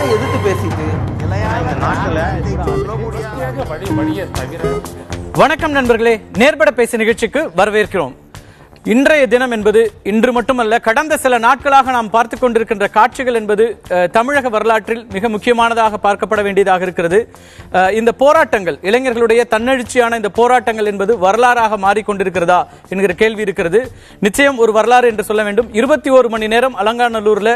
எதிர்த்து பேசிட்டு வணக்கம் நண்பர்களே, நேர்பட பேச நிகழ்ச்சிக்கு வரவேற்கிறோம். இன்றைய தினம் என்பது இன்று மட்டுமல்ல, கடந்த சில நாட்களாக நாம் பார்த்துக் கொண்டிருக்கின்ற காட்சிகள் என்பது தமிழக வரலாற்றில் மிக முக்கியமானதாக பார்க்கப்பட வேண்டியதாக இருக்கிறது. இந்த போராட்டங்கள், இளைஞர்களுடைய தன்னெழுச்சியான இந்த போராட்டங்கள் என்பது வரலாறாக மாறிக்கொண்டிருக்கிறதா என்கிற கேள்வி இருக்கிறது. நிச்சயம் ஒரு வரலாறு என்று சொல்ல வேண்டும். 21 மணி நேரம் அலங்காநல்லூர்ல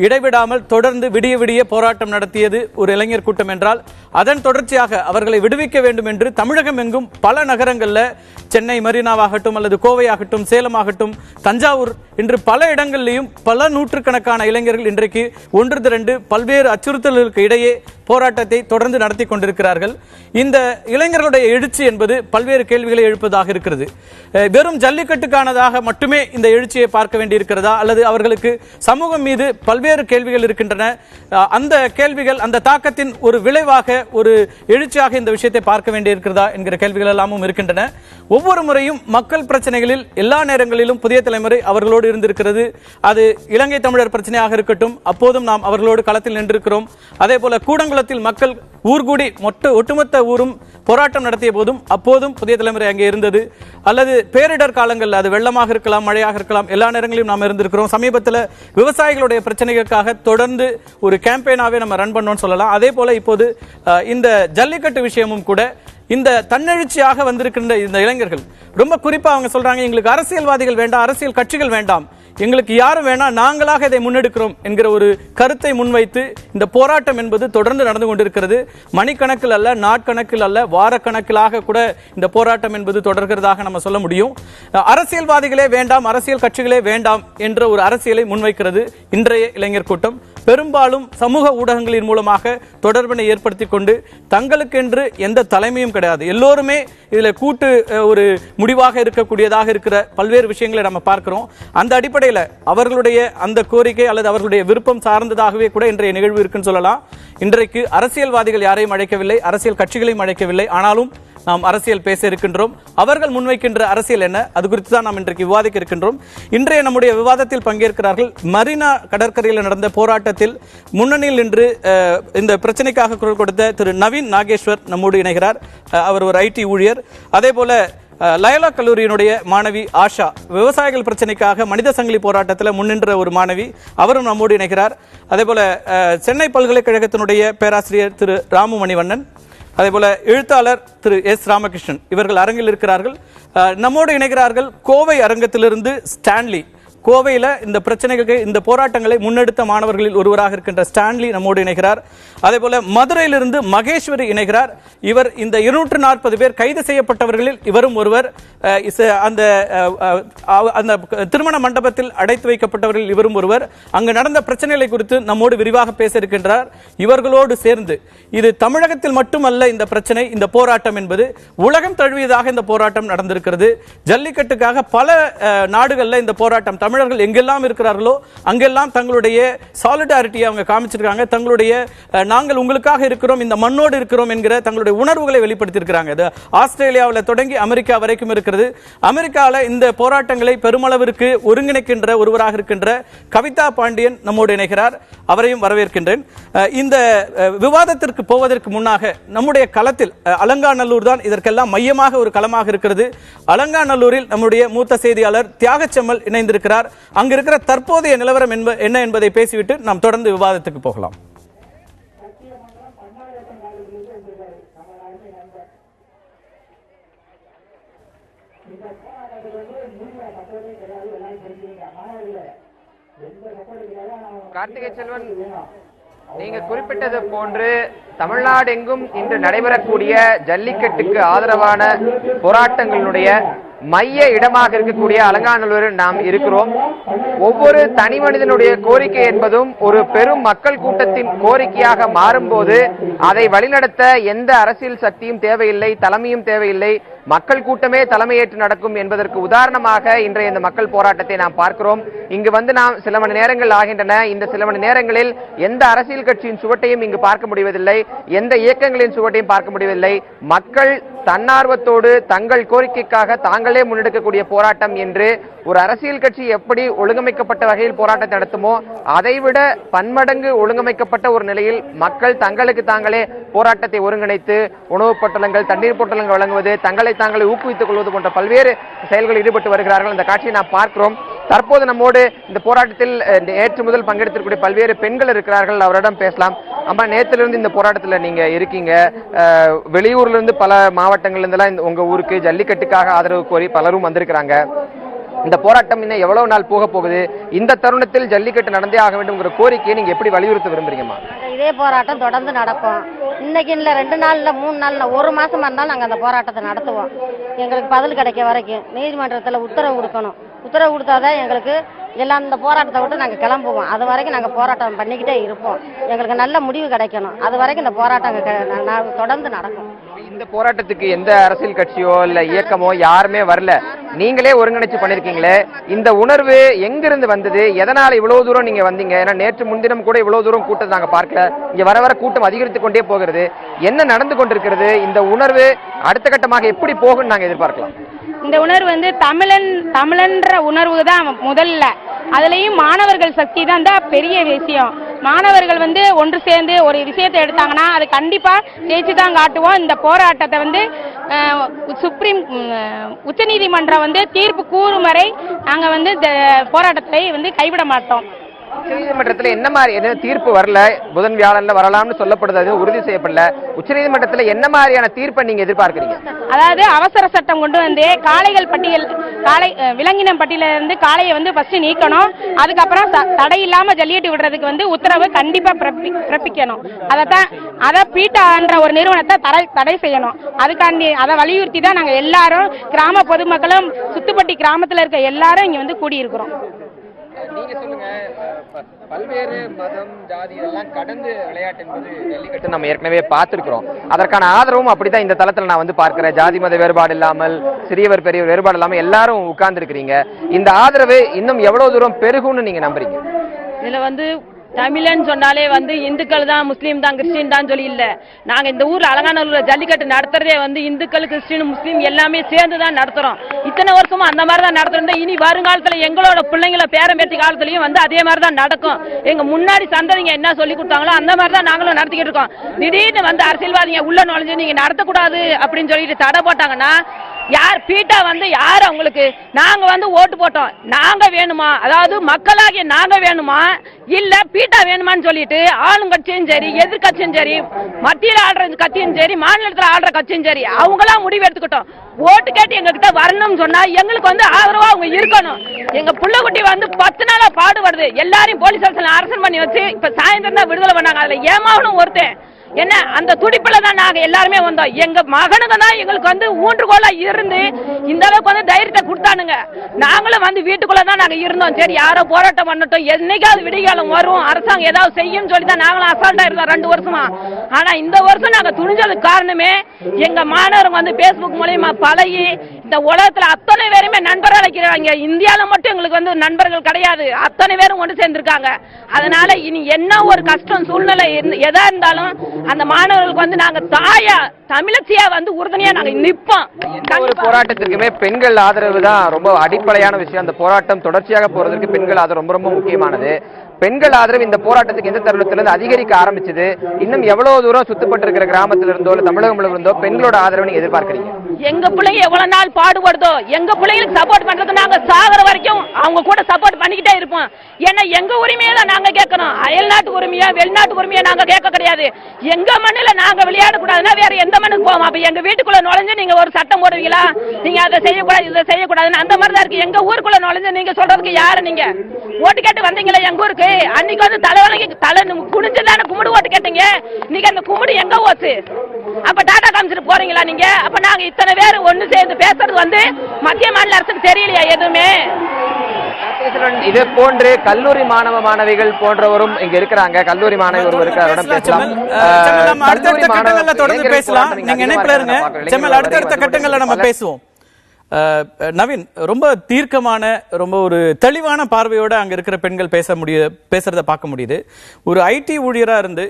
இடைவிடாமல் தொடர்ந்து விடிய விடிய போராட்டம் நடத்தியது ஒரு இளைஞர் கூட்டம் என்றால், அதன் தொடர்ச்சியாக அவர்களை விடுவிக்க வேண்டும் என்று தமிழகம் எங்கும் பல நகரங்களில், சென்னை மெரினாவாகட்டும் அல்லது கோவையாகட்டும், சேலமாகட்டும், தஞ்சாவூர் என்று பல இடங்களிலும் பல நூற்றுக்கணக்கான இளைஞர்கள் இன்றைக்கு ஒன்று திரண்டு பல்வேறு அச்சுறுத்தல்களுக்கு இடையே போராட்டத்தை தொடர்ந்து நடத்தி கொண்டிருக்கிறார்கள். இந்த இளைஞர்களுடைய எழுச்சி என்பது பல்வேறு கேள்விகளை எழுப்பதாக இருக்கிறது. வெறும் ஜல்லிக்கட்டுக்கானதாக மட்டுமே இந்த எழுச்சியை பார்க்க வேண்டியிருக்கிறதா, அல்லது அவர்களுக்கு சமூகம் மீது பல்வேறு கேள்விகள் இருக்கின்றன, அந்த கேள்விகள், அந்த தாக்கத்தின் ஒரு விளைவாக, ஒரு எழுச்சியாக இந்த விஷயத்தை பார்க்க வேண்டியிருக்கிறதா என்கிற கேள்விகள் எல்லாமும் இருக்கின்றன. ஒவ்வொரு முறையும் மக்கள் பிரச்சனைகளில் எல்லா நேரங்களிலும் புதிய தலைமுறை அவர்களோடு இருந்திருக்கிறது. அது இலங்கை தமிழர் பிரச்சனையாக இருக்கட்டும், அப்போதும் நாம் அவர்களோடு களத்தில் நின்றிருக்கிறோம். அதே போல கூடங்குளத்தில் மக்கள் ஊர்கூடி ஒட்டுமொத்த ஊரும் போராட்டம் நடத்திய போதும் அப்போதும் புதிய தலைமுறை அங்கே இருந்தது. அல்லது பேரிடர் காலங்கள், அது வெள்ளமாக இருக்கலாம், மழையாக இருக்கலாம், எல்லா நேரங்களிலும் நாம் இருந்திருக்கிறோம். சமீபத்தில் விவசாயிகளுடைய பிரச்சனைகளுக்காக தொடர்ந்து ஒரு கேம்பெயினாவே நம்ம ரன் பண்ணோம்னு சொல்லலாம். அதே போல இப்போது இந்த ஜல்லிக்கட்டு விஷயமும் கூட, இந்த தன்னெழுச்சியாக வந்திருக்கின்ற இந்த இளைஞர்கள், ரொம்ப குறிப்பா அவங்க சொல்றாங்க, எங்களுக்கு அரசியல்வாதிகள் வேண்டாம், அரசியல் கட்சிகள் வேண்டாம், எங்களுக்கு யாரும் வேணாம், நாங்களாக இதை முன்னெடுக்கிறோம் என்கிற ஒரு கருத்தை முன்வைத்து இந்த போராட்டம் என்பது தொடர்ந்து நடந்து கொண்டிருக்கிறது. மணிக்கணக்கில் அல்ல, நாட்கணக்கில் அல்ல, வாரக்கணக்கிலாக கூட இந்த போராட்டம் என்பது தொடர்கிறதாக நம்ம சொல்ல முடியும். அரசியல்வாதிகளே வேண்டாம், அரசியல் கட்சிகளே வேண்டாம் என்ற ஒரு அரசியலை முன்வைக்கிறது இன்றைய இளைஞர் கூட்டம். பெரும்பாலும் சமூக ஊடகங்களின் மூலமாக தொடர்பினை ஏற்படுத்திக் கொண்டு, தங்களுக்கென்று எந்த தலைமையும் கிடையாது, எல்லோருமே இதில் கூட்டு ஒரு முடிவாக இருக்கக்கூடியதாக இருக்கிற பல்வேறு விஷயங்களை நம்ம பார்க்கிறோம். அந்த அடிப்படையில் அவர்களுடைய அந்த கோரிக்கை அல்லது அவர்களுடைய விருப்பம் சார்ந்ததாகவே கூட இன்றைய நிகழ்வு இருக்குன்னு சொல்லலாம். இன்றைக்கு அரசியல்வாதிகள் யாரையும் அழைக்கவில்லை, அரசியல் கட்சிகளையும் அழைக்கவில்லை. ஆனாலும் நாம் அரசியல் பேச இருக்கின்றோம். அவர்கள் முன்வைக்கின்ற அரசியல் என்ன, அது குறித்து தான் நாம் இன்றைக்கு விவாதிக்க இருக்கின்றோம். இன்றைய நம்முடைய விவாதத்தில் பங்கேற்கிறார்கள். மரீனா கடற்கரையில் நடந்த போராட்டத்தில் முன்னணியில் நின்று இந்த பிரச்சனைக்காக குரல் கொடுத்த திரு நவீன் நாகேஸ்வர் நம்மோடு இணைகிறார். அவர் ஒரு ஐடி ஊழியர். அதே போல லயோலா கல்லூரியினுடைய மாணவி ஆஷா, விவசாயிகள் பிரச்சனைக்காக மனித சங்கிலி போராட்டத்தில் முன்னின்ற ஒரு மாணவி, அவரும் நம்மோடு இணைகிறார். அதே போல சென்னை பல்கலைக்கழகத்தினுடைய பேராசிரியர் திரு ராமு மணிவண்ணன், அதே போல எழுத்தாளர் திரு எஸ் ராமகிருஷ்ணன், இவர்கள் அரங்கில் இருக்கிறார்கள். நம்மோடு இணைகிறார்கள் கோவை அரங்கத்திலிருந்து ஸ்டான்லி, கோவையில் இந்த பிரச்சனைகளுக்கு, இந்த போராட்டங்களை முன்னெடுத்த மாணவர்களில் ஒருவராக இருக்கின்ற ஸ்டான்லி நம்மோடு இணைகிறார். அதே போல மதுரையிலிருந்து மகேஸ்வரி இணைகிறார். இவர் இந்த 240 பேர் கைது செய்யப்பட்டவர்களில் இவரும் ஒருவர். அந்த திருமண மண்டபத்தில் அடைத்து வைக்கப்பட்டவர்கள் இவரும் ஒருவர். அங்கு நடந்த பிரச்சனைகளை குறித்து நம்மோடு விரிவாக பேச இருக்கின்றார். இவர்களோடு சேர்ந்து, இது தமிழகத்தில் மட்டுமல்ல இந்த பிரச்சனை, இந்த போராட்டம் என்பது உலகம் தழுவியதாக இந்த போராட்டம் நடந்திருக்கிறது. ஜல்லிக்கட்டுக்காக பல நாடுகளில் இந்த போராட்டம், தமிழர்கள் எங்கெல்லாம் இருக்கிறார்களோ அங்கெல்லாம் தங்களுடைய சாலிடாரிட்டியை அவங்க காமிச்சிருக்காங்க. தங்களுடைய நாங்கள் உங்களுக்காக இருக்கிறோம், இந்த மண்ணோடு இருக்கிறோம் என்கிற தங்களுடைய உணர்வுகளை வெளிப்படுத்தியிருக்கிறாங்க. ஆஸ்திரேலியாவில் தொடங்கி அமெரிக்கா வரைக்கும் இருக்கிறது. அமெரிக்காவில் இந்த போராட்டங்களை பெருமளவிற்கு ஒருங்கிணைக்கின்ற ஒருவராக இருக்கின்ற கவிதா பாண்டியன் நம்மோடு இணைகிறார். அவரையும் வரவேற்கின்றேன். இந்த விவாதத்திற்கு போவதற்கு முன்னாக நம்முடைய களத்தில் அலங்காநல்லூர் தான் இதற்கெல்லாம் மையமாக ஒரு களமாக இருக்கிறது. அலங்காநல்லூரில் நம்முடைய மூத்த செய்தியாளர் தியாகச்செம்மல் இணைந்திருக்கிறார். அங்கு இருக்கிற தற்போதைய நிலவரம் என்ன என்பதை பேசிவிட்டு நாம் தொடர்ந்து விவாதத்துக்கு போகலாம். கார்த்திகை செல்வன், நீங்க குறிப்பிட்டது போன்று தமிழ்நாடு எங்கும் இன்று நடைபெறக்கூடிய ஜல்லிக்கட்டுக்கு ஆதரவான போராட்டங்களுடைய மைய இடமாக இருக்கக்கூடிய அலங்காநல்லூரில் நாம் இருக்கிறோம். ஒவ்வொரு தனி மனிதனுடைய கோரிக்கை என்பதும் ஒரு பெரும் மக்கள் கூட்டத்தின் கோரிக்கையாக மாறும்போது அதை வழிநடத்த எந்த அரசியல் சக்தியும் தேவையில்லை, தலைமையும் தேவையில்லை, மக்கள் கூட்டமே தலைமையேற்று நடக்கும் என்பதற்கு உதாரணமாக இன்றைய இந்த மக்கள் போராட்டத்தை நாம் பார்க்கிறோம். இங்கு வந்து நாம் சில மணி நேரங்கள் ஆகின்றன. இந்த சில மணி நேரங்களில் எந்த அரசியல் கட்சியின் சுவட்டையும் இங்கு பார்க்க முடிவதில்லை, எந்த இயக்கங்களின் சுவட்டையும் பார்க்க முடியவில்லை. மக்கள் தன்னார்வத்தோடு தங்கள் கோரிக்கைக்காக தாங்களே முன்னெடுக்கக்கூடிய போராட்டம் என்று ஒரு அரசியல் கட்சி எப்படி ஒழுங்கமைக்கப்பட்ட வகையில் போராட்டத்தை நடத்துமோ அதைவிட பன்மடங்கு ஒழுங்கமைக்கப்பட்ட ஒரு நிலையில் மக்கள் தங்களுக்கு தாங்களே போராட்டத்தை ஒருங்கிணைத்து உணவுப் பொட்டலங்கள், தண்ணீர் பொட்டலங்கள் வழங்குவது, தங்களை தாங்களே ஊக்குவித்துக் கொள்வது போன்ற பல்வேறு செயல்களில் ஈடுபட்டு வருகிறார்கள். இந்த காட்சியை நாம் பார்க்கிறோம். தற்போது நம்மோடு இந்த போராட்டத்தில் நேற்று முதல் பங்கெடுத்திருக்கக்கூடிய பல்வேறு பெண்கள் இருக்கிறார்கள். அவரிடம் பேசலாம். அம்மா, நேற்றிலிருந்து இந்த போராட்டத்தில் நீங்க இருக்கீங்க. வெளியூர்ல இருந்து பல மாவட்டங்கள்ல இருந்தெல்லாம் உங்க ஊருக்கு ஜல்லிக்கட்டுக்காக ஆதரவு கோரி பலரும் வந்திருக்கிறாங்க. இந்த போராட்டம் இன்னும் எவ்வளவு நாள் போக போகுது? இந்த தருணத்தில் ஜல்லிக்கட்டு நடந்தே ஆக வேண்டும்ங்கிற கோரிக்கையை நீங்க எப்படி வலியுறுத்த விரும்புறீங்கம்மா? இதே போராட்டம் தொடர்ந்து நடக்கும். இன்னைக்கு இல்ல 2 நாள் இல்ல 3 நாள் இல்ல 1 மாசமா இருந்தாலும் நாங்க அந்த போராட்டத்தை நடத்துவோம். எங்களுக்கு பதில் கிடைக்க வரைக்கும் நீதிமன்றத்துல உத்தரவு கொடுக்கணும். உத்தரவு கொடுத்தாதான் எங்களுக்கு எல்லாம் இந்த போராட்டத்தை விட்டு நாங்க கிளம்புவோம். அது வரைக்கும் நாங்க போராட்டம் பண்ணிக்கிட்டே இருப்போம். எங்களுக்கு நல்ல முடிவு கிடைக்கணும். அது வரைக்கும் இந்த போராட்டம் தொடர்ந்து நடக்கும். இந்த போராட்டத்துக்கு எந்த அரசியல் கட்சியோ இல்ல இயக்கமோ யாருமே வரல, நீங்களே ஒருங்கிணைச்சு பண்ணிருக்கீங்களே. இந்த உணர்வு எங்கிருந்து வந்தது? எதனால இவ்வளவு தூரம் நீங்க வந்தீங்க? ஏன்னா நேற்று முன்தினம் கூட இவ்வளவு தூரம் கூட்டத்தை நாங்க பார்க்கல. இங்க வர வர கூட்டம் அதிகரித்து கொண்டே போகிறது. என்ன நடந்து கொண்டிருக்கிறது? இந்த உணர்வு அடுத்த கட்டமாக எப்படி போகும்னு நாங்க எதிர்பார்க்கலாம்? இந்த உணர்வு வந்து தமிழன்ற உணர்வு தான் முதல்ல. அதுலயும் மாணவர்கள் சக்தி தான் பெரிய விஷயம். மாணவர்கள் வந்து ஒன்று சேர்ந்து ஒரு விஷயத்தை எடுத்தாங்கன்னா அது கண்டிப்பா ஜெயிச்சு தான் காட்டுவோம். இந்த போராட்டத்தை வந்து உச்சநீதிமன்றம் வந்து தீர்ப்பு கூறும் வரை நாங்க வந்து இந்த போராட்டத்தை வந்து கைவிட மாட்டோம். உச்சநீதிமன்றத்தில் என்ன மாதிரி தீர்ப்பு வரல? புதன் வியாழன்ல வரலாம்னு சொல்லப்படுது, அது உறுதி செய்யப்படல. உச்சநீதிமன்றத்தில் என்ன மாதிரியான தீர்ப்பை நீங்க எதிர்பார்க்கிறீங்க? அதாவது அவசர சட்டம் கொண்டு வந்து காளைகள் பட்டியல் விலங்கினம் பட்டியல இருந்து காளையை வந்து ஃபர்ஸ்ட் நீக்கணும். அதுக்கப்புறம் தடை இல்லாம ஜல்லிக்கட்டு விடுறதுக்கு வந்து உத்தரவு கண்டிப்பா பிறப்பிக்கணும். அதை பீட்டான்ற ஒரு நிறுவனத்தை தடை செய்யணும். அதுக்காண்டி அதை வலியுறுத்தி தான் நாங்க எல்லாரும் கிராம பொதுமக்களும் சுத்துப்பட்டி கிராமத்துல இருக்க எல்லாரும் இங்க வந்து கூடியிருக்கிறோம். நீங்க சொல்லுங்க, பல்வேறு மதம் ஜாதி இதெல்லாம் கடந்து விளையாட்டு என்பது ஜல்லிக்கட்டு நம்ம ஏற்கனவே பார்த்திருக்கிறோம். அதற்கான ஆதரவும் அப்படிதான் இந்த தளத்துல நான் வந்து பார்க்கிறேன். ஜாதி மத வேறுபாடு இல்லாமல், சிறியவர் பெரியவர் வேறுபாடு இல்லாமல் எல்லாரும் உட்கார்ந்து இருக்கிறீங்க. இந்த ஆதரவு இன்னும் எவ்வளவு தூரம் பெருகும்னு நீங்க நம்புறீங்க? இதுல வந்து தமிழன் சொன்னாலே வந்து இந்துக்கள் தான், முஸ்லீம் தான், கிறிஸ்டின் தான் சொல்லி இல்ல. நாங்க இந்த ஊர்ல அலங்காநல்லூர்ல ஜல்லிக்கட்டு நடத்துறதே வந்து இந்துக்கள், கிறிஸ்டின், முஸ்லீம் எல்லாமே சேர்ந்து தான் நடத்துறோம். இத்தனை வருஷமா அந்த மாதிரி தான் நடத்துறோம். இனி வருங்காலத்துல எங்களோட பிள்ளைங்கள பேரம்பேத்தி காலத்திலயும் வந்து அதே மாதிரி தான் நடக்கும். எங்க முன்னாடி சந்ததிங்க என்ன சொல்லி கொடுத்தாங்களோ அந்த மாதிரி தான் நாங்களும் நடத்திக்கிட்டு இருக்கோம். திடீர்னு வந்து அரசியல்வாதிங்க உள்ள நுழைஞ்சு நீங்க நடத்தக்கூடாது அப்படின்னு சொல்லிட்டு தடை போட்டாங்கன்னா யார் பீட்டா வந்து யார் அவங்களுக்கு? நாங்க வந்து ஓட்டு போட்டோம். நாங்க வேணுமா, அதாவது மக்களாகிய நாங்க வேணுமா இல்ல பீட்டா வேணுமான்னு சொல்லிட்டு ஆளுங்கட்சியும் சரி, எதிர்கட்சியும் சரி, மத்தியில் ஆடுற கட்சியும் சரி, மாநிலத்தில் ஆடுற கட்சியும் சரி, அவங்களா முடிவு எடுத்துக்கிட்டோம். ஓட்டு கேட்டு எங்க கிட்ட வரணும்னு சொன்னா எங்களுக்கு வந்து ஆதரவா அவங்க இருக்கணும். எங்க புள்ளக்குட்டி வந்து 10 நாளா பாடுபடுது. எல்லாரையும் போலீஸ் ஸ்டேஷன்ல அரசன் பண்ணி வச்சு இப்ப சாயந்தரம் தான் விடுதலை பண்ணாங்க. அதுல ஏமாவனும் ஒருத்தன் என்ன அந்த துடிப்புல தான் நாங்க எல்லாருமே வந்தோம். எங்க மகனுங்க தான் எங்களுக்கு வந்து ஊன்றுகோலா இருந்து இந்த அளவுக்கு வந்து தைரியத்தை கொடுத்தானுங்க. நாங்களும் வந்து வீட்டுக்குள்ள தான் நாங்க இருந்தோம். சரி யாரோ போராட்டம் பண்ணட்டும், என்னைக்காவது விடிகாலம் வரும், அரசாங்கம் ஏதாவது செய்யும் சொல்லி தான் நாங்களும் அசால்ட்டா இருந்தோம் 2 வருஷமா. ஆனா இந்த வருஷம் நாங்க துணிஞ்சதுக்கு காரணமே எங்க மாணவர்கள் வந்து பேஸ்புக் மூலமா பழகி இந்த உலகத்துல அத்தனை பேருமே நண்பர் அழைக்கிறாங்க. இந்தியாவில மட்டும் எங்களுக்கு வந்து நண்பர்கள் கிடையாது, அத்தனை பேரும் ஒன்று சேர்ந்திருக்காங்க. அதனால இனி என்ன ஒரு கஷ்டம் சூழ்நிலை எதா இருந்தாலும் அந்த மாணவர்களுக்கு வந்து நாங்க தாயா தமிழச்சியா வந்து உறுதுணையா நாங்க நிற்போம். ஒரு போராட்டத்திற்குமே பெண்கள் ஆதரவு தான் ரொம்ப அடிப்படையான விஷயம். அந்த போராட்டம் தொடர்ச்சியாக போறதுக்கு பெண்கள் ஆதரவு ரொம்ப ரொம்ப முக்கியமானது. பெண்கள் ஆதரவு இந்த போராட்டத்துக்கு எந்த தருணத்திலிருந்து அதிகரிக்க ஆரம்பிச்சது? இன்னும் எவ்வளவு தூரம் சுத்தப்பட்டிருக்கிற கிராமத்துல இருந்தோ தமிழகம் இருந்தோ பெண்களோட ஆதரவு நீங்க எதிர்பார்க்கறீங்க? எங்க பிள்ளைங்க எவ்வளவு நாள் பாடுபடுதோ எங்க பிள்ளைங்களுக்கு சப்போர்ட் பண்றது நாங்க சாகர வரைக்கும் அவங்க கூட சப்போர்ட் பண்ணிக்கிட்டே இருப்போம். ஏன்னா எங்க உரிமையை தான் நாங்க கேட்கணும். அயல்நாட்டு உரிமையா வெளிநாட்டு உரிமையா நாங்க கேட்க கிடையாது. எங்க மண்ணுல நாங்க விளையாட கூடாதுன்னா வேற எந்த மண்ணுக்கு போவோம்? அப்ப எங்க வீட்டுக்குள்ள நுழைஞ்சு நீங்க ஒரு சட்டம் போடுவீங்களா? நீங்க அதை செய்யக்கூடாது இதை செய்யக்கூடாதுன்னு அந்த மாதிரி தான் இருக்கு. எங்க ஊருக்குள்ள நுழைஞ்சு நீங்க சொல்றதுக்கு யாரு? நீங்க ஓட்டு கேட்டு வந்தீங்களா எங்க ஊருக்கு? அன்னைக்கு வந்து தலைவலிக்கு தலை குனிஞ்சுதானே கும்பிடு ஓட்டு கேட்டீங்க. இன்னைக்கு அந்த கும்பிடு எங்க போச்சு? அப்ப டாடா காமிச்சிட்டு போறீங்களா நீங்க? அப்ப நாங்க இத்தனை பேர் ஒண்ணு சேர்ந்து பேசுறது வந்து மத்திய மாநில அரசுக்கு தெரியலையா எதுவுமே? இதே போன்று கல்லூரி மாணவிகள் போன்றவரும் இங்க இருக்கிறாங்க. கல்லூரி மாணவி ஒருவர் இருக்காரு, பேசலாம். அடுத்தடுத்த கட்டங்கள்ல தொடர்ந்து பேசலாம். நீங்க இணைப்புல இருங்க. அடுத்தடுத்த கட்டங்கள்ல நம்ம பேசுவோம். நவீன், ரொம்ப தீர்க்கமான ரொம்ப ஒரு தெளிவான பார்வையோட அங்க இருக்கிற பெண்கள் பேசுறத பார்க்க முடியுது. ஒரு ஐடி ஊழியரா இருந்து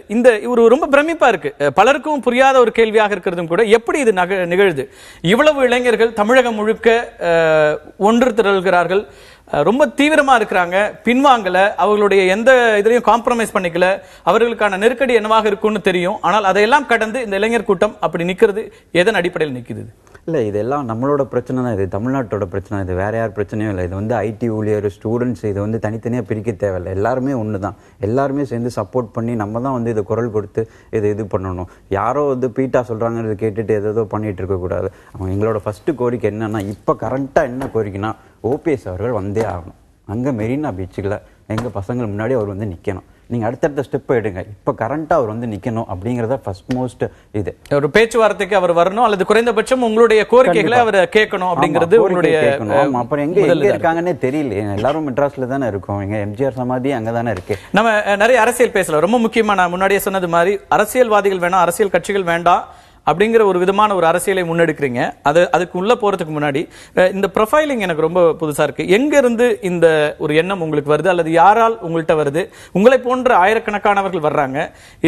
இவர் ரொம்ப பிரமிப்பா இருக்கு. பலருக்கும் புரியாத ஒரு கேள்வியாக இருக்கிறதும் கூட எப்படி இது நிகழுது? இவ்வளவு இளைஞர்கள் தமிழகம் முழுக்க ஒன்று திரள்கிறார்கள், ரொம்ப தீவிரமா இருக்கிறாங்க, பின்வாங்கல, அவர்களுடைய எந்த இதுலயும் காம்ப்ரமைஸ் பண்ணிக்கல, அவர்களுக்கான நெருக்கடி என்னவாக இருக்கும்னு தெரியும். ஆனால் அதையெல்லாம் கடந்து இந்த இளைஞர் கூட்டம் அப்படி நிக்கிறது எதன் அடிப்படையில் நிக்குது? இல்ல, இதெல்லாம் நம்மளோட பிரச்சனை தான். இது தமிழ்நாட்டோட பிரச்சனை, இது வேற யார் பிரச்சனையும் இல்லை. இது வந்து ஐடி ஊழியர், ஸ்டூடெண்ட்ஸ், இது வந்து தனித்தனியா பிரிக்க தேவையில்லை. எல்லாருமே ஒண்ணுதான். எல்லாருமே சேர்ந்து சப்போர்ட் பண்ணி நம்ம தான் வந்து இதை குரல் கொடுத்து இது பண்ணணும். யாரோ வந்து பீட்டா சொல்றாங்க கேட்டுட்டு ஏதோ பண்ணிட்டு இருக்க கூடாது. அவங்க எங்களோட ஃபர்ஸ்ட் கோரிக்கை என்னன்னா, இப்ப கரண்டா என்ன கோரிக்கைன்னா, ஓபிஎஸ் அவர்கள் வந்தே ஆகணும். அங்க மெரினா பீச்சுக்குள்ள எங்க பசங்கள் முன்னாடி அவர் வந்து நிக்கணும். நீங்க அடுத்தடுத்த ஸ்டெப் எடுங்க. இப்ப கரண்டா அவர் வந்து நிக்கணும் அப்படிங்கறத ஃபர்ஸ்ட் மோஸ்ட். இது ஒரு பேச்சுவார்த்தைக்கு அவர் வரணும், அல்லது குறைந்தபட்சம் உங்களுடைய கோரிக்கைகளை அவர் கேட்கணும் அப்படிங்கிறது உங்களுடைய. அப்புறம் எங்க இருக்காங்கன்னே தெரியல. எல்லாரும் மெட்ராஸ்ல தானே இருக்கோம். எங்க எம்ஜிஆர் சமாதி அங்கதானே இருக்கு. நம்ம நிறைய அரசியல் பேசலாம். ரொம்ப முக்கியமா நான் முன்னாடியே சொன்னது மாதிரி அரசியல்வாதிகள் வேணாம், அரசியல் கட்சிகள் வேண்டாம் அப்படிங்கிற ஒரு விதமான ஒரு அரசியலை முன்னெடுக்கிறீங்க. அதுக்கு உள்ள போறதுக்கு முன்னாடி இந்த ப்ரொஃபைலிங் எனக்கு ரொம்ப புதுசா இருக்கு. எங்க இருந்து இந்த ஒரு எண்ணம் உங்களுக்கு வருது, அல்லது யாரால் உங்கள்கிட்ட வருது? உங்களை போன்ற ஆயிரக்கணக்கானவர்கள் வர்றாங்க.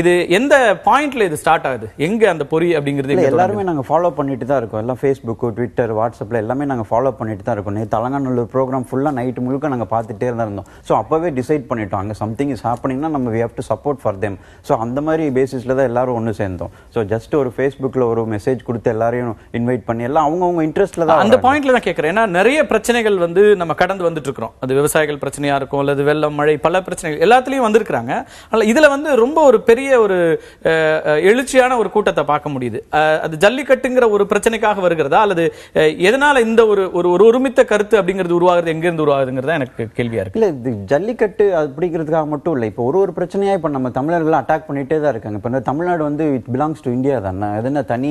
இது எந்த பாயிண்ட்ல இது ஸ்டார்ட் ஆகுது? எங்க அந்த பொறி அப்படிங்கிறது? எல்லாருமே நாங்க ஃபாலோ பண்ணிட்டு தான் இருக்கோம். எல்லாம் ஃபேஸ்புக், ட்விட்டர், வாட்ஸ்அப்ல எல்லாமே நாங்க ஃபாலோ பண்ணிட்டு தான் இருக்கோம். நேற்று அலங்காநல்லூர் ப்ரோக்ராம் ஃபுல்லா நைட் முழுக்க நாங்க பார்த்துட்டே தான் இருந்தோம். ஸோ அப்பவே டிசைட் பண்ணிட்டோம், அங்க சம்திங் இஸ் ஹேப்பனிங்னா நம்ம we have to support for them. So அந்த மாதிரி பேசிஸ்ல தான் எல்லாரும் ஒன்று சேர்ந்தோம். ஸோ ஜஸ்ட் ஒரு ஃபேஸ்புக்ல ஒரு மெசேஜ் கொடுத்து எல்லாரையும் இன்வைட் பண்ணி எல்லாம் அவங்க இன்ட்ரெஸ்ட்ல தான். அந்த பாயிண்ட்ல தான் கேட்கிறேன். ஏன்னா நிறைய பிரச்சனைகள் வந்து நம்ம கடந்து வந்துட்டு இருக்கிறோம். அது விவசாயிகள் பிரச்சனையா இருக்கும், அல்லது வெள்ளம், மழை, பல பிரச்சனைகள் எல்லாத்துலயும் வந்திருக்கிறாங்க. ஆனால் இதுல வந்து ரொம்ப ஒரு பெரிய ஒரு எழுச்சியான ஒரு கூட்டத்தை பார்க்க முடியுது. அது ஜல்லிக்கட்டுங்கிற ஒரு பிரச்சனைக்காக வருகிறதா, அல்லது எதனால இந்த ஒரு ஒருமித்த கருத்து அப்படிங்கிறது உருவாகுது, எங்க இருந்து உருவாகுதுங்கிறதா எனக்கு கேள்வியா இருக்கு. இல்ல, இது ஜல்லிக்கட்டு அப்படிங்கிறதுக்காக மட்டும் இல்லை. இப்போ ஒரு பிரச்சனையா இப்ப நம்ம தமிழர்கள் அட்டாக் பண்ணிட்டே தான் இருக்காங்க. இப்ப தமிழ்நாடு வந்து இட் பிலாங்ஸ் டு இந்தியா தான். எதுனா தனி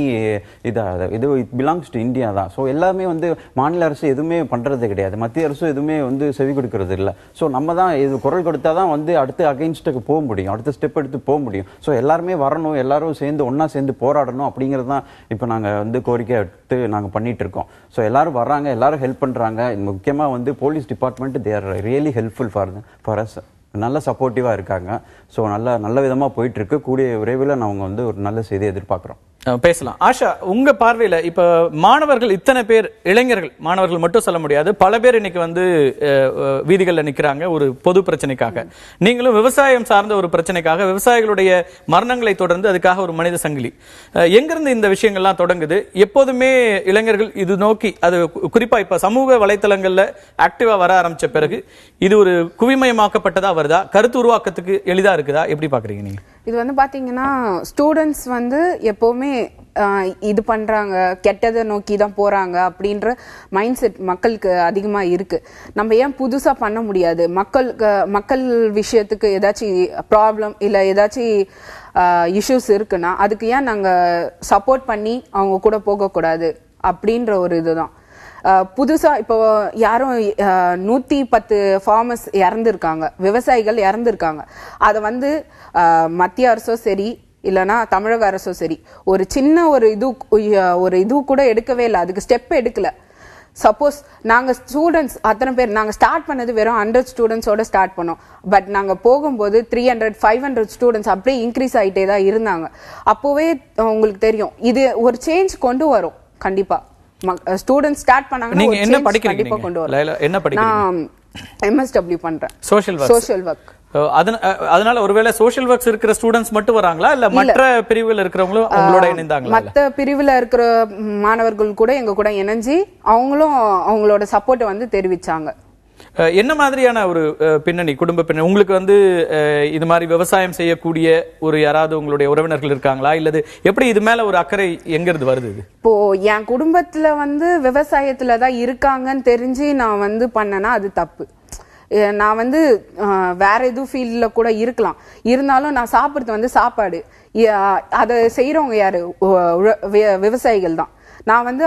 இது இட் பிலாங்ஸ் டு இந்தியா தான். ஸோ எல்லாமே வந்து மாநில அரசு எதுவுமே பண்றது கிடையாது, மத்திய அரசு எதுவுமே வந்து செவி கொடுக்கறது இல்லை. ஸோ நம்ம தான் இது குரல் கொடுத்தாதான் வந்து அடுத்து அகைன்ஸ்டுக்கு போக முடியும், அடுத்த ஸ்டெப் எடுத்து போக முடியும். ஸோ எல்லாருமே வரணும், எல்லாரும் சேர்ந்து ஒன்னா சேர்ந்து போராடணும் அப்படிங்கிறது தான் இப்போ நாங்க வந்து கோரிக்கை எடுத்து நாங்க பண்ணிட்டு இருக்கோம். ஸோ எல்லாரும் வர்றாங்க, எல்லாரும் ஹெல்ப் பண்றாங்க. முக்கியமா வந்து police department they are really helpful for us. நல்ல சப்போர்ட்டிவா இருக்காங்க. ஸோ நல்ல விதமா போயிட்டு இருக்கு. கூடிய விரைவில் நாங்கள் வந்து ஒரு நல்ல செய்தியை எதிர்பார்க்கிறோம். பேசலாம். ஆஷா, உங்க பார்வையில இப்ப மாணவர்கள் இத்தனை பேர், இளைஞர்கள், மாணவர்கள் மட்டும் சொல்ல முடியாது, பல பேர் இன்னைக்கு வந்து வீதிகளில் நிக்கிறாங்க ஒரு பொது பிரச்சனைக்காக. நீங்களும் விவசாயம் சார்ந்த ஒரு பிரச்சனைக்காக, விவசாயிகளுடைய மரணங்களை தொடர்ந்து அதுக்காக ஒரு மனித சங்கிலி. எங்கிருந்து இந்த விஷயங்கள்லாம் தொடங்குது? எப்போதுமே இளைஞர்கள் இது நோக்கி, அது குறிப்பா இப்ப சமூக வலைத்தளங்கள்ல ஆக்டிவா வர ஆரம்பிச்ச பிறகு இது ஒரு குவிமயமாக்கப்பட்டதா வருதா? கருத்து உருவாக்கத்துக்கு எளிதா இருக்குதா? எப்படி பாக்குறீங்க நீங்க? இது வந்து பாத்தீங்கன்னா, ஸ்டூடெண்ட்ஸ் வந்து எப்பவுமே இது பண்றாங்க, கெட்டதை நோக்கி தான் போறாங்க அப்படின்ற மைண்ட் செட் மக்களுக்கு அதிகமா இருக்கு. நம்ம ஏன் புதுசா பண்ண முடியாது? மக்கள் விஷயத்துக்கு ஏதாச்சும் ப்ராப்ளம் இல்ல ஏதாச்சும் இஷ்யூஸ் இருக்குன்னா அதுக்கு ஏன் நாங்க சப்போர்ட் பண்ணி அவங்க கூட போகக்கூடாது அப்படின்ற ஒரு இதுதான். புதுசா இப்போ யாரும் 110 ஃபார்மர்ஸ் இறந்துருக்காங்க, விவசாயிகள் இறந்துருக்காங்க. அதை வந்து மத்திய அரசோ சரி இல்லைன்னா தமிழக அரசோ சரி ஒரு சின்ன ஒரு இது கூட எடுக்கவே இல்லை, அதுக்கு ஸ்டெப் எடுக்கல. சப்போஸ் நாங்க ஸ்டூடெண்ட்ஸ் அத்தனை பேர் நாங்க ஸ்டார்ட் பண்ணது வெறும் 100 ஸ்டூடெண்ட்ஸோட ஸ்டார்ட் பண்ணோம். பட் நாங்க போகும்போது 300 500 ஸ்டூடெண்ட்ஸ் அப்படியே இன்க்ரீஸ் ஆகிட்டே தான் இருந்தாங்க. அப்போவே உங்களுக்கு தெரியும் இது ஒரு சேஞ்ச் கொண்டு வரும் கண்டிப்பா. ஸ்டூடெண்ட்ஸ் ஸ்டார்ட் பண்ணாங்க. நீங்க என்ன படிக்கிறீங்க? என்ன படிக்கிறீங்க? நான் MSW பண்றேன், சோஷியல் ஒர்க். அதனால ஒருவேளை சோஷியல் ஒர்க்ஸ் இருக்கிற ஸ்டூடெண்ட்ஸ் மட்டும் வராங்களா, இல்ல மற்ற பிரிவுல இருக்கிறவங்களும் உங்களோட இணைந்தாங்களா? மற்ற பிரிவுல இருக்கிற மாணவர்கள் கூட எங்க கூட இணைஞ்சு அவங்களும் அவங்களோட சப்போர்ட்டை வந்து தெரிவிச்சாங்க. என்ன மாதிரியான ஒரு பின்னணி, குடும்ப பின்னணி உங்களுக்கு வந்து இது மாதிரி விவசாயம் செய்யக்கூடிய ஒரு யாராவது உங்களுடைய உறவினர்கள் இருக்காங்களா, இல்லது எப்படி இது மேல ஒரு அக்கறை எங்க இருந்து வருது? இப்போ என் குடும்பத்துல வந்து விவசாயத்துலதான் இருக்காங்கன்னு தெரிஞ்சு நான் வந்து பண்ணனா அது தப்பு. நான் வந்து வேற எதுவும் ஃபீல்ட்ல கூட இருக்கலாம், இருந்தாலும் நான் சாப்பிடுறது வந்து சாப்பாடு, அதை செய்யறவங்க யாரு? விவசாயிகள் தான். நான் வந்து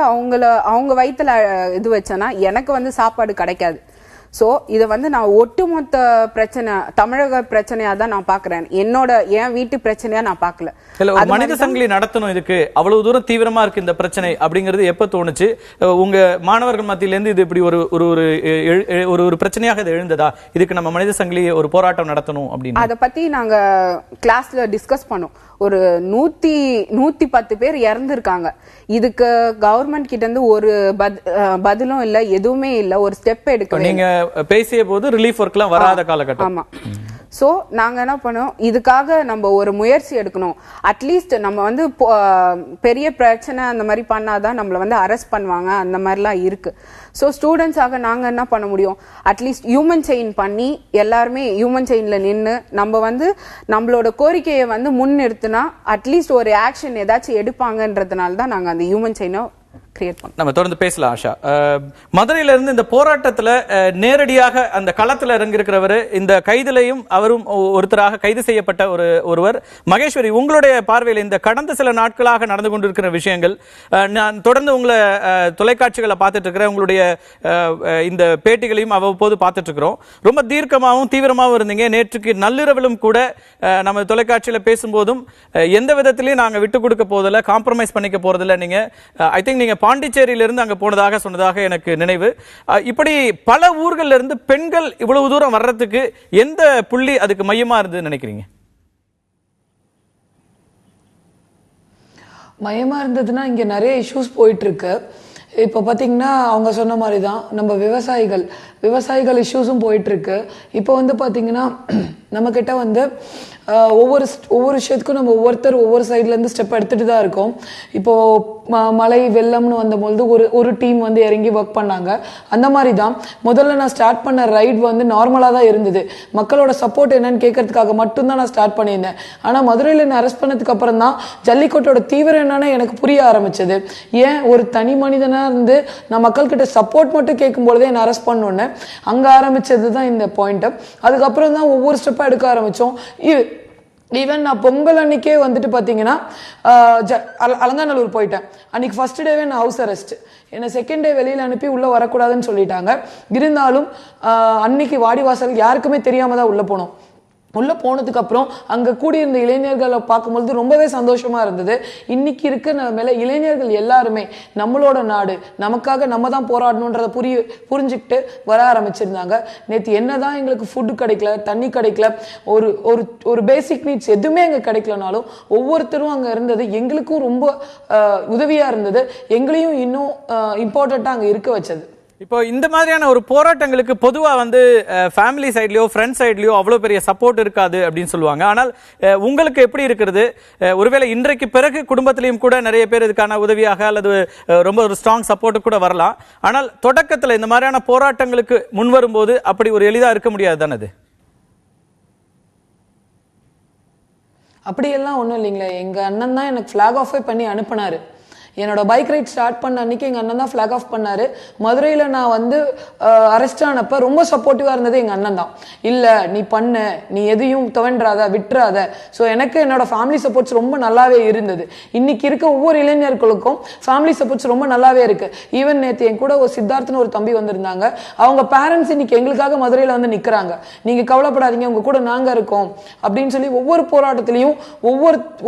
அவங்க வயிற்றுல இது வச்சேன்னா எனக்கு வந்து சாப்பாடு கிடைக்காது. ஸோ இதை வந்து நான் ஒட்டுமொத்த பிரச்சனை தமிழக பிரச்சனையா தான் நான் பாக்குறேன், என் வீட்டு பிரச்சனையா நான் பார்க்கல. மனித சங்கிலி நடத்தணும், இதுக்கு அவ்வளவு தூரம் தீவிரமா இருக்கு இந்த பிரச்சனை அப்படிங்கிறது எப்ப தோணுச்சு? உங்க மாணவர்கள் மத்தியில இருந்து இது இப்படி ஒரு பிரச்சனையாக இது எழுந்ததா, இதுக்கு நம்ம மனித சங்கிலி ஒரு போராட்டம் நடத்தணும் அப்படின்னு அதை பத்தி நாங்க கிளாஸ்ல டிஸ்கஸ் பண்ணோம். ஒரு 110 பேர் இறந்துருக்காங்க. இதுக்கு கவர்மெண்ட் கிட்ட இருந்து ஒரு பதிலும் இல்ல, எதுவுமே இல்ல, ஒரு ஸ்டெப் எடுக்க. நீங்க பேசிய போது ரிலீஃப் ஒர்க்லாம் வராத காலகட்டம். ஆமா. சோ நாங்க என்ன பண்ணோம், இதுக்காக நம்ம ஒரு முயற்சி எடுக்கணும். அட்லீஸ்ட் நம்ம வந்து பெரிய பிரச்சனை அந்த மாதிரி பண்ணாதான் நம்மள வந்து அரெஸ்ட் பண்ணுவாங்க, அந்த மாதிரிலாம் இருக்கு. ஸோ ஸ்டூடெண்ட்ஸாக நாங்க என்ன பண்ண முடியும், அட்லீஸ்ட் ஹியூமன் செயின் பண்ணி எல்லாருமே ஹியூமன் செயின்ல நின்று நம்ம வந்து நம்மளோட கோரிக்கையை வந்து முன்னிறுத்தினா அட்லீஸ்ட் ஒரு ஆக்ஷன் ஏதாச்சும் எடுப்பாங்கன்றதுனால தான் நாங்க அந்த ஹியூமன் செயினை கிரியேட் பண்ணோம். நம்ம தொடர்ந்து பேசலாம். ஆஷா, மதுரையில இருந்து இந்த போராட்டத்துல நேரடியாக அந்த களத்துல இறங்கி இருக்கிறவர், இந்த கைதிலையும் அவரும் ஒருத்தராக கைது செய்யப்பட்ட ஒருவர். மகேஸ்வரி, உங்களுடைய பார்வையில் இந்த கடந்த சில நாட்களாக நடந்து கொண்டிருக்கிற விஷயங்கள், நான் தொடர்ந்து உங்களை தொலைக்காட்சிகளை பார்த்துட்டு இருக்கிறேன், உங்களுடைய இந்த பேட்டிகளையும் அவ்வப்போது பார்த்துட்டு இருக்கிறோம். ரொம்ப தீர்க்கமாகவும் தீவிரமாகவும் இருந்தீங்க. நேற்றுக்கு நள்ளிரவிலும் கூட நம்ம தொலைக்காட்சியில பேசும்போதும் எந்த விதத்திலையும் நாங்க விட்டு கொடுக்க போதில்லை, காம்ப்ரமைஸ் பண்ணிக்க போறதில்லை. நீங்க ஐ திங்க் நீங்க பாண்டிச்சேரியில இருந்து அங்க போனதாக சொன்னதாக எனக்கு நினைவு. இப்படி பல ஊர்கள்ல இருந்து பெண்கள் இவ்வளவு தூரம் வர்றதுக்கு எந்த புள்ளி அதுக்கு மையமா இருந்தது நினைக்கிறீங்க? மையமா இருந்ததுன்னா இங்க நிறைய இஷ்யூஸ் போயிட்டு இருக்கு. இப்போ பார்த்தீங்கன்னா அவங்க சொன்ன மாதிரி தான் நம்ம விவசாயிகள் இஷ்யூஸும் போயிட்டு இருக்கு. இப்போ வந்து பார்த்தீங்கன்னா நம்ம கிட்ட வந்து ஒவ்வொரு விஷயத்துக்கும் நம்ம ஒவ்வொரு சைட்லேருந்து ஸ்டெப் எடுத்துகிட்டு தான் இருக்கோம். இப்போது மழை வெள்ளம்னு வந்தபொழுது ஒரு டீம் வந்து இறங்கி ஒர்க் பண்ணாங்க. அந்த மாதிரி தான் முதல்ல நான் ஸ்டார்ட் பண்ண ரைட் வந்து நார்மலாக தான் இருந்தது. மக்களோட சப்போர்ட் என்னன்னு கேட்கறதுக்காக மட்டும்தான் நான் ஸ்டார்ட் பண்ணியிருந்தேன். ஆனால் மதுரையில் என்ன அரெஸ்ட் பண்ணதுக்கு அப்புறம் தான் ஜல்லிக்கட்டோட தீவிரம் என்னன்னு எனக்கு புரிய ஆரம்பிச்சது. ஏன் ஒரு தனி மனிதனாக இருந்து நான் மக்கள்கிட்ட சப்போர்ட் மட்டும் கேட்கும்பொழுதே என்னை அரெஸ்ட் பண்ணோன்னே அங்கே ஆரம்பிச்சது தான் இந்த பாயிண்ட். அதுக்கப்புறம் தான் ஒவ்வொரு ஸ்டெப்பாக எடுக்க ஆரம்பித்தோம். ஈவன் நான் பொங்கல் அன்னைக்கே வந்துட்டு பார்த்தீங்கன்னா அலங்காநல்லூர் போயிட்டேன். அன்னைக்கு ஃபர்ஸ்ட் டேவே நான் ஹவுஸ் அரெஸ்ட், என்னை செகண்ட் டே வெளியில் அனுப்பி உள்ளே வரக்கூடாதுன்னு சொல்லிட்டாங்க. இருந்தாலும் அன்னைக்கு வாடிவாசல் யாருக்குமே தெரியாம தான் உள்ளே போனோம். உள்ளே போனதுக்கு அப்புறம் அங்கே கூடியிருந்த இளைஞர்களை பார்க்கும்பொழுது ரொம்பவே சந்தோஷமா இருந்தது. இன்னைக்கு இருக்க நிலைமையில இளைஞர்கள் எல்லாருமே நம்மளோட நாடு, நமக்காக நம்ம தான் போராடணுன்றதை புரிஞ்சுக்கிட்டு வர ஆரம்பிச்சிருந்தாங்க. நேற்று என்னதான் எங்களுக்கு ஃபுட்டு கிடைக்கல, தண்ணி கிடைக்கல, ஒரு பேசிக் நீட்ஸ் எதுவுமே அங்கே கிடைக்கலனாலும் ஒவ்வொருத்தரும் அங்கே இருந்தது எங்களுக்கும் ரொம்ப உதவியா இருந்தது. எங்களையும் இன்னும் இம்பார்ட்டண்ட்டாக அங்கே இருக்க வச்சது. இப்போ இந்த மாதிரியான ஒரு போராட்டங்களுக்கு பொதுவா வந்து ஃபேமிலி சைட்லயோ ஃப்ரெண்ட் சைட்லயோ அவ்வளவு பெரிய சப்போர்ட் இருக்காது அப்படின்னு சொல்லுவாங்க. ஆனால் உங்களுக்கு எப்படி இருக்கிறது? ஒருவேளை இன்றைக்கு பிறகு குடும்பத்திலையும் கூட நிறைய பேர் இதுக்கான உதவியாக அல்லது ரொம்ப ஒரு ஸ்ட்ராங் சப்போர்ட் கூட வரலாம். ஆனால் தொடக்கத்தில் இந்த மாதிரியான போராட்டங்களுக்கு முன் வரும்போது அப்படி ஒரு எளிதா இருக்க முடியாது தானே? அது அப்படியெல்லாம் ஒன்றும் இல்லைங்களே. எங்க அண்ணன் தான் எனக்கு ஃபிளாக் ஆஃபே பண்ணி அனுப்பினாரு. என்னோட பைக் ரைட் ஸ்டார்ட் பண்ண அன்னைக்கு எங்கள் அண்ணன் தான் ஃபிளாக் ஆஃப் பண்ணாரு. மதுரையில் நான் வந்து அரெஸ்ட் ஆனப்ப ரொம்ப சப்போர்ட்டிவாக இருந்தது எங்கள் அண்ணன் தான். இல்லை நீ பண்ணு, நீ எதையும் துவன்றாத, விட்டுறாத. ஸோ எனக்கு என்னோட ஃபேமிலி சப்போர்ட்ஸ் ரொம்ப நல்லாவே இருந்தது. இன்னைக்கு இருக்க ஒவ்வொரு இளைஞர்களுக்கும் ஃபேமிலி சப்போர்ட்ஸ் ரொம்ப நல்லாவே இருக்கு. ஈவன் நேற்று என் கூட ஒரு சித்தார்த்னு ஒரு தம்பி வந்திருந்தாங்க. அவங்க பேரண்ட்ஸ் இன்னைக்கு எங்களுக்காக மதுரையில் வந்து நிற்கிறாங்க. நீங்கள் கவலைப்படாதீங்க, உங்க கூட நாங்கள் இருக்கோம் அப்படின்னு சொல்லி ஒவ்வொரு போராட்டத்திலையும்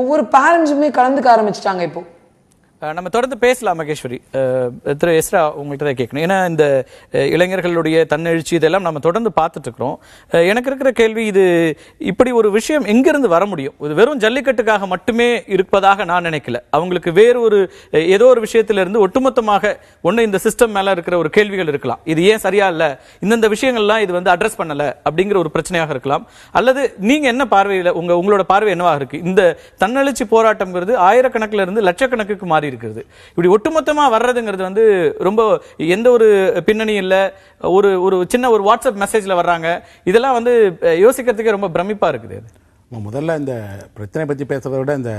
ஒவ்வொரு பேரண்ட்ஸுமே கலந்துக்க ஆரம்பிச்சிட்டாங்க. இப்போ நம்ம தொடர்ந்து பேசலாம். மகேஸ்வரி, திரு எஸ்ரா உங்கள்கிட்ட தான் கேட்கணும். ஏன்னா இந்த இளைஞர்களுடைய தன்னெழுச்சி இதெல்லாம் நம்ம தொடர்ந்து பார்த்துட்டு இருக்கிறோம். எனக்கு இருக்கிற கேள்வி, இது இப்படி ஒரு விஷயம் எங்கிருந்து வர முடியும்? இது வெறும் ஜல்லிக்கட்டுக்காக மட்டுமே இருப்பதாக நான் நினைக்கல. அவங்களுக்கு வேறு ஒரு ஏதோ ஒரு விஷயத்திலிருந்து ஒட்டுமொத்தமாக ஒன்று இந்த சிஸ்டம் மேல இருக்கிற ஒரு கேள்விகள் இருக்கலாம். இது ஏன் சரியா இல்லை, இந்தந்த விஷயங்கள்லாம் இது வந்து அட்ரஸ் பண்ணல அப்படிங்கிற ஒரு பிரச்சனையாக இருக்கலாம். அல்லது நீங்க என்ன பார்வையில் உங்களோட பார்வை என்னவாக இருக்கு? இந்த தன்னெழுச்சி போராட்டம்ங்கிறது ஆயிரக்கணக்கில் இருந்து லட்சக்கணக்குக்கு மாறி இருக்கிறது. இப்படி ஒட்டுமொத்தமா வர்றதுங்கிறது வந்து ரொம்ப எந்த ஒரு பின்னணி இல்ல, ஒரு சின்ன ஒரு வாட்ஸ்அப் மெசேஜ்ல வர்றாங்க. இதெல்லாம் வந்து யோசிக்கிறதுக்கே ரொம்ப பிரமிப்பா இருக்குது. முதல்ல இந்த பிரச்சனை பற்றி பேசுறதை விட இந்த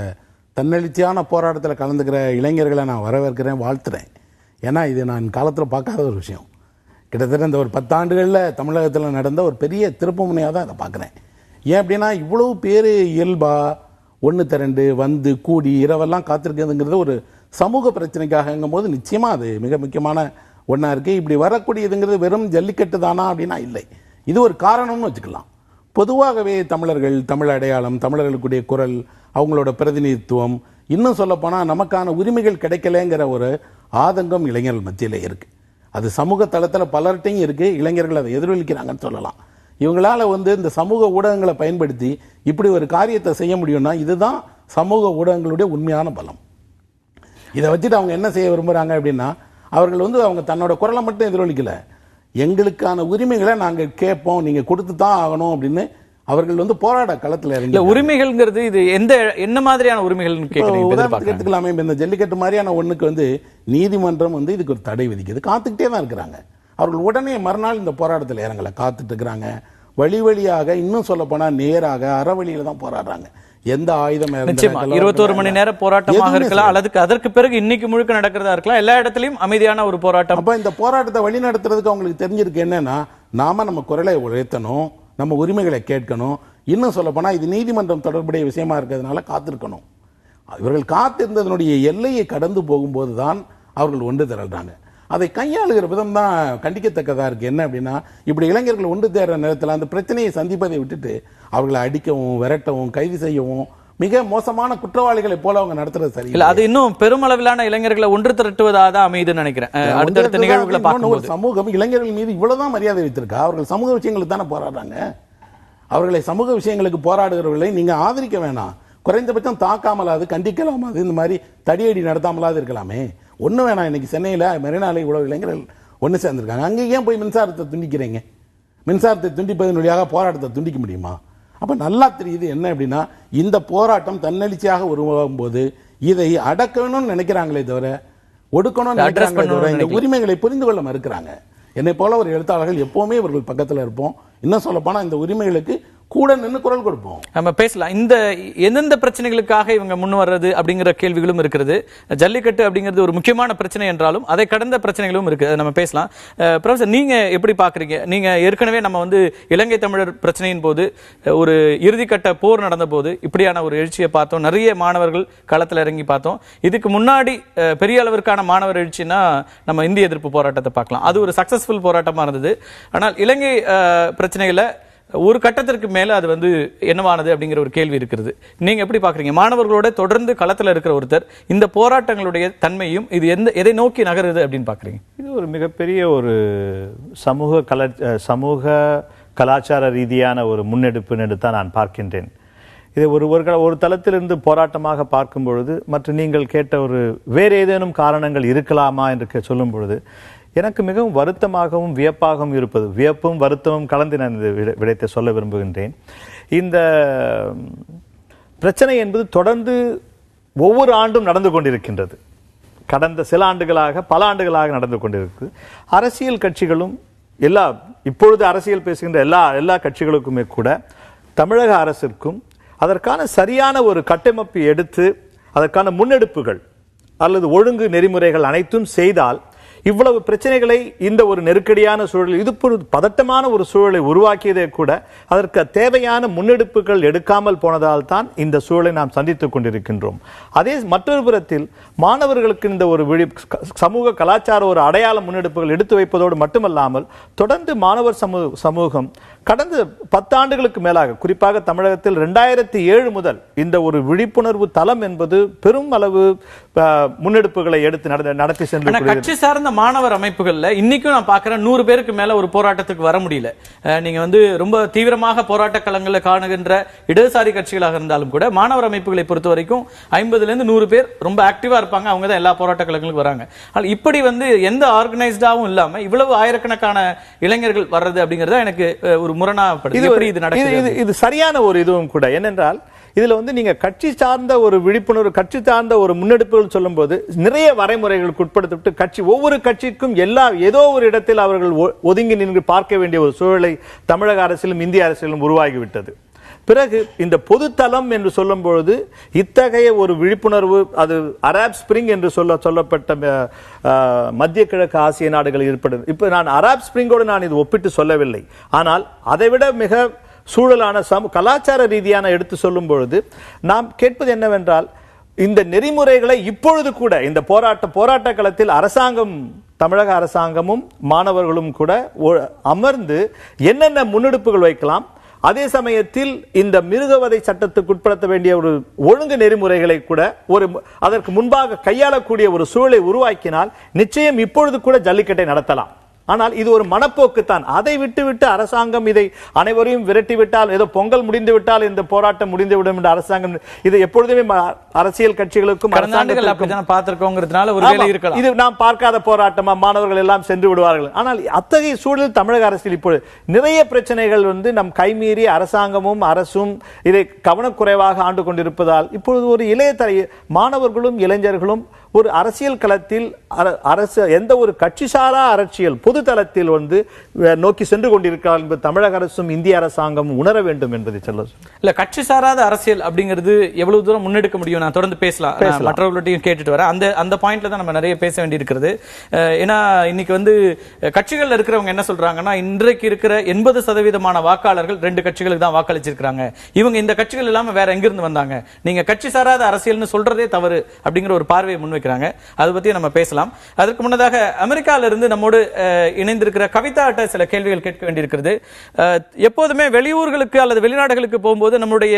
தன்னெழுச்சியான போராட்டத்தில் கலந்துக்கிற இளைஞர்களை நான் வரவேற்கிறேன், வாழ்த்துறேன். ஏன்னா இது நான் காலத்தில் பார்க்காத ஒரு விஷயம். கிட்டத்தட்ட இந்த ஒரு 10 ஆண்டுகளில் தமிழகத்தில் நடந்த ஒரு பெரிய திருப்பு முனையாக தான் இதை பார்க்குறேன். ஏன் அப்படின்னா இவ்வளவு பேர் இயல்பா ஒன்று திரண்டு வந்து கூடி இரவெல்லாம் காத்திருக்கிறதுங்கிறது ஒரு சமூக பிரச்சனைக்காகங்கும் போது நிச்சயமாக அது மிக முக்கியமான ஒன்றா இருக்குது. இப்படி வரக்கூடியதுங்கிறது வெறும் ஜல்லிக்கட்டு தானா அப்படின்னா இல்லை, இது ஒரு காரணம்னு வச்சுக்கலாம். பொதுவாகவே தமிழர்கள், தமிழ் அடையாளம், தமிழர்களுக்குடைய குரல், அவங்களோட பிரதிநிதித்துவம், இன்னும் சொல்லப்போனால் நமக்கான உரிமைகள் கிடைக்கலங்கிற ஒரு ஆதங்கம் இளைஞர்கள் மத்தியில் இருக்குது. அது சமூக தளத்தில் பலர்கிட்டையும் இருக்குது. இளைஞர்கள் அதை எதிரொலிக்கிறாங்கன்னு சொல்லலாம். இவங்களால இந்த சமூக ஊடகங்களை பயன்படுத்தி இப்படி ஒரு காரியத்தை செய்ய முடியும்னா இதுதான் சமூக ஊடகங்களுடைய உண்மையான பலம். இதை வச்சுட்டு அவங்க என்ன செய்ய விரும்புகிறாங்க அப்படின்னா, அவர்கள் அவங்க தன்னோட குரலை மட்டும் எதிரொலிக்கல, எங்களுக்கான உரிமைகளை நாங்கள் கேட்போம், நீங்கள் கொடுத்து தான் ஆகணும் அப்படின்னு அவர்கள் போராட களத்தில் இறங்கி. உரிமைகள்ங்கிறது இது என்ன மாதிரியான உரிமைகள் எடுத்துக்கலாமே. இந்த ஜல்லிக்கட்டு மாதிரியான ஒண்ணுக்கு நீதிமன்றம் இதுக்கு ஒரு தடை விதிக்குது. காத்துக்கிட்டே தான் இருக்கிறாங்க. அவர்கள் உடனே மறுநாள் இந்த போராட்டத்தில் இறங்கல, காத்துட்டு இருக்கிறாங்க. வழியாக இன்னும் சொல்ல போனா நேராக அறவழியில தான் போராடுறாங்க. எந்த ஆயுதம் 21 மணி நேர போராட்டமாக இருக்கலாம், அல்லது அதற்கு பிறகு இன்னைக்கு முழுக்க நடக்கிறதா இருக்கலாம். எல்லா இடத்துலயும் அமைதியான ஒரு போராட்டம். அப்ப இந்த போராட்டத்தை வழி நடத்துறதுக்கு அவங்களுக்கு தெரிஞ்சிருக்கு என்னன்னா, நாம நம்ம குரலை உழைத்தணும், நம்ம உரிமைகளை கேட்கணும். இன்னும் சொல்ல போனா இது நீதிமன்றம் தொடர்புடைய விஷயமா இருக்கிறதுனால காத்திருக்கணும். இவர்கள் காத்திருந்ததனுடைய எல்லையை கடந்து போகும்போது தான் அவர்கள் ஒன்று திரள்றாங்க. அதை கையாளுகிற விதம் தான் கண்டிக்கத்தக்கதா இருக்கு. என்ன அப்படின்னா, இப்படி இளைஞர்கள் ஒன்று தேர்ற நேரத்தில் அந்த பிரச்சனையை சந்திப்பதை விட்டுட்டு அவர்களை அடிக்கவும், விரட்டவும், கைது செய்யவும், மிக மோசமான குற்றவாளிகளை போல அவங்க நடத்துறது சரியில்லை. அது இன்னும் பெருமளவிலான இளைஞர்களை ஒன்று திரட்டுவதாக தான் அமைதுன்னு நினைக்கிறேன். அடுத்தடுத்த நிகழ்வுகளை பார்க்கும்போது சமூகம் இளைஞர்கள் மீது இவ்வளவுதான் மரியாதை வைத்திருக்கா. அவர்கள் சமூக விஷயங்களுக்கு தானே போராடுறாங்க. அவர்களை சமூக விஷயங்களுக்கு போராடுகிறவர்களை நீங்க ஆதரிக்க வேணாம். குறைந்தபட்சம் தாக்காமலாது, கண்டிக்கலாமாது, இந்த மாதிரி தடியடி நடத்தாமலாது இருக்கலாமே. ஒண்ணு வேணாம். இன்னைக்கு சென்னையில் மெரினாலை இவ்வளவு இளைஞர்கள் ஒன்று சேர்ந்திருக்காங்க. அங்கே ஏன் போய் மின்சாரத்தை துண்டிக்கிறீங்க? மின்சாரத்தை துண்டிப்பதன் வழியாக போராட்டத்தை துண்டிக்க முடியுமா? அப்ப நல்லா தெரியுது என்ன அப்படின்னா, இந்த போராட்டம் தன்னெழுச்சியாக உருவாகும் போது இதை அடக்கணும்னு நினைக்கிறாங்களே தவிர ஒடுக்கணும்னு நினைக்கிறாங்களே தவிர இந்த உரிமைகளை புரிந்து கொள்ள மறுக்கிறாங்க. என்னை போல ஒரு எழுத்தாளர்கள் எப்பவுமே இவர்கள் பக்கத்தில் இருப்போம். இன்னும் சொல்ல போனா இந்த உரிமைகளுக்கு கூட நின்று குரல் கொடுப்போம். நம்ம பேசலாம். இந்த எந்தெந்த பிரச்சனைகளுக்காக இவங்க முன் வர்றது அப்படிங்கிற கேள்விகளும் இருக்கிறது. ஜல்லிக்கட்டு அப்படிங்கிறது ஒரு முக்கியமான பிரச்சனை என்றாலும் அதை கடந்த பிரச்சனைகளும் இருக்கு. நம்ம பேசலாம். ப்ரொஃபசர், நீங்க எப்படி பாக்குறீங்க? நீங்க ஏற்கனவே நம்ம இலங்கை தமிழர் பிரச்சனையின் போது ஒரு இறுதிக்கட்ட போர் நடந்த போது இப்படியான ஒரு எழுச்சியை பார்த்தோம். நிறைய மாணவர்கள் களத்தில் இறங்கி பார்த்தோம். இதுக்கு முன்னாடி பெரிய அளவிற்கான மாணவர் எழுச்சினா நம்ம இந்திய எதிர்ப்பு போராட்டத்தை பார்க்கலாம். அது ஒரு சக்சஸ்ஃபுல் போராட்டமா இருந்தது. ஆனால் இலங்கை பிரச்சனைகளை ஒரு கட்டத்திற்கு மேல அது என்னவானது அப்படிங்கிற ஒரு கேள்வி இருக்கிறது. நீங்க எப்படி பாக்குறீங்க? மாணவர்களோட தொடர்ந்து களத்துல இருக்கிற ஒருத்தர் இந்த போராட்டங்களுடைய தன்மையும் இது எதை நோக்கி நகருது அப்படின்னு பாக்குறீங்க? இது ஒரு மிகப்பெரிய ஒரு சமூக கலாச்சார ரீதியான ஒரு முன்னெடுப்புன்னு தான் நான் பார்க்கின்றேன். இதை ஒரு தளத்திலிருந்து போராட்டமாக பார்க்கும் பொழுது, மற்ற நீங்கள் கேட்ட ஒரு வேறு ஏதேனும் காரணங்கள் இருக்கலாமா என்று சொல்லும் பொழுது எனக்கு மிகவும் வருத்தமாகவும் வியப்பாகவும் இருப்பது, வியப்பும் வருத்தமும் கலந்து நான் இந்த விடயத்தை சொல்ல விரும்புகின்றேன். இந்த பிரச்சனை என்பது தொடர்ந்து ஒவ்வொரு ஆண்டும் நடந்து கொண்டிருக்கின்றது. கடந்த சில ஆண்டுகளாக, பல ஆண்டுகளாக நடந்து கொண்டிருக்கு. அரசியல் கட்சிகளும் இப்பொழுது அரசியல் பேசுகின்ற எல்லா கட்சிகளுக்குமே கூட தமிழக அரசிற்கும் அதற்கான சரியான ஒரு கட்டமைப்பு எடுத்து அதற்கான முன்னெடுப்புகள் அல்லது ஒழுங்கு நெறிமுறைகள் அனைத்தும் செய்தால் இவ்வளவு பிரச்சனைகளை இந்த ஒரு நெருக்கடியான சூழல், இது பதட்டமான ஒரு சூழலை உருவாக்கியதே கூட அதற்கு தேவையான முன்னெடுப்புகள் எடுக்காமல் போனதால் தான் இந்த சூழலை நாம் சந்தித்துக் கொண்டிருக்கின்றோம். அதே மற்றொரு புறத்தில் மாணவர்களுக்கு இந்த ஒரு சமூக கலாச்சார ஒரு அடையாள முன்னெடுப்புகள் எடுத்து வைப்பதோடு மட்டுமல்லாமல் தொடர்ந்து மாணவர் சமூகம் கடந்த 10 ஆண்டுகளுக்கு மேலாக, குறிப்பாக தமிழகத்தில் 2007 முதல் இந்த ஒரு விழிப்புணர்வு தளம் என்பது பெரும் அளவு முன்னெடுப்புகளை எடுத்து நடத்தி சென்று கட்சி சார்ந்த மாணவர் அமைப்புகள்ல இன்னைக்கும் நான் பார்க்கிறேன் 100 பேருக்கு மேல ஒரு போராட்டத்துக்கு வர முடியல. நீங்க ரொம்ப தீவிரமாக போராட்ட களங்களை காணுகின்ற இடதுசாரி கட்சிகளாக இருந்தாலும் கூட மாணவர் அமைப்புகளை பொறுத்த வரைக்கும் 50ல இருந்து 100 பேர் ரொம்ப ஆக்டிவா இருப்பாங்க. அவங்க தான் எல்லா போராட்ட களங்களுக்கு வராங்க. ஆனால் இப்படி எந்த ஆர்கனைஸ்டாவும் இல்லாம இவ்வளவு ஆயிரக்கணக்கான இளைஞர்கள் வர்றது அப்படிங்கறத எனக்கு ஒரு முரணாப்படுது. இது சரியான ஒரு இதுவும் கூட. ஏனென்றால் இதுல நீங்க கட்சி சார்ந்த ஒரு விழிப்புணர்வு, கட்சி சார்ந்த ஒரு முன்னெடுப்புகள் சொல்லும் போது நிறைய வரைமுறைகளுக்கு உட்படுத்திவிட்டு ஒவ்வொரு கட்சிக்கும் ஏதோ ஒரு இடத்தில் அவர்கள் ஒதுங்கி நின்று பார்க்க வேண்டிய ஒரு சூழலை தமிழக அரசியலும் இந்திய அரசியலும் உருவாகிவிட்டது. பிறகு இந்த பொதுத்தளம் என்று சொல்லும் பொழுது இத்தகைய ஒரு விழிப்புணர்வு, அது அரப் ஸ்பிரிங் என்று சொல்லப்பட்ட மத்திய கிழக்கு ஆசிய நாடுகள் ஏற்படுது. இப்ப நான் அரப் ஸ்பிரிங்கோடு நான் இது ஒப்பிட்டு சொல்லவில்லை. ஆனால் அதைவிட மிக சூழலான கலாச்சார ரீதியான எடுத்து சொல்லும் பொழுது நாம் கேட்பது என்னவென்றால், இந்த நெறிமுறைகளை இப்பொழுது கூட இந்த போராட்ட களத்தில் அரசாங்கம் தமிழக அரசாங்கமும் மாணவர்களும் கூட அமர்ந்து என்னென்ன முன்னெடுப்புகள் வைக்கலாம், அதே சமயத்தில் இந்த மிருகவதை சட்டத்துக்கு உட்படுத்த வேண்டிய ஒரு ஒழுங்கு நெறிமுறைகளை கூட அதற்கு முன்பாக கையாளக்கூடிய ஒரு சூழலை உருவாக்கினால் நிச்சயம் இப்பொழுது கூட ஜல்லிக்கட்டை நடத்தலாம். ஆனால் இது ஒரு மனப்போக்கு தான். அதை விட்டுவிட்டு அரசாங்கம் இதை அனைவரையும் விரட்டிவிட்டால், ஏதோ பொங்கல் முடிந்து விட்டால் இந்த போராட்டம் முடிந்துவிடும் என்ற அரசாங்கம் இது எப்பொழுதுமே அரசியல் கட்சிகளுக்கும் இது நாம் பார்க்காத போராட்டமா, மாணவர்கள் எல்லாம் சென்று விடுவார்கள். ஆனால் அத்தகைய சூழலில் தமிழக அரசியல் இப்பொழுது நிறைய பிரச்சனைகள் நம் கைமீறி அரசாங்கமும் அரசும் இதை கவனக்குறைவாக ஆண்டு கொண்டிருப்பதால் இப்பொழுது ஒரு இளைய மாணவர்களும் இளைஞர்களும் ஒரு அரசியல் களத்தில் அரசு எந்த ஒரு கட்சிசாரா அரசியல் பொது தளத்தில் நோக்கி சென்று கொண்டிருக்கிறார் என்பது தமிழக அரசும் இந்திய அரசாங்கம் உணர வேண்டும் என்பதை சொல்ல. இல்ல, கட்சி சாராத அரசியல் அப்படிங்கிறது எவ்வளவு தூரம் முன்னெடுக்க முடியும் நான் தொடர்ந்து பேசலாம், மற்றவர்களையும் கேட்டுட்டு வரேன். அந்த பாயிண்ட்ல தான் நம்ம நிறைய பேச வேண்டி இருக்கிறது. ஏன்னா இன்னைக்கு கட்சிகள் இருக்கிறவங்க என்ன சொல்றாங்கன்னா, இன்றைக்கு இருக்கிற 80% வாக்காளர்கள் 2 கட்சிகளுக்கு தான் வாக்களிச்சிருக்காங்க, இவங்க இந்த கட்சிகள் இல்லாம வேற எங்கிருந்து வந்தாங்க, நீங்க கட்சி சாராத அரசியல்னு சொல்றதே தவறு அப்படிங்கிற ஒரு பார்வையை முன்வைக்கிறாங்க. அதை பத்தி நம்ம பேசலாம். அதற்கு முன்னதாக அமெரிக்கால இருந்து நம்மோடு இணைந்திருக்கிற கவிதாட்ட சில கேள்விகள் கேட்க வேண்டியிருக்கிறது. எப்போதுமே வெளியூர்களுக்கு அல்லது வெளிநாடுகளுக்கு போகும்போது நம்முடைய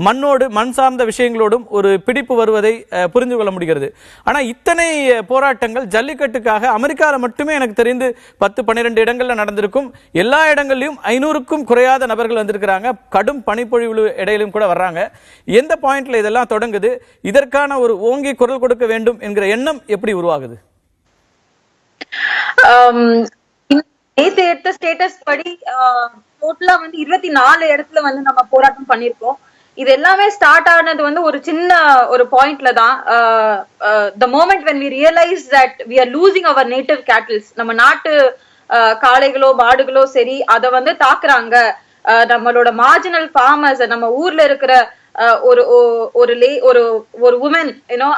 மண்ணோடு மண் சார்ந்த விஷயங்களோடும் ஒரு பிடிப்பு வருவதை புரிந்து கொள்ள முடிகிறது. ஆனா இத்தனை போராட்டங்கள் ஜல்லிக்கட்டுக்காக அமெரிக்காவில் மட்டுமே எனக்கு தெரிந்து 10-12 இடங்கள்ல நடந்திருக்கும். எல்லா இடங்களிலும் 500க்கும் குறையாத நபர்கள் வந்திருக்கிறாங்க. கடும் பனிப்பொழிவு இடையிலும் கூட வர்றாங்க. எந்த பாயிண்ட்ல இதெல்லாம் தொடங்குது? இதற்கான ஒரு ஓங்கி குரல் கொடுக்க வேண்டும் என்கிற எண்ணம் எப்படி உருவாகுது? நேத்து எடுத்த ஸ்டேட்டஸ் படி டோட்டலா 24 இடத்துல நம்ம போராட்டம் பண்ணிருக்கோம். இது எல்லாமே ஸ்டார்ட் ஆனது ஒரு சின்ன ஒரு பாயிண்ட்ல தான். the moment when we realize that we are losing our native cattle, நம்ம நாட்டு காளைகளோ மாடுகளோ சரி அதை தாக்குறாங்க. நம்மளோட மார்ஜினல் ஃபார்மர்ஸ், நம்ம ஊர்ல இருக்கிற ஒரு உமன்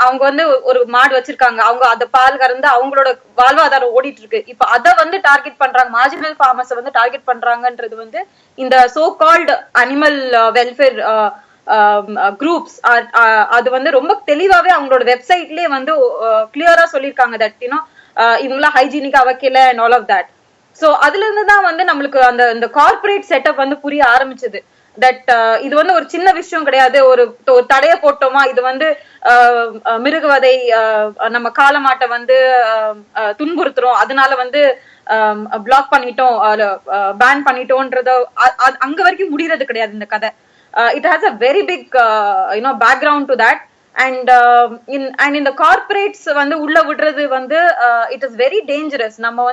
அவங்க ஒரு மாடு வச்சிருக்காங்க, அவங்க அத பால் கறந்து அவங்களோட வாழ்வாதாரம் ஓடிட்டு இருக்கு. இப்ப அதை டார்கெட் பண்றாங்க, மார்ஜினல் ஃபார்மர்ஸ் டார்கெட் பண்றாங்கன்றது இந்த so called animal welfare groups அது ரொம்ப தெளிவாவே அவங்களோட வெப்சைட்லயே கிளியரா சொல்லிருக்காங்க தட் இவங்களா ஹைஜீனிக்கா வைக்கல and all of that. So அதுல இருந்து தான் நம்மளுக்கு அந்த கார்பரேட் செட்டப் புரிய ஆரம்பிச்சது. தட் இது ஒரு சின்ன விஷயம் கிடையாது, ஒரு தடைய போட்டோமா, இது மிருகவதை நம்ம காலமாட்டை துன்புறுத்துறோம், அதனால பிளாக் பண்ணிட்டோம், பேன் பண்ணிட்டோம்ன்றத அங்க வரைக்கும் முடியறது கிடையாது இந்த கதை. It has a very big background to that. And இந்த கார்பரேட்ஸ் உள்ள விடுறது இட் இஸ் வெரி டேஞ்சரஸ். நம்ம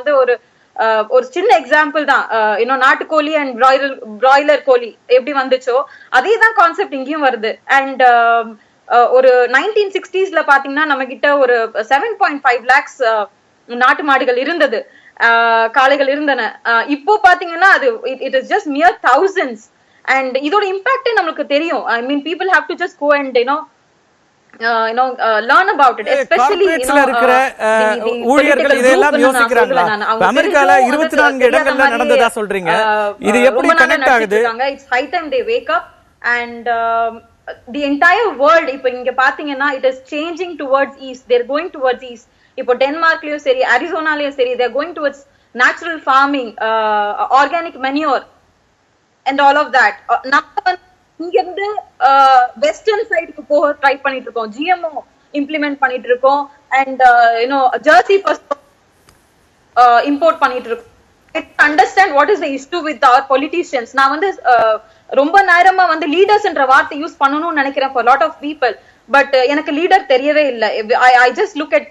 ஒரு சின்ன எக்ஸாம்பிள் தான், நாட்டுக்கோழி அண்ட் பிராய்லர் கோழி எப்படி வந்துச்சோ அதே தான் கான்செப்ட் இங்கேயும் வருது. அண்ட் ஒரு 1960s பாத்தீங்கன்னா நம்ம கிட்ட ஒரு 7.5 lakhs நாட்டு மாடுகள் இருந்தது, காளைகள் இருந்தன. இப்போ பாத்தீங்கன்னா அது it is just mere thousands. And இதோட இம்பாக்ட் நமக்கு தெரியும். I mean people have to just go and learn about it, especially இருக்கிற ஊழியர்கள் இதெல்லாம் யோசிக்கிறாங்களா? அமெரிக்கால 24 இடங்கள்ல நடந்ததா சொல்றீங்க, இது எப்படி கனெக்ட் ஆகுது? It's high time they wake up. And the entire world இப்ப இங்க பாத்தீங்கன்னா it is changing towards east, they're going towards east. இப்போ டென்மார்க்லயும் சரி அரிசோனாலயும் சரி they're going towards natural farming, organic manure and all of that. நம்ம இங்க இருந்து வெஸ்டர்ன் சைடுக்கு போக ட்ரை பண்ணிட்டு இருக்கோம், ஜிஎம்ஓ இம்ப்ளிமெண்ட் பண்ணிட்டு இருக்கோம். அண்ட் ஜெர்சி இம்போர்ட் பண்ணிட்டு இருக்கோம். Understand what is the issue with our politicians. நான் ரொம்ப நேரமா லீடர்ஸ்ன்ற வார்த்தை யூஸ் பண்ணணும்னு நினைக்கிறேன் for lot of people. But எனக்கு லீடர் தெரியவே இல்லை. ஐ ஜஸ்ட் லுக் அட்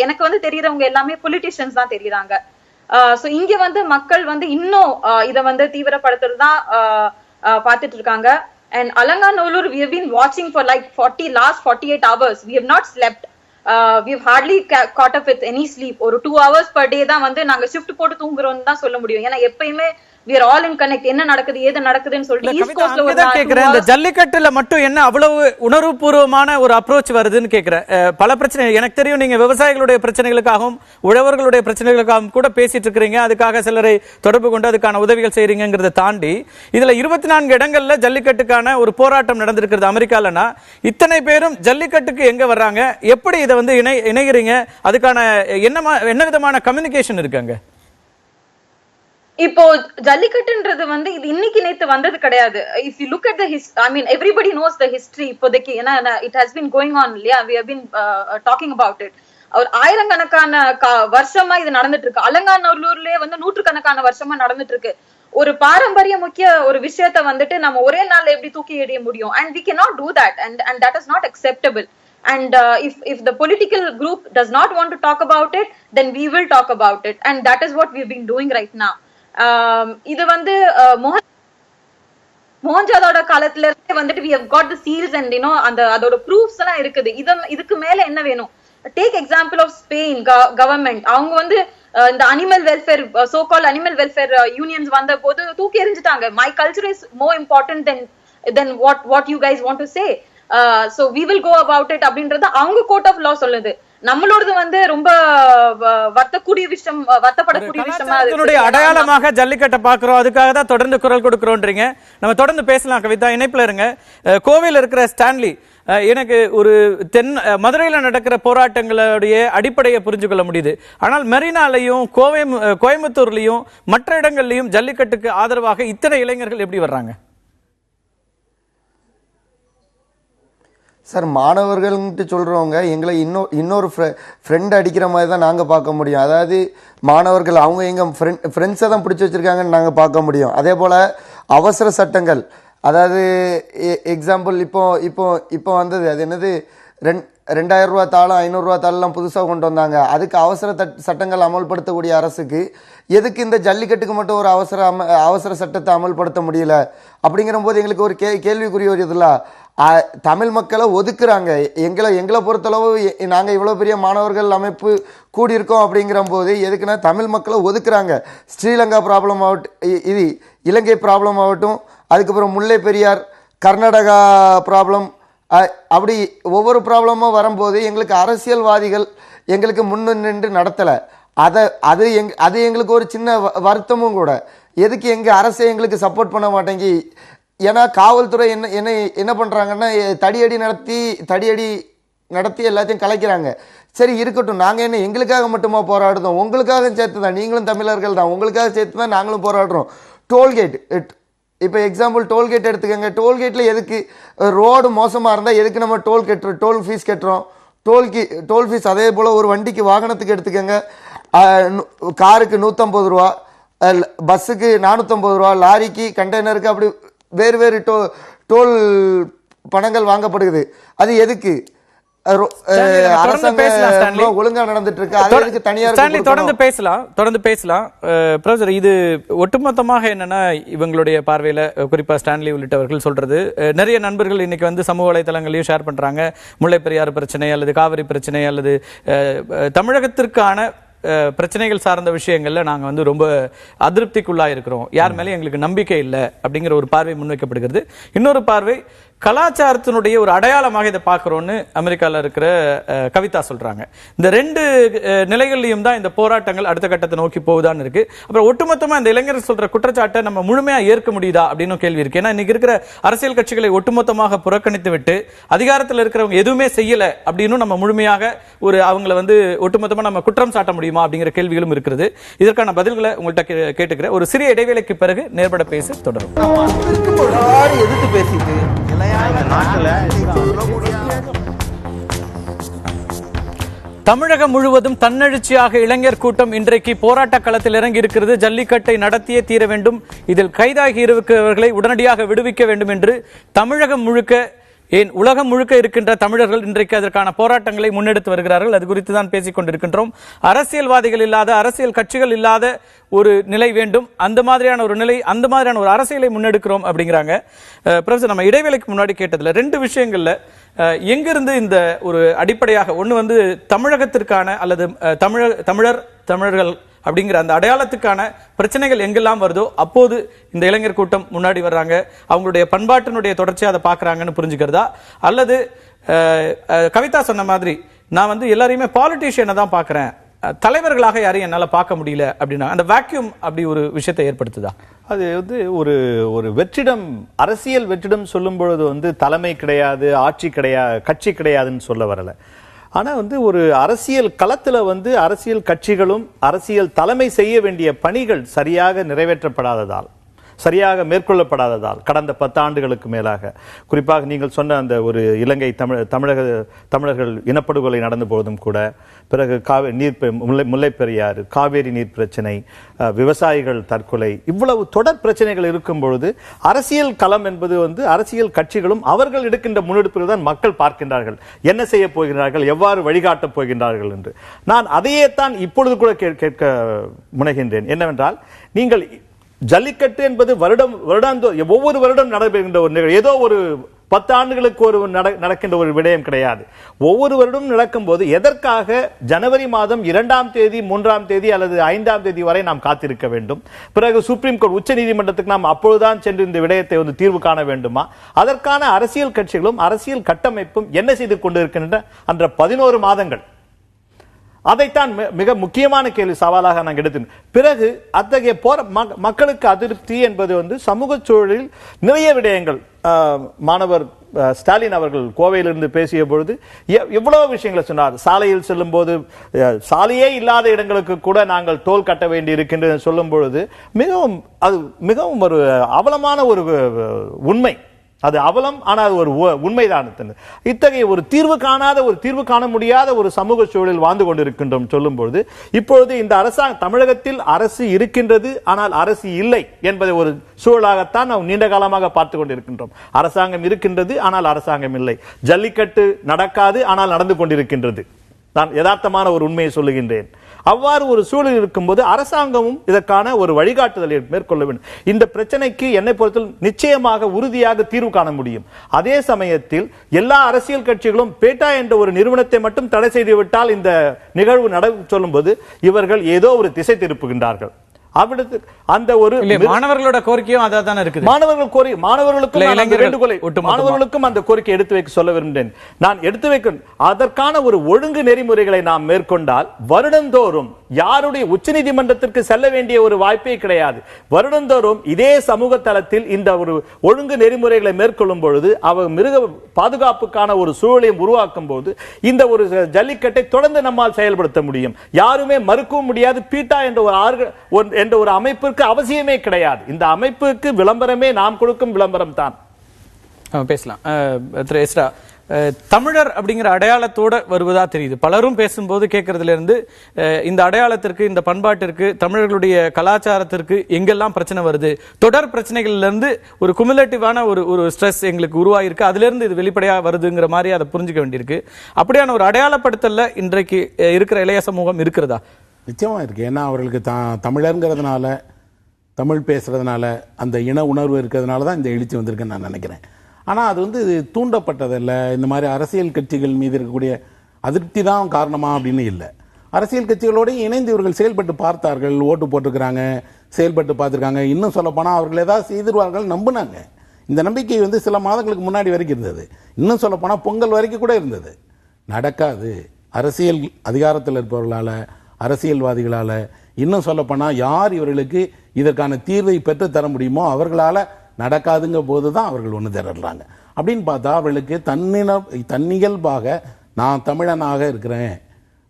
எனக்கு தெரியறவங்க எல்லாமே பொலிட்டீஷியன்ஸ் தான் தெரியுறாங்க. சோ இங்க மக்கள் இன்னும் இதை தீவிரப்படுத்துறதுதான் பாத்துட்டு இருக்காங்க. And Alanganallur, we have been watching for like 48 hours. We have not slept. We have hardly caught up with any sleep. ஒரு 2 hours per day தான் நாங்க ஷிஃப்ட் போட்டு தூங்குறோம்னு தான் சொல்ல முடியும். ஏன்னா எப்பயுமே we are all in connect. என்ன நடக்குது ஏது நடக்குதுன்னு சொல்லிட்டு ஈஸ்ட் கோஸ்ட்ல ஒரு கேக்குறேன். இந்த ஜல்லிக்கட்டுல மட்டும் என்ன அவ்வளவு உணர்வுபூர்வமான ஒரு அப்ரோச் வருதுன்னு கேக்குறேன். பல பிரச்சனை எனக்கு தெரியும். நீங்க விவசாயிகளுடைய பிரச்சனைகளுக்காகவும் உழவர்களுடைய பிரச்சனைகளுக்காகவும் கூட பேசிட்டு இருக்கிறீங்க. அதுக்காக சிலரை தொடர்பு கொண்டு அதுக்கான உதவிகள் செய்றீங்கிறத தாண்டி இதுல 24 இடங்கள்ல ஜல்லிக்கட்டுக்கான ஒரு போராட்டம் நடந்திருக்கிறது அமெரிக்காலனா. இத்தனை பேரும் ஜல்லிக்கட்டுக்கு எங்க வர்றாங்க, எப்படி இதை வந்து இணைகிறீங்க, அதுக்கான என்ன விதமான கம்யூனிகேஷன் இருக்காங்க? இப்போ ஜல்லிக்கட்டுன்றது வந்து இது இன்னைக்கு நேத்து வந்தது கிடையாது. If you look at the I mean everybody knows the history. இப்போதைக்கு ஏன்னா it has been going on இல்லையா, we have been talking about it. ஒரு ஆயிரக்கணக்கான வருஷமா இது நடந்துட்டு இருக்கு. அலங்காநல்லூர்லயே வந்து நூற்றுக்கணக்கான வருஷமா நடந்துட்டு இருக்கு. ஒரு பாரம்பரிய முக்கிய ஒரு விஷயத்த வந்துட்டு நம்ம ஒரே நாள்ல எப்படி தூக்கி எறிய முடியும்? And we cannot do that, and that is not acceptable. And if the political group does not want to talk about it, then we will talk about it, and that is what we've been doing right now. இது வந்து மோஹன்ஜாதோட காலத்துல இருந்தே வந்துட்டு we have got the seals and அந்த அதோட proofs எல்லாம் இருக்குது. இதுக்கு மேல என்ன வேணும்? Take example of Spain government. அவங்க வந்து இந்த animal welfare so called animal welfare unions வந்த போது தூக்கி எறிஞ்சிட்டாங்க. My culture is more important than what you guys want to say. So we will go about it அப்படின்றது அவங்க கோர்ட் ஆஃப் லா சொல்லுது. நம்மளோடது வந்து ரொம்ப வருத்தக்கூடிய விஷயம், வருத்தப்படக்கூடிய விஷயமா அதனுடைய அடையாளமாக ஜல்லிக்கட்டை பாக்குறோம். அதுக்காக தான் தொடர்ந்து குரல் கொடுக்கிறோன்றீங்க. நம்ம தொடர்ந்து பேசலாம். கவிதா இணைப்புல இருங்க. கோவையில் இருக்கிற ஸ்டான்லி, எனக்கு ஒரு மதுரையில் நடக்கிற போராட்டங்களுடைய அடிப்படையை புரிஞ்சு கொள்ள முடியுது. ஆனால் மெரினாலையும் கோயம்புத்தூர்லயும் மற்ற இடங்கள்லயும் ஜல்லிக்கட்டுக்கு ஆதரவாக இத்தனை இளைஞர்கள் எப்படி வர்றாங்க? சார், மாணவர்கள்ட்டு சொல்கிறவங்க எங்களை இன்னொரு ஃப்ரெண்ட் அடிக்கிற மாதிரி தான் நாங்கள் பார்க்க முடியும். அதாவது மாணவர்கள் அவங்க எங்கள் ஃப்ரெண்ட்ஸை தான் பிடிச்சி வச்சுருக்காங்கன்னு நாங்கள் பார்க்க முடியும். அதே போல் அவசர சட்டங்கள், அதாவது எக்ஸாம்பிள் இப்போ வந்தது அது என்னது 2000 ரூபா தாளம் 500 ரூபா தாளெலாம் புதுசாக கொண்டு வந்தாங்க. அதுக்கு அவசர சட்டங்கள் அமல்படுத்தக்கூடிய அரசுக்கு எதுக்கு இந்த ஜல்லிக்கட்டுக்கு மட்டும் ஒரு அவசர சட்டத்தை அமல்படுத்த முடியல அப்படிங்கிற போது எங்களுக்கு ஒரு கேள்விக்குரிய ஒரு இதில் தமிழ் மக்களை ஒதுக்குறாங்க. எங்களை பொறுத்தளவு நாங்கள் இவ்வளோ பெரிய மாணவர்கள் அமைப்பு கூடியிருக்கோம் அப்படிங்கிற போது எதுக்குன்னா தமிழ் மக்களை ஒதுக்குறாங்க. ஸ்ரீலங்கா ப்ராப்ளம் ஆகட்டும், இது இலங்கை ப்ராப்ளம் ஆகட்டும், அதுக்கப்புறம் முல்லை பெரியார், கர்நாடகா ப்ராப்ளம், அப்படி ஒவ்வொரு ப்ராப்ளமும் வரும்போது எங்களுக்கு அரசியல்வாதிகள் எங்களுக்கு முன்னின்று நடத்தலை. அது எங்களுக்கு ஒரு சின்ன வருத்தமும் கூட. எதுக்கு எங்கள் அரசை எங்களுக்கு சப்போர்ட் பண்ண மாட்டேங்கி? ஏன்னா காவல்துறை என்ன பண்ணுறாங்கன்னா தடியடி நடத்தி எல்லாத்தையும் கலைக்கிறாங்க. சரி இருக்கட்டும், நாங்கள் என்ன எங்களுக்காக மட்டுமா போராடுறோம்? உங்களுக்காக சேர்த்து தான், நீங்களும் தமிழர்கள் தான், உங்களுக்காக சேர்த்து தான் நாங்களும் போராடுறோம். டோல்கேட், இப்போ எக்ஸாம்பிள் டோல்கேட் எடுத்துக்கோங்க. டோல்கேட்டில் எதுக்கு ரோடு மோசமாக இருந்தால் எதுக்கு நம்ம டோல் ஃபீஸ் கட்டுறோம்? டோல் ஃபீஸ் அதே போல் ஒரு வண்டிக்கு வாகனத்துக்கு எடுத்துக்கோங்க. காருக்கு 150 ரூபா, பஸ்ஸுக்கு 450 ரூபா, லாரிக்கு கண்டெய்னருக்கு அப்படி வேறு டோல் பணங்கள் வாங்கப்படுகிறது. அது எதுக்கு? ஒழுங்கா நடந்துட்டு இருக்கு. தனியார் தொடர்ந்து பேசலாம். இது ஒட்டுமொத்தமாக என்னன்னா இவங்களுடைய பார்வையில குறிப்பா ஸ்டான்லி உள்ளிட்டவர்கள் சொல்றது, நிறைய நண்பர்கள் இன்னைக்கு வந்து சமூக வலைதளங்களையும் ஷேர் பண்றாங்க. முல்லை பெரியாறு பிரச்சனை அல்லது காவிரி பிரச்சனை அல்லது தமிழகத்திற்கான பிரச்சனைகள் சார்ந்த விஷயங்கள்ல நாங்க வந்து ரொம்ப அதிருப்திக்குள்ளா இருக்கிறோம், யார் மேலே எங்களுக்கு நம்பிக்கை இல்லை அப்படிங்கிற ஒரு பார்வை முன்வைக்கப்படுகிறது. இன்னொரு பார்வை கலாச்சாரத்தினுடைய ஒரு அடையாளமாக இதை பார்க்கிறோம்னு அமெரிக்காவில் இருக்கிற கவிதா சொல்றாங்க. இந்த ரெண்டு நிலைகள்லையும் தான் இந்த போராட்டங்கள் அடுத்த கட்டத்தை நோக்கி போகுதான்னு இருக்கு. அப்புறம் ஒட்டுமொத்தமா இந்த இளைஞர்கள் சொல்ற குற்றச்சாட்டை நம்ம முழுமையா ஏற்க முடியுதா அப்படின்னு கேள்வி இருக்கு. ஏன்னா இன்னைக்கு இருக்கிற அரசியல் கட்சிகளை ஒட்டுமொத்தமாக புறக்கணித்து விட்டு அதிகாரத்தில் இருக்கிறவங்க எதுவுமே செய்யல அப்படின்னு நம்ம முழுமையாக அவங்களை வந்து ஒட்டுமொத்தமா நம்ம குற்றம் சாட்ட முடியுமா அப்படிங்கிற கேள்விகளும் இருக்கிறது. இதற்கான பதில்களை உங்கள்கிட்ட கேட்டுக்கிறேன். ஒரு சிறிய இடைவேளைக்கு பிறகு நேர்பட பேசி தொடரும். எதிர்த்து பேசிட்டு தமிழகம் முழுவதும் தன்னெழுச்சியாக இளைஞர் கூட்டம் இன்றைக்கு போராட்ட களத்தில் இறங்கி இருக்கிறது. ஜல்லிக்கட்டை நடத்தியே தீர வேண்டும், இதில் கைதாகி இருக்கிறவர்களை உடனடியாக விடுவிக்க வேண்டும் என்று தமிழகம் முழுக்க, ஏன் உலகம் முழுக்க இருக்கின்ற தமிழர்கள் இன்றைக்கு அதற்கான போராட்டங்களை முன்னெடுத்து வருகிறார்கள். அது குறித்து தான் பேசிக் கொண்டிருக்கின்றோம். அரசியல்வாதிகள் இல்லாத, அரசியல் கட்சிகள் இல்லாத ஒரு நிலை வேண்டும், அந்த மாதிரியான ஒரு நிலை, அந்த மாதிரியான ஒரு அரசியலை முன்னெடுக்கிறோம் அப்படிங்கிறாங்க. ப்ரொஃபசர், நம்ம இடைவேளைக்கு முன்னாடி கேட்டதுல ரெண்டு விஷயங்கள்ல எங்கிருந்து இந்த ஒரு அடிப்படையாக ஒன்று வந்து தமிழகத்திற்கான அல்லது தமிழர்கள் அப்படிங்கிற அந்த அடையாளத்துக்கான பிரச்சனைகள் எங்கெல்லாம் வருதோ அப்போது இந்த இளைஞர் கூட்டம் முன்னாடி வர்றாங்க, அவங்களுடைய பண்பாட்டினுடைய தொடர்ச்சியாக அதை பார்க்கறாங்கன்னு புரிஞ்சுக்கிறதா, அல்லது கவிதா சொன்ன மாதிரி நான் வந்து எல்லாரையுமே பாலிட்டிஷியனை தான் பார்க்கறேன், தலைவர்களாக யாரையும் என்னால பார்க்க முடியல அப்படின்னா அந்த வேக்யூம் அப்படி ஒரு விஷயத்தை ஏற்படுத்துதா? அது வந்து ஒரு ஒரு வெற்றிடம், அரசியல் வெற்றிடம் சொல்லும் பொழுது வந்து தலைமை கிடையாது, ஆட்சி கிடையாது, கட்சி கிடையாதுன்னு சொல்ல வரல. ஆனா வந்து ஒரு அரசியல் களத்துல வந்து அரசியல் கட்சிகளும் அரசியல் தலைமை செய்ய வேண்டிய பணிகள் சரியாக நிறைவேற்றப்படாததால், சரியாக மேற்கொள்ளப்படாததால் கடந்த 10 ஆண்டுகளுக்கு மேலாக, குறிப்பாக நீங்கள் சொன்ன அந்த ஒரு இலங்கை தமிழர்கள் இனப்படுகொலை நடந்த போதும் கூட, பிறகு முல்லைப் பெரியாறு, காவேரி நீர் பிரச்சனை, விவசாயிகள் தற்கொலை, இவ்வளவு தொடர் பிரச்சனைகள் இருக்கும் பொழுது அரசியல் களம் என்பது வந்து அரசியல் கட்சிகளும் அவர்கள் எடுக்கின்ற முன்னெடுப்புகள் தான் மக்கள் பார்க்கின்றார்கள். என்ன செய்ய போகிறார்கள், எவ்வாறு வழிகாட்டப் போகின்றார்கள் என்று. நான் அதையே தான் இப்பொழுது கூட கேட்க முனைகின்றேன். என்னவென்றால், நீங்கள் ஜல்லிக்கட்டு என்பது ஒவ்வொரு வருடம் நடைபெறுகின்ற ஒரு நிகழ்வு, ஏதோ ஒரு 10 ஆண்டுகளுக்கு ஒரு நடக்கின்ற ஒரு விடயம் கிடையாது. ஒவ்வொரு வருடம் நடக்கும் போது எதற்காக ஜனவரி மாதம் 2ஆம் தேதி, 3ஆம் தேதி அல்லது 5ஆம் தேதி வரை நாம் காத்திருக்க வேண்டும்? பிறகு சுப்ரீம் கோர்ட், உச்ச நீதிமன்றத்துக்கு நாம் அப்பொழுதுதான் சென்று இந்த விடயத்தை வந்து தீர்வு காண வேண்டுமா? அதற்கான அரசியல் கட்சிகளும் அரசியல் கட்டமைப்பும் என்ன செய்து கொண்டிருக்கின்ற அந்த 11 மாதங்கள், அதைத்தான் மிக முக்கியமான கேள்வி, சவாலாக நாங்கள் எடுத்தோம். பிறகு அத்தகைய மக்களுக்கு அதிருப்தி என்பது வந்து சமூக சூழலில் நிறைய விடயங்கள். மாணவர் ஸ்டாலின் அவர்கள் கோவையிலிருந்து பேசிய பொழுது எவ்வளவு விஷயங்களை சொன்னார். சாலையில் செல்லும் போது சாலையே இல்லாத இடங்களுக்கு கூட நாங்கள் டோல் கட்ட வேண்டி இருக்கின்றது சொல்லும் பொழுது மிகவும் ஒரு அவலமான ஒரு உண்மை. அது அவலம், ஆனால் ஒரு உண்மைதான். இத்தகைய ஒரு தீர்வு காண முடியாத ஒரு சமூக சூழலில் வாழ்ந்து கொண்டிருக்கின்றோம் சொல்லும்போது, இப்பொழுது இந்த தமிழகத்தில் அரசு இருக்கின்றது, ஆனால் அரசு இல்லை என்பதை ஒரு சூழலாகத்தான் நாம் நீண்ட காலமாக பார்த்து கொண்டிருக்கின்றோம். அரசாங்கம் இருக்கின்றது, ஆனால் அரசாங்கம் இல்லை. ஜல்லிக்கட்டு நடக்காது, ஆனால் நடந்து கொண்டிருக்கின்றது. நான் யதார்த்தமான ஒரு உண்மையை சொல்லுகின்றேன். அவ்வாறு ஒரு சூழல் இருக்கும்போது அரசாங்கமும் இதற்கான ஒரு வழிகாட்டுதலை மேற்கொள்ள வேண்டும். இந்த பிரச்சனைக்கு என்னை பொறுத்தவரை நிச்சயமாக உறுதியாக தீர்வு காண முடியும். அதே சமயத்தில் எல்லா அரசியல் கட்சிகளும் பேட்டா என்ற ஒரு நிறுவனத்தை மட்டும் தடை செய்துவிட்டால் இந்த நிகழ்வு நடக்கும் சொல்லும்போது இவர்கள் ஏதோ ஒரு திசை திருப்புகின்றார்கள். அந்த ஒரு மாணவர்களோட கோரிக்கையும் அதான் இருக்குது. மாணவர்களுக்கும் அந்த கோரிக்கை எடுத்து வைக்க சொல்ல விரும்புகிறேன். நான் எடுத்து வைக்க அதற்கான ஒரு ஒழுங்கு நெறிமுறைகளை நாம் மேற்கொண்டால் வருடந்தோறும் யாருடைய உச்சநீதிமன்றத்திற்கு செல்ல வேண்டிய ஒரு வாய்ப்பே கிடையாது. வருடந்தோறும் இதே சமூக தளத்தில் இந்த ஒரு ஒழுங்கு நெறிமுறைகளை மேற்கொள்ளும் பொழுது அவர் மிருக பாதுகாப்புக்கான ஒரு சூழலை உருவாக்கும் போது இந்த ஒரு ஜல்லிக்கட்டை தொடர்ந்து நம்மால் செயல்படுத்த முடியும். யாருமே மறுக்கவும் முடியாது. பீட்டா என்ற ஒரு அமைப்பிற்கு அவசியமே கிடையாது. இந்த அமைப்புக்கு விளம்பரமே நாம் கொடுக்கும் விளம்பரம் தான். பேசலாம். திரு எஸ்ரா, தமிழர் அப்படிங்கிற அடையாளத்தோட வருவதா தெரியுது. பலரும் பேசும்போது கேட்கறதுல இருந்து இந்த அடையாளத்திற்கு, இந்த பண்பாட்டிற்கு, தமிழர்களுடைய கலாச்சாரத்திற்கு எங்கெல்லாம் பிரச்சனை வருது, தொடர் பிரச்சனைகள்ல இருந்து ஒரு குமுலேட்டிவான ஒரு ஸ்ட்ரெஸ் எங்களுக்கு உருவாயிருக்கு, அதுல இருந்து இது வெளிப்படையா வருதுங்கிற மாதிரி அதை புரிஞ்சுக்க வேண்டியிருக்கு. அப்படியான ஒரு அடையாளப்படுத்தல இன்றைக்கு இருக்கிற இளைய சமூகம் இருக்கிறதா? நிச்சயமா இருக்கு. ஏன்னா அவர்களுக்கு தமிழருங்கிறதுனால, தமிழ் பேசுறதுனால, அந்த இன உணர்வு இருக்கிறதுனால தான் இந்த எழுச்சி வந்திருக்குன்னு நான் நினைக்கிறேன். ஆனால் அது வந்து தூண்டப்பட்டதில்லை. இந்த மாதிரி அரசியல் கட்சிகள் மீது இருக்கக்கூடிய அதிருப்தி தான் காரணமா அப்படின்னு இல்லை. அரசியல் கட்சிகளோடு இணைந்து இவர்கள் செயல்பட்டு பார்த்தார்கள், ஓட்டு போட்டிருக்கிறாங்க, செயல்பட்டு பார்த்துருக்காங்க. இன்னும் சொல்லப்போனால் அவர்கள் ஏதாவது செய்திருவார்கள் நம்பினாங்க. இந்த நம்பிக்கை வந்து சில மாதங்களுக்கு முன்னாடி வரைக்கும் இருந்தது. இன்னும் சொல்லப்போனால் பொங்கல் வரைக்கும் கூட இருந்தது. நடக்காது. அரசியல் அதிகாரத்தில் இருப்பவர்களால், அரசியல்வாதிகளால், இன்னும் சொல்லப்போனால் யார் இவர்களுக்கு இதற்கான தீர்வை பெற்று தர முடியுமோ அவர்களால் நடக்காதுங்க போது தான் அவர்கள் ஒன்று திரடுறாங்க. அப்படின்னு பார்த்தா அவர்களுக்கு தன்னியல்பாக நான் தமிழனாக இருக்கிறேன்,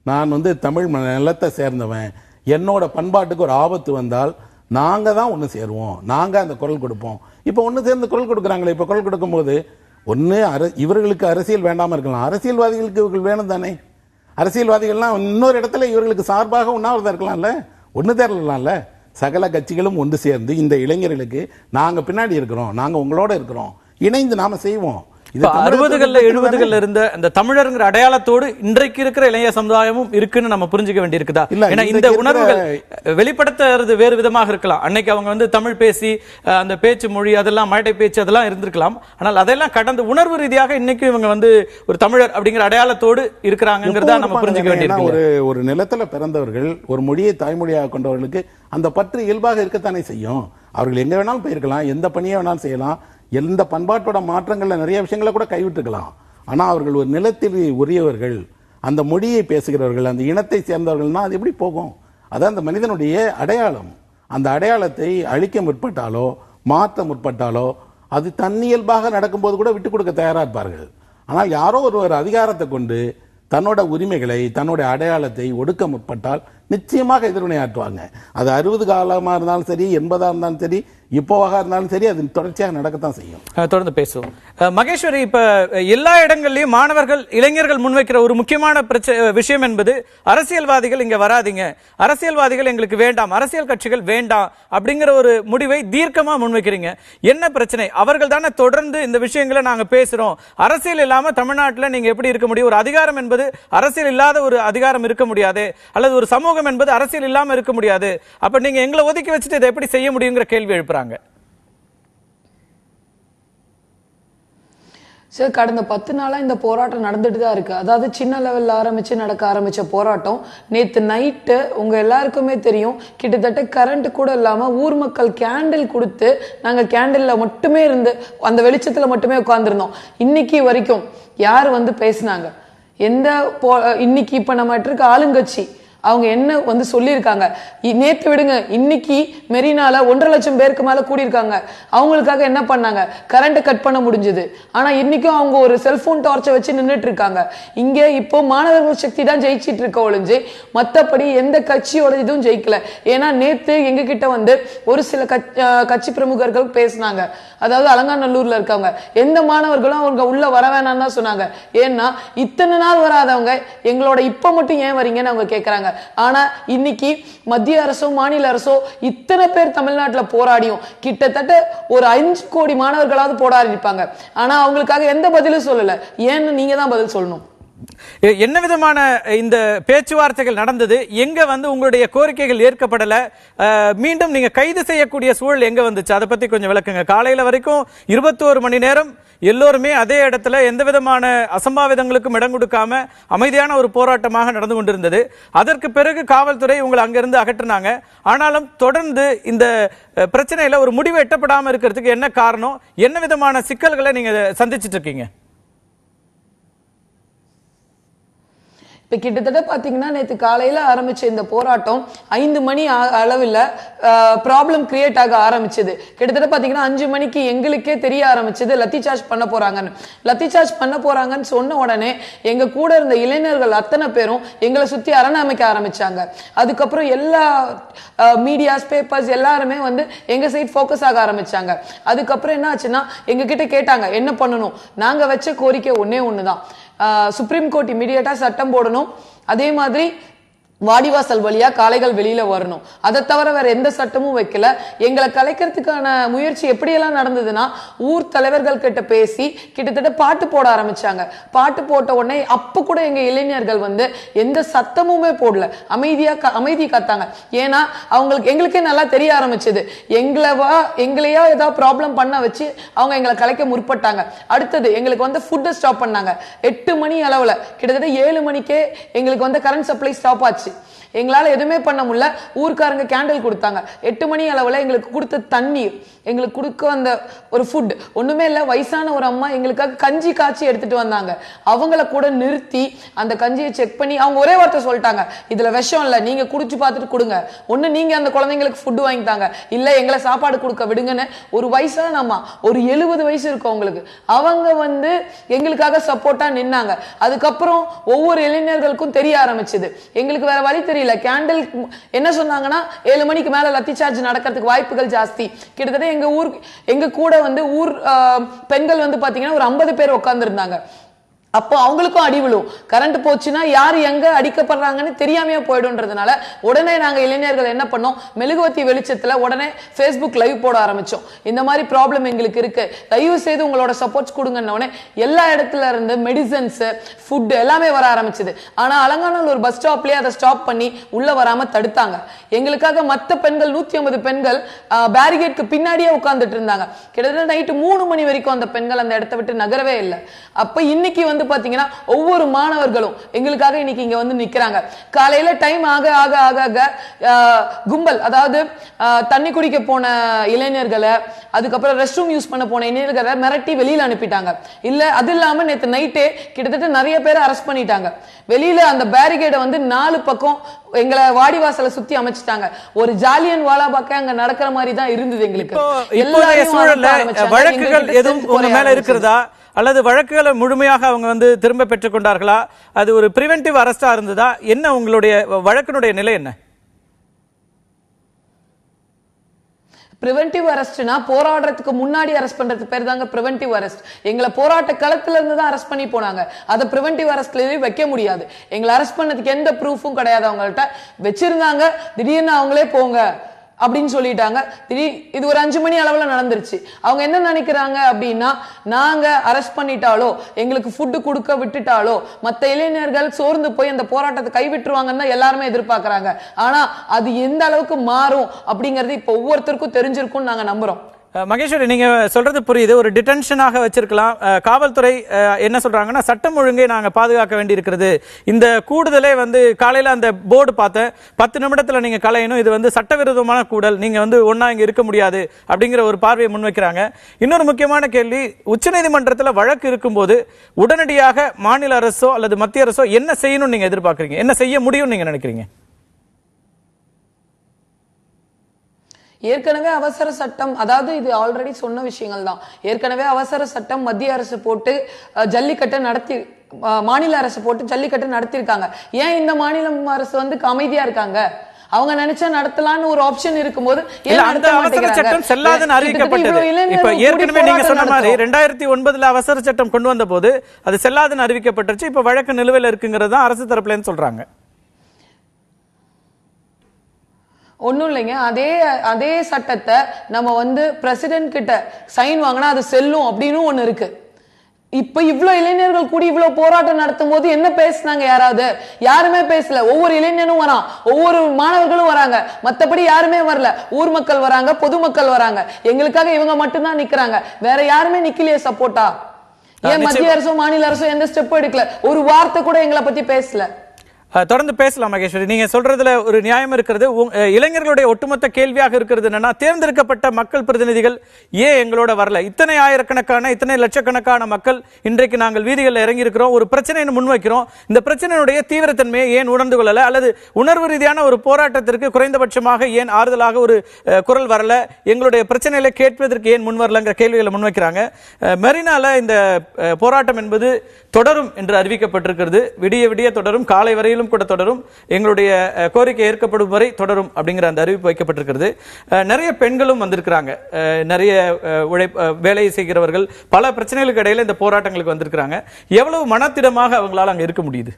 நான் வந்து தமிழ் நிலத்தை சேர்ந்தவன், என்னோட பண்பாட்டுக்கு ஒரு ஆபத்து வந்தால் நாங்கள் தான் ஒன்று சேருவோம், நாங்கள் அந்த குரல் கொடுப்போம். இப்போ ஒன்று சேர்ந்து குரல் கொடுக்குறாங்களே. இப்போ குரல் கொடுக்கும்போது ஒன்று இவர்களுக்கு அரசியல் வேண்டாமல் இருக்கலாம், அரசியல்வாதிகளுக்கு இவர்கள் வேணும் தானே. அரசியல்வாதிகள்லாம் இன்னொரு இடத்துல இவர்களுக்கு சார்பாக உண்ணாவிரதம் இருக்கலாம்ல, ஒன்று தேரலாம்ல. சகல கட்சிகளும் ஒன்று சேர்ந்து இந்த இளைஞர்களுக்கு நாங்கள் பின்னாடி இருக்கிறோம், நாங்கள் உங்களோட இருக்கிறோம், இணைந்து நாம செய்வோம். 60களில் 70களில் இருந்த அந்த தமிழருங்கிற அடையாளத்தோடு இன்றைக்கு இருக்கிற இளைய சமுதாயமும் இருக்குன்னு நம்ம புரிஞ்சுக்க வேண்டியிருக்குதா? ஏன்னா இந்த உணர்வுகள் வெளிப்படுத்துறது வேறு விதமாக இருக்கலாம். அன்னைக்கு அவங்க வந்து தமிழ் பேசி அந்த பேச்சு மொழி அதெல்லாம் மழை பேச்சு அதெல்லாம் இருந்திருக்கலாம். ஆனால் அதெல்லாம் கடந்த உணர்வு ரீதியாக இன்னைக்கு இவங்க வந்து ஒரு தமிழர் அப்படிங்கிற அடையாளத்தோடு இருக்கிறாங்கிறதா நம்ம புரிஞ்சுக்க வேண்டியிருக்கு. ஒரு நிலத்துல பிறந்தவர்கள், ஒரு மொழியை தாய்மொழியாக கொண்டவர்களுக்கு அந்த பற்று இயல்பாக இருக்கத்தானே செய்யும். அவர்கள் எங்க வேணாலும் போயிருக்கலாம், எந்த பணியை வேணாலும் செய்யலாம், எந்த பண்பாட்டோட மாற்றங்கள்ல நிறைய விஷயங்களை கூட கைவிட்டுக்கலாம். ஆனா அவர்கள் ஒரு நிலத்தில் உரியவர்கள், அந்த மொழியை பேசுகிறவர்கள், அந்த இனத்தை சேர்ந்தவர்கள்னா அது எப்படி போகும்? அதான் அந்த மனிதனுடைய அடையாளம். அந்த அடையாளத்தை அழிக்க முற்பட்டாலோ மாற்ற முற்பட்டாலோ அது தன்னியல்பாக நடக்கும்போது கூட விட்டுக் கொடுக்க தயாரா இருப்பார்கள். ஆனால் யாரோ ஒருவர் அதிகாரத்தை கொண்டு தன்னோட உரிமைகளை, தன்னோட அடையாளத்தை ஒடுக்க முற்பட்டால் நிச்சயமாக எதிர்வினையாற்றுவாங்க. அது 60 காலமா இருந்தாலும் சரி, 80 இருந்தாலும் சரி, இப்போவாக இருந்தாலும் சரி, அது தொடர்ச்சியாக நடக்கத்தான் செய்யும். தொடர்ந்து பேசுவோம். மகேஸ்வரி, இப்ப எல்லா இடங்கள்லயும் மாணவர்கள், இளைஞர்கள் முன்வைக்கிற ஒரு முக்கியமான விஷயம் என்பது அரசியல்வாதிகள் இங்க வராதீங்க, அரசியல்வாதிகள் எங்களுக்கு வேண்டாம், அரசியல் கட்சிகள் வேண்டாம் அப்படிங்கிற ஒரு முடிவை தீர்க்கமா முன்வைக்கிறீங்க. என்ன பிரச்சனை? அவர்கள் தானே தொடர்ந்து இந்த விஷயங்களை நாங்க பேசுறோம், அரசியல் இல்லாம தமிழ்நாட்டில் நீங்க எப்படி இருக்க முடியும்? ஒரு அதிகாரம் என்பது அரசியல் இல்லாத ஒரு அதிகாரம் இருக்க முடியாது, அல்லது ஒரு சமூகம் என்பது அரசியல் இல்லாம இருக்க முடியாது. அப்ப நீங்க எங்களை ஒதுக்கி வச்சுட்டு இதை எப்படி செய்ய முடியுங்கிற கேள்வி எழுப்புறாங்க. சார், கடந்த 10 நாளா இந்த போராட்டம் நடந்துட்டு தான் இருக்கு. அதாவது சின்ன லெவல்ல நடக்க ஆரம்பிச்ச போராட்டம் நேத்து நைட்டு உங்க எல்லாருக்குமே தெரியும், கிட்டத்தட்ட கரண்ட் கூட இல்லாம ஊர் மக்கள் கேண்டில் கொடுத்து நாங்க கேண்டில்ல மட்டுமே இருந்து அந்த வெளிச்சத்துல மட்டுமே உட்கார்ந்துருந்தோம். இன்னைக்கு வரைக்கும் யார் வந்து பேசினாங்க? இன்னைக்கு இப்ப நம்ம இருக்க ஆளுங்கட்சி அவங்க என்ன சொல்லியிருக்காங்க? நேத்து விடுங்க, இன்னைக்கு மெரினால 1.5 லட்சம் பேருக்கு மேல கூடியிருக்காங்க. அவங்களுக்காக என்ன பண்ணாங்க? கரண்ட் கட் பண்ண முடிஞ்சது. ஆனா இன்னைக்கும் அவங்க ஒரு செல்போன் டார்ச்சை வச்சு நின்றுட்டு இருக்காங்க. இங்க இப்போ மாணவர்கள் சக்தி தான் ஜெயிச்சிட்டு இருக்க ஒழிஞ்சு மத்தபடி எந்த கட்சியோட இதுவும் ஜெயிக்கல. ஏன்னா நேத்து எங்க கிட்ட ஒரு சில கட்சி பிரமுகர்கள் பேசினாங்க. அதாவது அலங்காநல்லூர்ல இருக்கவங்க எந்த மாணவர்களும் அவங்க உள்ள வர வேணாம்னு தான் சொன்னாங்க. ஏன்னா இத்தனை நாள் வராதவங்க எங்களோட இப்ப மட்டும் ஏன் வரீங்கன்னு அவங்க கேட்கறாங்க. ஆனா இன்னைக்கு மத்திய அரசோ மாநில அரசோ இத்தனை பேர் தமிழ்நாட்டில் போராடியும் கிட்டத்தட்ட ஒரு 5 கோடி மாணவர்களாவது போராடி இருப்பாங்க. ஆனா அவங்களுக்காக எந்த பதிலும் சொல்லல. ஏன்னு நீங்க தான் பதில் சொல்லணும். என்ன விதமான இந்த பேச்சுவார்த்தைகள் நடந்தது? எங்க உங்களுடைய கோரிக்கைகள் ஏற்கப்படல? மீண்டும் நீங்க கைது செய்யக்கூடிய சூழல் எங்க வந்துச்சு? அதை பத்தி கொஞ்சம் விளக்குங்க. காலையில வரைக்கும் 21 மணி நேரம் எல்லோருமே அதே இடத்துல எந்த விதமான அசம்பாவிதங்களுக்கும் இடம் கொடுக்காம அமைதியான ஒரு போராட்டமாக நடந்து கொண்டிருந்தது. அதற்கு பிறகு காவல்துறை உங்களை அங்கிருந்து அகற்றினாங்க. ஆனாலும் தொடர்ந்து இந்த பிரச்சனையில ஒரு முடிவு எட்டப்படாம இருக்கிறதுக்கு என்ன காரணம்? என்ன விதமான சிக்கல்களை நீங்க சந்திச்சிட்டு இருக்கீங்க? இப்ப கிட்டத்தட்ட பாத்தீங்கன்னா நேற்று காலையில ஆரம்பிச்ச இந்த போராட்டம் 5 மணி அளவில் ப்ராப்ளம் கிரியேட் ஆக ஆரம்பிச்சது. கிட்டத்தட்ட பாத்தீங்கன்னா 5 மணிக்கு எங்களுக்கே தெரிய ஆரம்பிச்சது லத்தி சார்ஜ் பண்ண போறாங்கன்னு சொன்ன உடனே எங்க கூட இருந்த இளைஞர்கள் அத்தனை பேரும் எங்களை சுத்தி அரணமைக்க ஆரம்பிச்சாங்க. அதுக்கப்புறம் எல்லா மீடியாஸ், பேப்பர்ஸ் எல்லாருமே எங்க சைட் போக்கஸ் ஆக ஆரம்பிச்சாங்க. அதுக்கப்புறம் என்ன ஆச்சுன்னா எங்க கிட்ட கேட்டாங்க என்ன பண்ணணும். நாங்க வச்ச கோரிக்கை ஒண்ணுதான், சுப்ரீம் கோர்ட் இமிடியேட்டா சட்டம் போடணும். அதே மாதிரி வாடிவாசல் வழியா காளைகள் வெளியில வரணும். அதை தவிர வேற எந்த சட்டமும் வைக்கல. எங்களை கலைக்கிறதுக்கான முயற்சி எப்படியெல்லாம் நடந்ததுன்னா, ஊர் தலைவர்கள் கிட்ட பேசி கிட்டத்தட்ட பாட்டு போட ஆரம்பிச்சாங்க. பாட்டு போட்ட உடனே அப்ப கூட எங்க இளைஞர்கள் எந்த சத்தமுமே போடல, அமைதி காத்தாங்க. ஏன்னா எங்களுக்கே நல்லா தெரிய ஆரம்பிச்சது, எங்களையா ஏதாவது ப்ராப்ளம் பண்ண வச்சு அவங்க எங்களை கலைக்க முற்பட்டாங்க. அடுத்தது எங்களுக்கு ஃபுட்டை ஸ்டாப் பண்ணாங்க. 8 மணி அளவுல கிட்டத்தட்ட 7 மணிக்கே எங்களுக்கு கரண்ட் சப்ளை ஸ்டாப் ஆச்சு. எங்களால எதுவுமே பண்ண முடியல. ஊர்க்காரங்க கேண்டில் கொடுத்தாங்க. 8 மணி அளவுல எங்களுக்கு கொடுத்த தண்ணீர், எங்களுக்கு கொடுக்க வந்த ஒரு ஃபுட் ஒண்ணுமே இல்ல. வயசான ஒரு அம்மா எங்களுக்காக கஞ்சி காய்ச்சி எடுத்துட்டு வந்தாங்க. அவங்கள கூட நிறுத்தி அந்த கஞ்சியை செக் பண்ணி அவங்க ஒரே வார்த்தை சொல்லிட்டாங்க, இதுல விஷம் இல்ல, நீங்க குடிச்சு பார்த்துட்டு கொடுங்க, ஒண்ணு நீங்க அந்த குழந்தைங்களுக்கு ஃபுட் வாங்கிட்டாங்க, இல்ல எங்களை சாப்பாடு கொடுக்க விடுங்கன்னு ஒரு வயசான அம்மா, ஒரு 70 வயசு இருக்கும் அவங்களுக்கு, அவங்க எங்களுக்காக சப்போர்ட்டா நின்னாங்க. அதுக்கப்புறம் ஒவ்வொரு இளைஞர்களுக்கும் தெரிய ஆரம்பிச்சது, எங்களுக்கு வேற வழி தெரியல. கேண்டில் என்ன சொன்னாங்கன்னா 7 மணிக்கு மேல லத்தி சார்ஜ் நடக்கிறதுக்கு வாய்ப்புகள் ஜாஸ்தி. கிட்டத்தட்ட எங்க கூட ஊர் பெண்கள் பாத்தீங்கன்னா ஒரு 50 பேர் உட்கார்ந்து இருந்தாங்க. அப்போ அவங்களுக்கும் அடி விழும். கரண்ட் போச்சுன்னா யார் எங்க அடிக்கப்படுறாங்கன்னு தெரியாமையே போயிடும்ன்றதுனால உடனே நாங்க இளைஞர்கள் என்ன பண்ணோம், மெழுகுவர்த்தி வெளிச்சத்துல உடனே Facebook லைவ் போட ஆரம்பிச்சோம். இந்த மாதிரி ப்ராப்ளம் எங்களுக்கு இருக்கு, தயவு செய்து உங்களோட சப்போர்ட்ஸ் கொடுங்கன்னு எல்லா இடத்துல இருந்து மெடிசன்ஸ், ஃபுட் எல்லாமே வர ஆரம்பிச்சது. ஆனா அலங்காநல்லூர் பஸ் ஸ்டாப்லயே அதை ஸ்டாப் பண்ணி உள்ள வராம தடுத்தாங்க. எங்களுக்காக மற்ற பெண்கள் 150 பெண்கள் பேரிகேட்க்கு பின்னாடியே உட்கார்ந்துட்டு இருந்தாங்க. கிட்டத்தட்ட நைட்டு 3 மணி வரைக்கும் அந்த பெண்கள் அந்த இடத்தை விட்டு நகரவே இல்லை. அப்ப இன்னைக்கு பாத்தீங்கன்னா ஒவ்வொரு மாணவர்களும் எங்களுக்காக இன்னைக்கு இங்க வந்து நிக்கிறாங்க. காலையில டைம் ஆக ஆக ஆக ஆக கும்பல், அதாவது தண்ணி குடிக்க போன இளைஞர்களை, அதுக்கப்புறம் ரெஸ்ட் ரூம் யூஸ் பண்ண போன இளைஞர்களை மிரட்டி வெளியில அனுப்பிட்டாங்க. இல்ல அது இல்லாம நேத்து நைட்டே கிட்டத்தட்ட நிறைய பேரை அரெஸ்ட் பண்ணிட்டாங்க. வெளியில அந்த பேரிகேட வந்து 4 பக்கம் எங்களை வாடிவாசல சுத்தி அமைச்சிட்டாங்க. ஒரு ஜாலியன் வாலாபாக்க அங்க நடக்கிற மாதிரி தான் இருந்தது எங்களுக்கு. வழக்குகள் எதுவும் உங்க மேல இருக்கிறதா, அல்லது வழக்குகளை முழுமையாக அவங்க வந்து திரும்ப பெற்றுக் கொண்டார்களா, அது ஒரு பிரிவென்டிவ் அரெஸ்டா இருந்ததா, என்ன உங்களுடைய வழக்கினுடைய நிலை என்ன? பிரிவென்டிவ் அரெஸ்ட்னா போராடுறதுக்கு முன்னாடி அரெஸ்ட் பண்றது பேர் தாங்க பிரிவென்டிவ் அரெஸ்ட். எங்களை போராட்ட களத்துல இருந்து தான் அரெஸ்ட் பண்ணி போனாங்க. அதை பிரிவென்டிவ் அரெஸ்ட்ல வைக்க முடியாது. எங்களை அரெஸ்ட் பண்ணதுக்கு எந்த ப்ரூஃபும் கிடையாது. அவங்கள்ட்ட வச்சிருந்தாங்க, திடீர்னு அவங்களே போங்க அப்படின்னு சொல்லிட்டாங்க. இது ஒரு 5 மணி அளவுல நடந்துருச்சு. அவங்க என்ன நினைக்கிறாங்க அப்படின்னா, நாங்க அரெஸ்ட் பண்ணிட்டாலோ எங்களுக்கு ஃபுட்டு கொடுக்க விட்டுட்டாலோ மற்ற இளைஞர்கள் சோர்ந்து போய் அந்த போராட்டத்தை கைவிட்டுருவாங்கன்னு தான் எல்லாருமே எதிர்பார்க்கறாங்க. ஆனா அது எந்த அளவுக்கு மாறும் அப்படிங்கறது இப்ப ஒவ்வொருத்தருக்கும் தெரிஞ்சிருக்கும் நாங்க நம்புறோம். மகேஸ்வரி, நீங்க சொல்றது புரியுது. ஒரு டிடென்ஷனாக வச்சிருக்கலாம். காவல்துறை என்ன சொல்றாங்கன்னா, சட்டம் ஒழுங்கை நாங்க பாதுகாக்க வேண்டி இருக்கிறது. இந்த கூடுதலே வந்து காலையில அந்த போர்டு பார்த்தேன், 10 நிமிடத்துல நீங்க கலையணும், இது வந்து சட்டவிரோதமான கூடல், நீங்க வந்து ஒன்னா இங்க இருக்க முடியாது அப்படிங்கிற ஒரு பார்வையை முன்வைக்கிறாங்க. இன்னொரு முக்கியமான கேள்வி, உச்சநீதிமன்றத்தில் வழக்கு இருக்கும்போது உடனடியாக மாநில அரசோ அல்லது மத்திய அரசோ என்ன செய்யணும்னு நீங்க எதிர்பார்க்கறீங்க, என்ன செய்ய முடியும் நீங்க நினைக்கிறீங்க? ஏற்கனவே அவசர சட்டம், அதாவது இது ஆல்ரெடி சொன்ன விஷயங்கள் தான். ஏற்கனவே அவசர சட்டம் மத்திய அரசு போட்டு ஜல்லிக்கட்டை நடத்தி, மாநில அரசு போட்டு ஜல்லிக்கட்டை நடத்திருக்காங்க. ஏன் இந்த மாநில அரசு வந்து அமைதியா இருக்காங்க? அவங்க நினைச்சா நடத்தலாம்னு ஒரு ஆப்ஷன் இருக்கும்போது அவசர சட்டம் செல்லாதுன்னு அறிவிக்கப்பட்டது. இப்ப ஏற்கனவே நீங்க சொன்ன மாதிரி 2009 அவசர சட்டம் கொண்டு வந்த போது அது செல்லாதுன்னு அறிவிக்கப்பட்டுச்சு. இப்ப வழக்கு நிலுவையில் இருக்குங்கிறது தான் அரசு தரப்புல சொல்றாங்க. ஒன்னும் இல்லைங்க, அதே சட்டத்தை நம்ம வந்து பிரசிடென்ட் கிட்ட சைன் வாங்கினா அது செல்லும் அப்படின்னு ஒண்ணு இருக்கு. இப்ப இவ்வளவு இளைஞர்கள் கூடி இவ்வளவு போராட்டம் நடத்தும் போது என்ன பேசினாங்க? யாருமே பேசல. ஒவ்வொரு இளைஞனும் வரான், ஒவ்வொரு மாணவர்களும் வராங்க, மத்தபடி யாருமே வரல. ஊர் மக்கள் வராங்க, பொதுமக்கள் வராங்க. எங்களுக்காக இவங்க மட்டும்தான் நிக்கிறாங்க, வேற யாருமே நிக்கலையே சப்போர்ட்டா. ஏன் மத்திய அரசோ மாநில அரசோ எந்த ஸ்டெப் எடுக்கல? ஒரு வார்த்தை கூட எங்களை பத்தி பேசல. தொடர்ந்து பேசலாம் மகேஸ்வரி. நீங்க சொல்றதுல ஒரு நியாயம் இருக்கிறது. இளைஞர்களுடைய ஒட்டுமொத்த கேள்வியாக இருக்கிறது என்னன்னா, தேர்ந்தெடுக்கப்பட்ட மக்கள் பிரதிநிதிகள் ஏன் எங்களோட வரல? இத்தனை ஆயிரக்கணக்கான, இத்தனை லட்சக்கணக்கான மக்கள் இன்றைக்கு நாங்கள் வீதிகளில் இறங்கி இருக்கிறோம், ஒரு பிரச்சனையை முன்வைக்கிறோம். இந்த பிரச்சனையுடைய தீவிரத்தன்மையை ஏன் உணர்ந்து கொள்ளல, அல்லது உணர்வு ரீதியான ஒரு போராட்டத்திற்கு குறைந்தபட்சமாக ஏன் ஆறுதலாக ஒரு குரல் வரல, எங்களுடைய பிரச்சனைகளை கேட்பதற்கு ஏன் முன் வரலங்கிற கேள்விகளை முன்வைக்கிறாங்க. மெரினால இந்த போராட்டம் என்பது தொடரும் என்று அறிவிக்கப்பட்டிருக்கிறது. விடிய விடிய தொடரும், காலை வரையிலும் கூட தொடரும், எங்களுடைய கோரிக்கை ஏற்கப்படும் வரை தொடரும் அப்படிங்கிற அந்த அறிவிப்பு வைக்கப்பட்டிருக்கிறது. நிறைய பெண்களும் வந்திருக்கிறாங்க, நிறைய வேலை செய்கிறவர்கள், பல பிரச்சனைகளுக்கு இடையில இந்த போராட்டங்களுக்கு வந்திருக்கிறாங்க. எவ்வளவு மனத்திடமாக அவங்களால அங்க இருக்க முடியுது?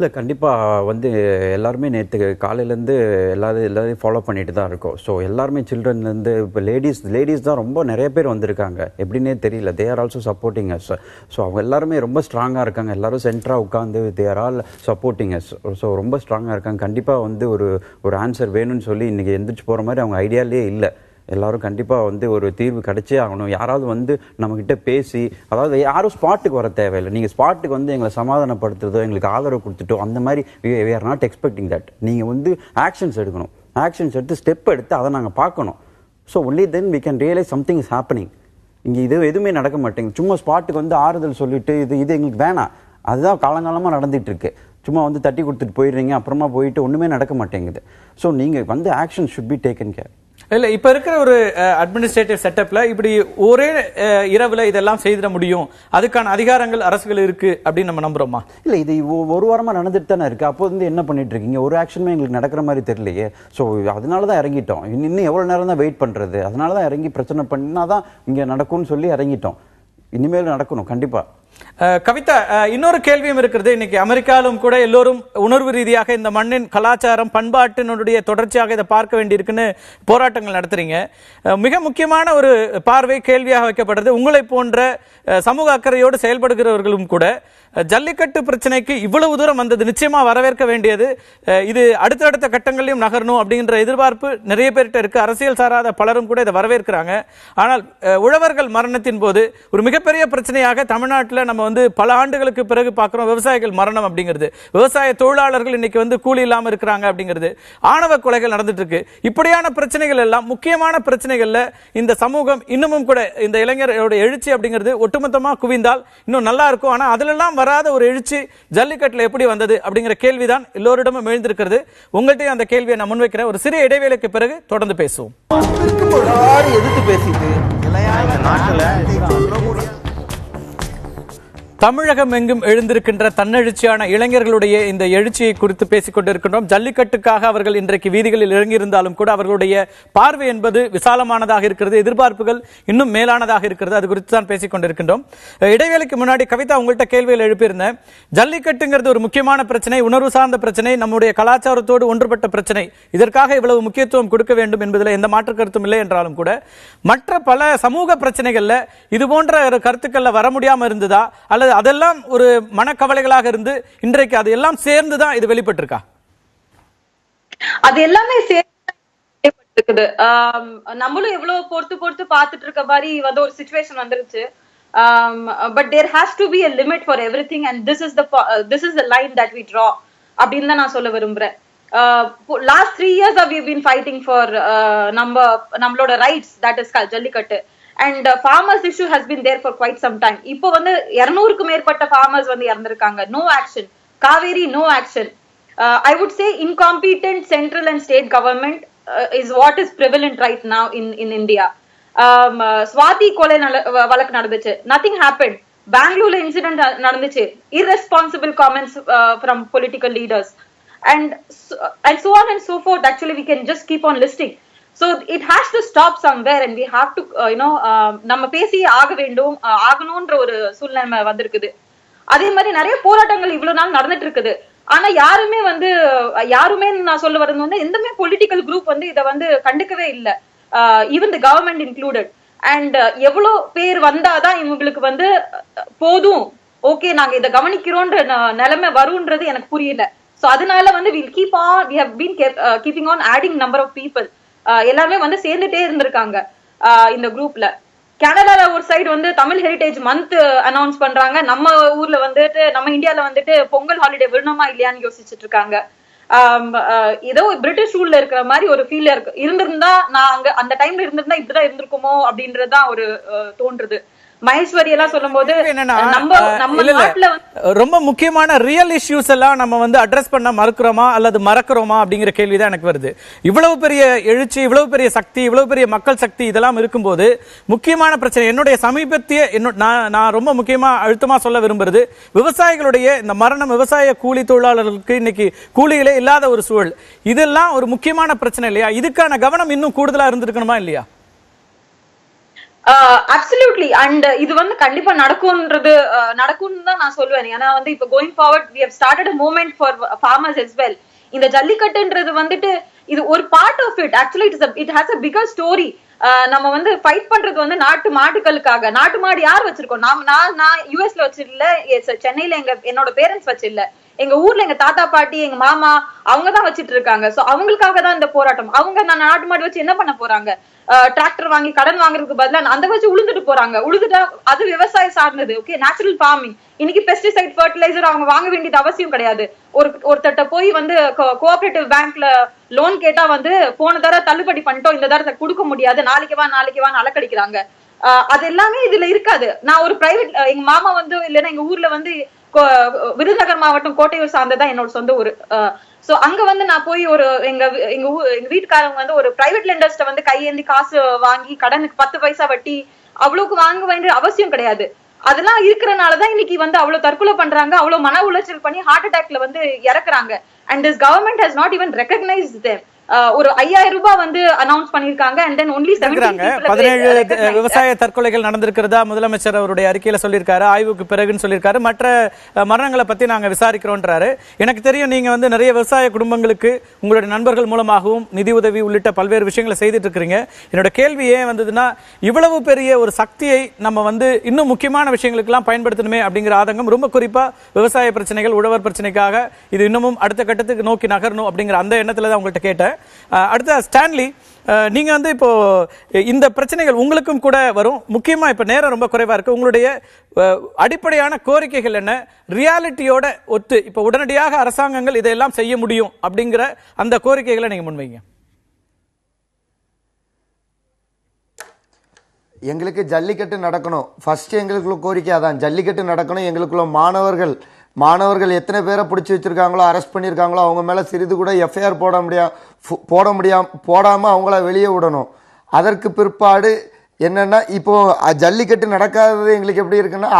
இல்லை, கண்டிப்பாக வந்து எல்லாருமே நேற்று காலையிலேருந்து எல்லாரையும் ஃபாலோ பண்ணிட்டு தான் இருக்கோம். ஸோ எல்லாருமே சில்ட்ரன்லேருந்து இப்போ லேடிஸ் தான் ரொம்ப நிறைய பேர் வந்திருக்காங்க. எப்படின்னே தெரியல, they are also supporting us. So அவங்க எல்லாருமே ரொம்ப ஸ்ட்ராங்காக இருக்காங்க. எல்லாரும் சென்டராக உட்காந்து they are all supporting us. So ரொம்ப ஸ்ட்ராங்காக இருக்காங்க. கண்டிப்பாக வந்து ஒரு ஆன்சர் வேணும்னு சொல்லி இன்றைக்கி எந்திரிச்சு போகிற மாதிரி அவங்க ஐடியாலே இல்லை. எல்லாரும் கண்டிப்பாக வந்து ஒரு தீர்வு கிடைச்சே ஆகணும். யாராவது வந்து நம்மக்கிட்ட பேசி, அதாவது யாரும் ஸ்பாட்டுக்கு வர தேவையில்லை. நீங்கள் ஸ்பாட்டுக்கு வந்து எங்களை சமாதானப்படுத்துறதோ எங்களுக்கு ஆதரவு கொடுத்துட்டோ அந்த மாதிரி we are not expecting that. நீங்கள் வந்து ஆக்ஷன்ஸ் எடுக்கணும். ஆக்ஷன்ஸ் எடுத்து ஸ்டெப் எடுத்து அதை நாங்கள் பார்க்கணும். So only then we can realize something is happening. இங்கே எதுவுமே நடக்க மாட்டேங்குது. சும்மா ஸ்பாட்டுக்கு வந்து ஆறுதல் சொல்லிட்டு இது எங்களுக்கு வேணாம். அதுதான் காலங்காலமாக நடந்துட்டு இருக்கு. சும்மா வந்து தட்டி கொடுத்துட்டு போயிடுறீங்க, அப்புறமா போயிட்டு ஒன்றுமே நடக்க மாட்டேங்குது. ஸோ நீங்கள் வந்து action should be taken care. இல்ல, இப்ப இருக்கிற ஒரு அட்மினிஸ்ட்ரேட்டிவ் செட்டப்ல இப்படி ஒரே இரவுல இதெல்லாம் செய்திட முடியும், அதுக்கான அதிகாரங்கள் அரசுகள் இருக்கு அப்படின்னு நம்ம நம்புறோமா? இல்ல, இது ஒரு வாரமா நடந்துட்டு தானே இருக்கு. அப்போ வந்து என்ன பண்ணிட்டு இருக்கீங்க? ஒரு ஆக்ஷனுமே எங்களுக்கு நடக்கிற மாதிரி தெரியலையே. ஸோ அதனாலதான் இறங்கிட்டோம். இன்னும் எவ்வளவு நேரம் தான் வெயிட் பண்றது? அதனாலதான் இறங்கி பிரச்சனை பண்ணாதான் இங்க நடக்கும்னு சொல்லி இறங்கிட்டோம். இனிமேல் நடக்கணும் கண்டிப்பா. கவிதா, இன்னொரு கேள்வியும் இருக்கிறது. இன்னைக்கு அமெரிக்காவிலும் கூட எல்லோரும் உணர்வு ரீதியாக இந்த மண்ணின் கலாச்சாரம் பண்பாட்டினுடைய தொடர்ச்சியாக இதை பார்க்க வேண்டியிருக்குன்னு போராட்டங்கள் நடத்துறீங்க. மிக முக்கியமான ஒரு பார்வை கேள்வியாக வைக்கப்படுறது, உங்களை போன்ற சமூக அக்கறையோடு செயல்படுகிறவர்களும் கூட ஜல்லிக்கட்டு பிரச்சனைக்கு இவ்வளவு தூரம் வந்தது நிச்சயமா வரவேற்க வேண்டியது, இது அடுத்தடுத்த கட்டங்களிலும் நகரணும் அப்படிங்கிற எதிர்பார்ப்பு நிறைய பேர்கிட்ட இருக்கு. அரசியல் சாராத பலரும் கூட இதை வரவேற்கிறாங்க. ஆனால் உழவர்கள் மரணத்தின் போது ஒரு மிகப்பெரிய பிரச்சனையாக தமிழ்நாட்டில் நம்ம பல ஆண்டுகளுக்கு பிறகு பார்க்கிறோம் விவசாயிகள் மரணம் அப்படிங்கிறது. விவசாய தொழிலாளர்கள் இன்னைக்கு கூலி இல்லாம இருக்கிறாங்க அப்படிங்கிறது. ஆணவ கொலைகள் நடந்துட்டு இருக்கு. இப்படியான பிரச்சனைகள் எல்லாம் முக்கியமான பிரச்சனைகள்ல இந்த சமூகம் இன்னமும் கூட இந்த இளைஞரோட எழுச்சி அப்படிங்கிறது ஒட்டுமொத்தமா குவிந்தால் இன்னும் நல்லா இருக்கும். ஆனா அதுல வராத ஒரு எழுச்சி ஜல்லிக்கட்டுல எப்படி வந்தது அப்படிங்கிற கேள்விதான் எல்லோரிடமும் எழுந்திருக்கிறது. உங்கள்கிட்ட அந்த கேள்வியை நான் முன்வைக்கிறேன். ஒரு சிறிய இடைவேளைக்கு பிறகு தொடர்ந்து பேசுவோம். எதிர்த்து பேசிட்டு தமிழகம் எங்கும் எழுந்திருக்கின்ற தன்னெழுச்சியான இளைஞர்களுடைய இந்த எழுச்சியை குறித்து பேசிக் கொண்டிருக்கின்றோம். ஜல்லிக்கட்டுக்காக அவர்கள் இன்றைக்கு வீதிகளில் இறங்கியிருந்தாலும் கூட அவர்களுடைய பார்வை என்பது விசாலமானதாக இருக்கிறது, எதிர்பார்ப்புகள் இன்னும் மேலானதாக இருக்கிறது. அது குறித்து தான் பேசிக் கொண்டிருக்கின்றோம். இடைவேளைக்கு முன்னாடி கவிதா உங்கள்கிட்ட கேள்விகள் எழுப்பியிருந்தேன். ஜல்லிக்கட்டுங்கிறது ஒரு முக்கியமான பிரச்சனை, உணர்வு சார்ந்த பிரச்சனை, நம்முடைய கலாச்சாரத்தோடு ஒன்றுபட்ட பிரச்சனை. இதற்காக இவ்வளவு முக்கியத்துவம் கொடுக்க வேண்டும் என்பதில் எந்த மாற்று கருத்தும் இல்லை என்றாலும் கூட மற்ற பல சமூக பிரச்சனைகள்ல இது போன்ற கருத்துக்கள்ல வர முடியாம இருந்ததா, அல்லது அதெல்லாம் ஒரு மனக்கவலைகளாக இருந்து இன்றைக்கு அது எல்லாம் சேர்ந்துதான் இது வெளிப்பட்டிருக்கா? அது எல்லாமே சேர்ந்து நம்மளும் எவ்வளவு பொறுத்து பார்த்துட்டு இருக்க மாதிரி ஒரு சிச்சுவேஷன் வந்துருச்சு. But there has to be a limit for everything and this is the line that we draw அப்படின்னு தான் நான் சொல்ல விரும்புறேன். last 3 years we've been fighting for நம்மளோட rights, that is jallikattu. And farmers issue has been there for quite some time. இப்போ 200க்கு மேற்பட்ட farmers இறந்திருக்காங்க. No action. Kaveri, no action. I would say incompetent central and state government is what is prevalent right now in India. Swati கொலை வழக்கு நடந்துச்சு. Nothing happened. Bangalore incident நடந்துச்சு. Irresponsible comments from political leaders. And so on and so forth. Actually, we can just keep on listing. So it has to stop somewhere and we have to நம்ம பேசி ஆகணும்ன்ற ஒரு சூழ்நிலை வந்திருக்குது. அதே மாதிரி நிறைய போராட்டங்கள் இவ்வளவு நாள் நடந்துட்டு இருக்குது. ஆனா யாருமே நான் சொல்ல வரது எந்தமே பொலிட்டிக்கல் குரூப் இதை கண்டுக்கவே இல்லை. Even the government included. And எவ்வளவு பேர் வந்தாதான் இவங்களுக்கு போதும், ஓகே நாங்க இதை கவனிக்கிறோன்ற நிலைமை வரும்ன்றது எனக்கு புரியல. சோ அதனால we have been keeping on adding number of people. எல்லாருமே சேர்ந்துட்டே இருந்திருக்காங்க இந்த குரூப்ல. கனடால ஒரு side Tamil heritage month announce பண்றாங்க. நம்ம ஊர்ல நம்ம இந்தியால பொங்கல் ஹாலிடே விடணுமா இல்லையான்னு யோசிச்சுட்டு இருக்காங்க. ஏதோ பிரிட்டிஷ் ரூல்ல இருக்கிற மாதிரி ஒரு ஃபீல் இருந்திருந்தா நான் அந்த டைம்ல இருந்திருந்தா இப்படிதான் இருந்திருக்குமோ அப்படின்றதுதான் ஒரு தோன்றுது. மகேஸ்வரி எல்லாம் சொல்லும் போது ரொம்ப முக்கியமான ரியல் இஷ்யூஸ் எல்லாம் நம்ம அட்ரஸ் பண்ண மறுக்கிறோமா அல்லது மறக்கிறோமா அப்படிங்கிற கேள்விதான் எனக்கு வருது. இவ்வளவு பெரிய எழுச்சி, இவ்வளவு பெரிய சக்தி, இவ்வளவு பெரிய மக்கள் சக்தி இதெல்லாம் இருக்கும்போது முக்கியமான பிரச்சனை என்னுடைய சமீபத்திய நான் ரொம்ப முக்கியமா அழுத்தமா சொல்ல விரும்புறது விவசாயிகளுடைய இந்த மரணம். விவசாய கூலி தொழிலாளர்களுக்கு இன்னைக்கு கூலிகளே இல்லாத ஒரு சூழல், இதெல்லாம் ஒரு முக்கியமான பிரச்சனை இல்லையா? இதுக்கான கவனம் இன்னும் கூடுதலா இருந்திருக்கணுமா இல்லையா? அப்சல்யூட்லி. அண்ட் இது கண்டிப்பா நடக்கும்னு தான் நான் சொல்லுவேன். ஏன்னா இப்ப going forward we have started a movement for farmers as well. இந்த ஜல்லிக்கட்டுன்றது இது ஒரு part of it. Actually it has a bigger story. நம்ம ஃபைட் பண்றது நாட்டு மாடுகளுக்காக. நாட்டு மாடு யார் வச்சிருக்கோம்? நான் யூஎஸ்ல வச்சிருல, சென்னையில என்னோட பேரண்ட்ஸ் வச்சிருல, எங்க ஊர்ல எங்க தாத்தா பாட்டி எங்க மாமா அவங்கதான் வச்சிட்டு இருக்காங்க. சோ அவங்களுக்காக தான் இந்த போராட்டம். அவங்க நாட்டு மாடு வச்சு என்ன பண்ண போறாங்க? டிராக்டர் வாங்கி கடன் வாங்குறதுக்கு பதிலா அந்த வச்சு உழுதுட்டு போறாங்க. உழுதுட்டா அது விவசாயம் சார்ந்தது. Okay, natural farming. இன்னைக்கு பெஸ்டிசைட் ஃபர்டிலைசர் அவங்க வாங்க வேண்டியது அவசியம் கிடையாது. ஒருத்தட்ட போய் கோஆபரேட்டிவ் பேங்க்ல லோன் கேட்டா போன தடவை தள்ளுபடி பண்ணிட்டோம், இந்த தடவை கொடுக்க முடியாது, நாளைக்கு வா அலக்கடிக்கிறாங்க. அது எல்லாமே இதுல இருக்காது. நான் ஒரு பிரைவேட், எங்க மாமா இல்லைன்னா எங்க ஊர்ல விருதுநகர் மாவட்டம் கோட்டையூர் சார்ந்ததான் என்னோட சொந்த ஊரு. சோ அங்க நான் போய் எங்க வீட்டுக்காரங்க ஒரு பிரைவேட் லெண்டர்ஸ்ட கையேந்தி காசு வாங்கி கடனுக்கு 10 பைசா வட்டி அவ்வளவுக்கு வாங்க வேண்டிய அவசியம் கிடையாது. அதெல்லாம் இருக்கிறனாலதான் இன்னைக்கு அவ்வளவு தற்கொலை பண்றாங்க, அவ்வளவு மன உளைச்சல் பண்ணி ஹார்ட் அட்டாக்ல இறக்குறாங்க. And this government has not even recognised them. ஒரு 5000 ரூபாய் வந்து அனௌன்ஸ் பண்ணிருக்காங்க and then only 17 விவசாய தற்கொலைகள் நடந்திருக்கிறதா முதலமைச்சர் அவருடைய அறிக்கையில சொல்லியிருக்காரு. ஆய்வுக்கு பிறகுன்னு சொல்லியிருக்காரு. மற்ற மரணங்களை பத்தி நாங்க விசாரிக்கிறோன்றாரு. எனக்கு தெரியும் நீங்க வந்து நிறைய விவசாய குடும்பங்களுக்கு உங்களுடைய நண்பர்கள் மூலமாகவும் நிதி உதவி உள்ளிட்ட பல்வேறு விஷயங்களை செய்துட்டு இருக்கிறீங்க. என்னோட கேள்வி ஏன் வந்ததுன்னா, இவ்வளவு பெரிய ஒரு சக்தியை நம்ம வந்து இன்னும் முக்கியமான விஷயங்களுக்கு எல்லாம் பயன்படுத்தணுமே அப்படிங்கிற ஆதங்கம், ரொம்ப குறிப்பா விவசாய பிரச்சனைகள், உழவர் பிரச்சனைக்காக இது இன்னமும் அடுத்த கட்டத்துக்கு நோக்கி நகரணும் அப்படிங்கிற அந்த எண்ணத்துல தான் உங்கள்கிட்ட கேட்டேன். அடுத்த ஸ்டான்லி, நீங்க வந்து இப்போ இந்த பிரச்சனைகள் உங்களுக்கும் கூட வரும். முக்கியமா இப்ப நேரம் ரொம்ப குறைவா இருக்கு. உங்களுடைய அடிப்படையான கோரிக்கைகள் என்ன? ரியாலிட்டியோட ஒத்து இப்ப உடனடியாக அரசாங்கங்கள் இதையெல்லாம் செய்ய முடியும் அப்படிங்கிற அந்த கோரிக்கைகளை நீங்க முன்வைங்க. எங்களுக்கு ஜல்லிக்கட்டு நடக்கணும். ஃபர்ஸ்ட் எங்களுக்குள்ள கோரிக்கை அதான், ஜல்லிக்கட்டு நடக்கணும். எங்களுக்குள்ள மாணவர்கள் எத்தனை பேரை பிடிச்சி வச்சிருக்காங்களோ, அரெஸ்ட் பண்ணியிருக்காங்களோ, அவங்க மேலே சிறிது கூட எஃப்ஐஆர் போடாமல் அவங்கள வெளியே விடணும். அதற்கு பிற்பாடு என்னென்னா, இப்போது ஜல்லிக்கட்டு நடக்காதது எங்களுக்கு எப்படி இருக்குன்னா,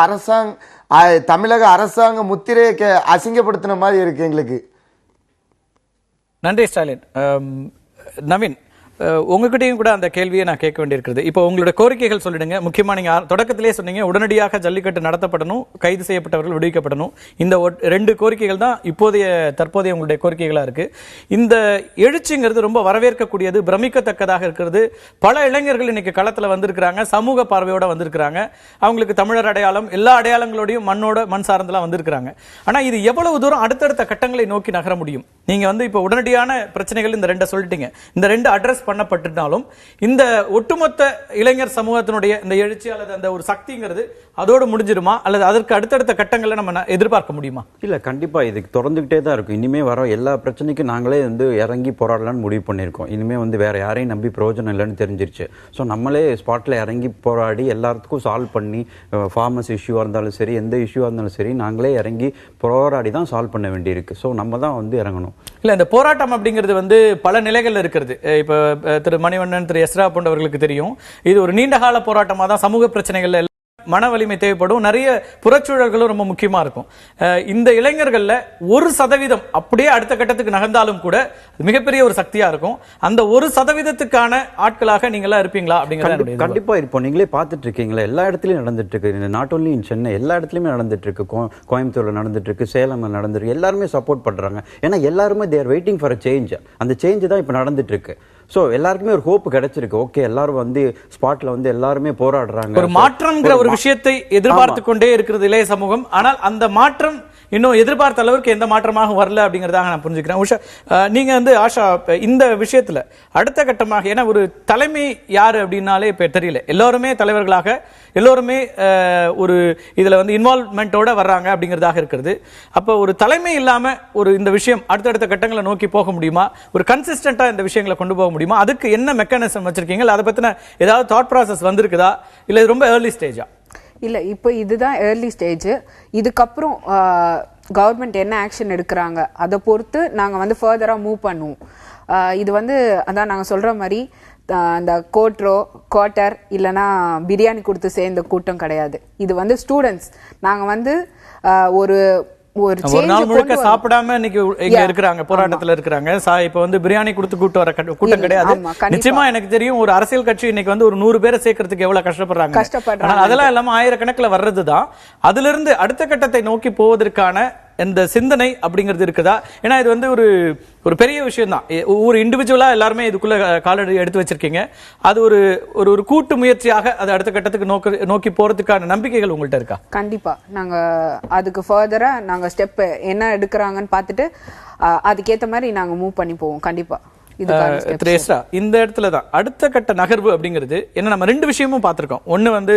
தமிழக அரசாங்க முத்திரையை அசிங்கப்படுத்தின மாதிரி இருக்குது எங்களுக்கு. நன்றி ஸ்டாலின். நவீன், உங்ககிட்டயும் கூட அந்த கேள்வியை நான் கேட்க வேண்டியிருக்கிறது. இப்போ உங்களோட கோரிக்கைகள் சொல்லிடுங்க. முக்கியமா நீங்க தொடக்கத்திலே சொன்னீங்க உடனடியாக ஜல்லிக்கட்டு நடத்தப்படணும், கைது செய்யப்பட்டவர்கள் விடுவிக்கப்படணும். இந்த 2 கோரிக்கைகள் தான் தற்போதைய உங்களுடைய கோரிக்கைகளா இருக்கு. இந்த எழுச்சிங்கிறது ரொம்ப வரவேற்கக்கூடியது, பிரமிக்கத்தக்கதாக இருக்கிறது. பல இளைஞர்கள் இன்னைக்கு களத்துல வந்திருக்கிறாங்க, சமூக பார்வையோட வந்திருக்கிறாங்க. அவங்களுக்கு தமிழர் அடையாளம், எல்லா அடையாளங்களோடையும் மண் சார்ந்தெல்லாம் வந்திருக்கிறாங்க. ஆனா இது எவ்வளவு தூரம் அடுத்தடுத்த கட்டங்களை நோக்கி நகர முடியும்? நீங்க வந்து இப்போ உடனடியான பிரச்சனைகள் இந்த 2 சொல்லிட்டீங்க. இந்த 2 அட்ரஸ் பண்ணப்பட்டிருந்தாலும் இந்த ஒட்டுமொத்த இளைஞர் சமூகத்தினுடைய இந்த எழுச்சி அல்லது அந்த ஒரு சக்திங்கிறது அதோடு முடிஞ்சிருமா, அல்லது அதற்கு அடுத்தடுத்த கட்டங்களை நம்ம எதிர்பார்க்க முடியுமா? இல்ல, கண்டிப்பா இதுக்கு தொடர்ந்துகிட்டே தான் இருக்கும். இனிமே வர எல்லா பிரச்சனைக்கும் நாங்களே வந்து இறங்கி போராடலாம்னு முடிவு பண்ணியிருக்கோம். இனிமே வந்து வேற யாரையும் நம்பி பிரயோஜனம் இல்லைன்னு தெரிஞ்சிருச்சு. ஸோ நம்மளே ஸ்பாட்ல இறங்கி போராடி எல்லாத்துக்கும் சால்வ் பண்ணி, ஃபார்மர்ஸ் இஷ்யூவா இருந்தாலும் சரி, எந்த இஷ்யூவா இருந்தாலும் சரி, நாங்களே இறங்கி போராடி தான் சால்வ் பண்ண வேண்டியிருக்கு. ஸோ நம்ம தான் வந்து இறங்கணும். இல்ல, இந்த போராட்டம் அப்படிங்கிறது வந்து பல நிலைகள் இருக்கிறது. இப்ப திரு மணிவண்ணன், திரு எஸ்ரா போன்றவர்களுக்கு தெரியும், இது ஒரு நீண்டகால போராட்டமா தான். சமூக பிரச்சனைகள்ல மன வலிமை தேவைப்படும், நிறைய புறச்சூழல்களும் ரொம்ப முக்கியமா இருக்கும். இந்த இளைஞர்கள்ல 1% அப்படியே அடுத்த கட்டத்துக்கு நகர்ந்தாலும் கூட மிகப்பெரிய ஒரு சக்தியா இருக்கும். அந்த 1%க்கான ஆட்களாக நீங்க எல்லாம் இருப்பீங்களா அப்படிங்கிறது? கண்டிப்பா இருப்போம். நீங்களே பார்த்துட்டு இருக்கீங்களா, எல்லா இடத்துலயும் நடந்துட்டு இருக்கு. நாட் ஓன்லி இன் சென்னை, எல்லா இடத்துலயுமே நடந்துட்டு இருக்கு. கோயம்புத்தூர்ல நடந்துட்டு இருக்கு, சேலம்ல நடந்துட்டு, எல்லாருமே சப்போர்ட் பண்றாங்க. ஏன்னா எல்லாருமே தேர் வெயிட்டிங் ஃபார் அ சேஞ்ச். அந்த சேஞ்ச் தான் இப்ப நடந்துட்டு இருக்கு. சோ எல்லாருக்குமே ஒரு ஹோப் கிடைச்சிருக்கு. ஓகே, எல்லாரும் வந்து ஸ்பாட்ல வந்து எல்லாருமே போராடுறாங்க. ஒரு மாற்றம்ங்கிற ஒரு விஷயத்தை எதிர்பார்த்து கொண்டே இருக்கிறது இளைய சமூகம். ஆனால் அந்த மாற்றம் இன்னும் எதிர்பார்த்த அளவுக்கு எந்த மாற்றமாக வரல அப்படிங்கறதாக நான் புரிஞ்சுக்கிறேன். உஷா, நீங்க வந்து ஆஷா, இந்த விஷயத்துல அடுத்த கட்டமாக, ஏன்னா ஒரு தலைமை யாரு அப்படின்னாலே இப்ப தெரியல, எல்லாருமே தலைவர்களாக, எல்லோருமே ஒரு இதுல வந்து இன்வால்வ்மெண்டோட வர்றாங்க அப்படிங்கறதாக இருக்கிறது. அப்ப ஒரு தலைமை இல்லாம ஒரு இந்த விஷயம் அடுத்தடுத்த கட்டங்களை நோக்கி போக முடியுமா? ஒரு கன்சிஸ்டன்டா இந்த விஷயங்களை கொண்டு போக முடியுமா? அதுக்கு என்ன மெக்கானிசம் வச்சிருக்கீங்க? அதை பத்தின ஏதாவது தாட் ப்ராசஸ் வந்திருக்குதா, இல்ல இது ரொம்ப ஏர்லி ஸ்டேஜா? இல்லை, இப்போ இதுதான் ஏர்லி ஸ்டேஜ். இதுக்கப்புறம் கவர்மெண்ட் என்ன ஆக்ஷன் எடுக்கிறாங்க அதை பொறுத்து நாங்கள் வந்து ஃபர்தராக மூவ் பண்ணுவோம். இது வந்து அதான் நாங்கள் சொல்கிற மாதிரி அந்த குவார்ட்டர் இல்லைன்னா பிரியாணி கொடுத்து சேர்ந்த கூட்டம் கிடையாது. இது வந்து ஸ்டூடெண்ட்ஸ். நாங்கள் வந்து ஒரு நாள் முழுக்க சாப்பிடாம இன்னைக்கு இங்க இருக்கிறாங்க, போராட்டத்துல இருக்கிறாங்க. இப்ப வந்து பிரியாணி கொடுத்து கூட்டு வர கூட்டம் கிடையாது. நிச்சயமா எனக்கு தெரியும், ஒரு அரசியல் கட்சி இன்னைக்கு வந்து ஒரு 100 பேரை சேர்க்கறதுக்கு எவ்வளவு கஷ்டப்படுறாங்க. அதெல்லாம் இல்லாம ஆயிரக்கணக்கில் வர்றதுதான். அதுல இருந்து அடுத்த கட்டத்தை நோக்கி போவதற்கான இந்த சிந்தனை அப்படிங்கிறது இருக்குதா? ஏன்னா இது வந்து ஒரு பெரிய விஷயம் தான். ஒரு இண்டிவிஜுவலா எல்லாருமே இதுக்குள்ள காலடி எடுத்து வச்சிருக்கீங்க. அது ஒரு கூட்டு முயற்சியாக அது அடுத்த கட்டத்துக்கு நோக்கி போறதுக்கான நம்பிக்கைகள் உங்கள்கிட்ட இருக்கா? கண்டிப்பா நாங்க அதுக்கு ஃபர்தரா நாங்க ஸ்டெப் என்ன எடுக்கிறாங்கன்னு பார்த்துட்டு அதுக்கேற்ற மாதிரி நாங்க மூவ் பண்ணி போவோம். கண்டிப்பா இந்த இடத்துல தான் அடுத்த கட்ட நகர்வு அப்படிங்கிறது என்ன, நம்ம 2 விஷயமும் பார்த்திருக்கோம். ஒண்ணு வந்து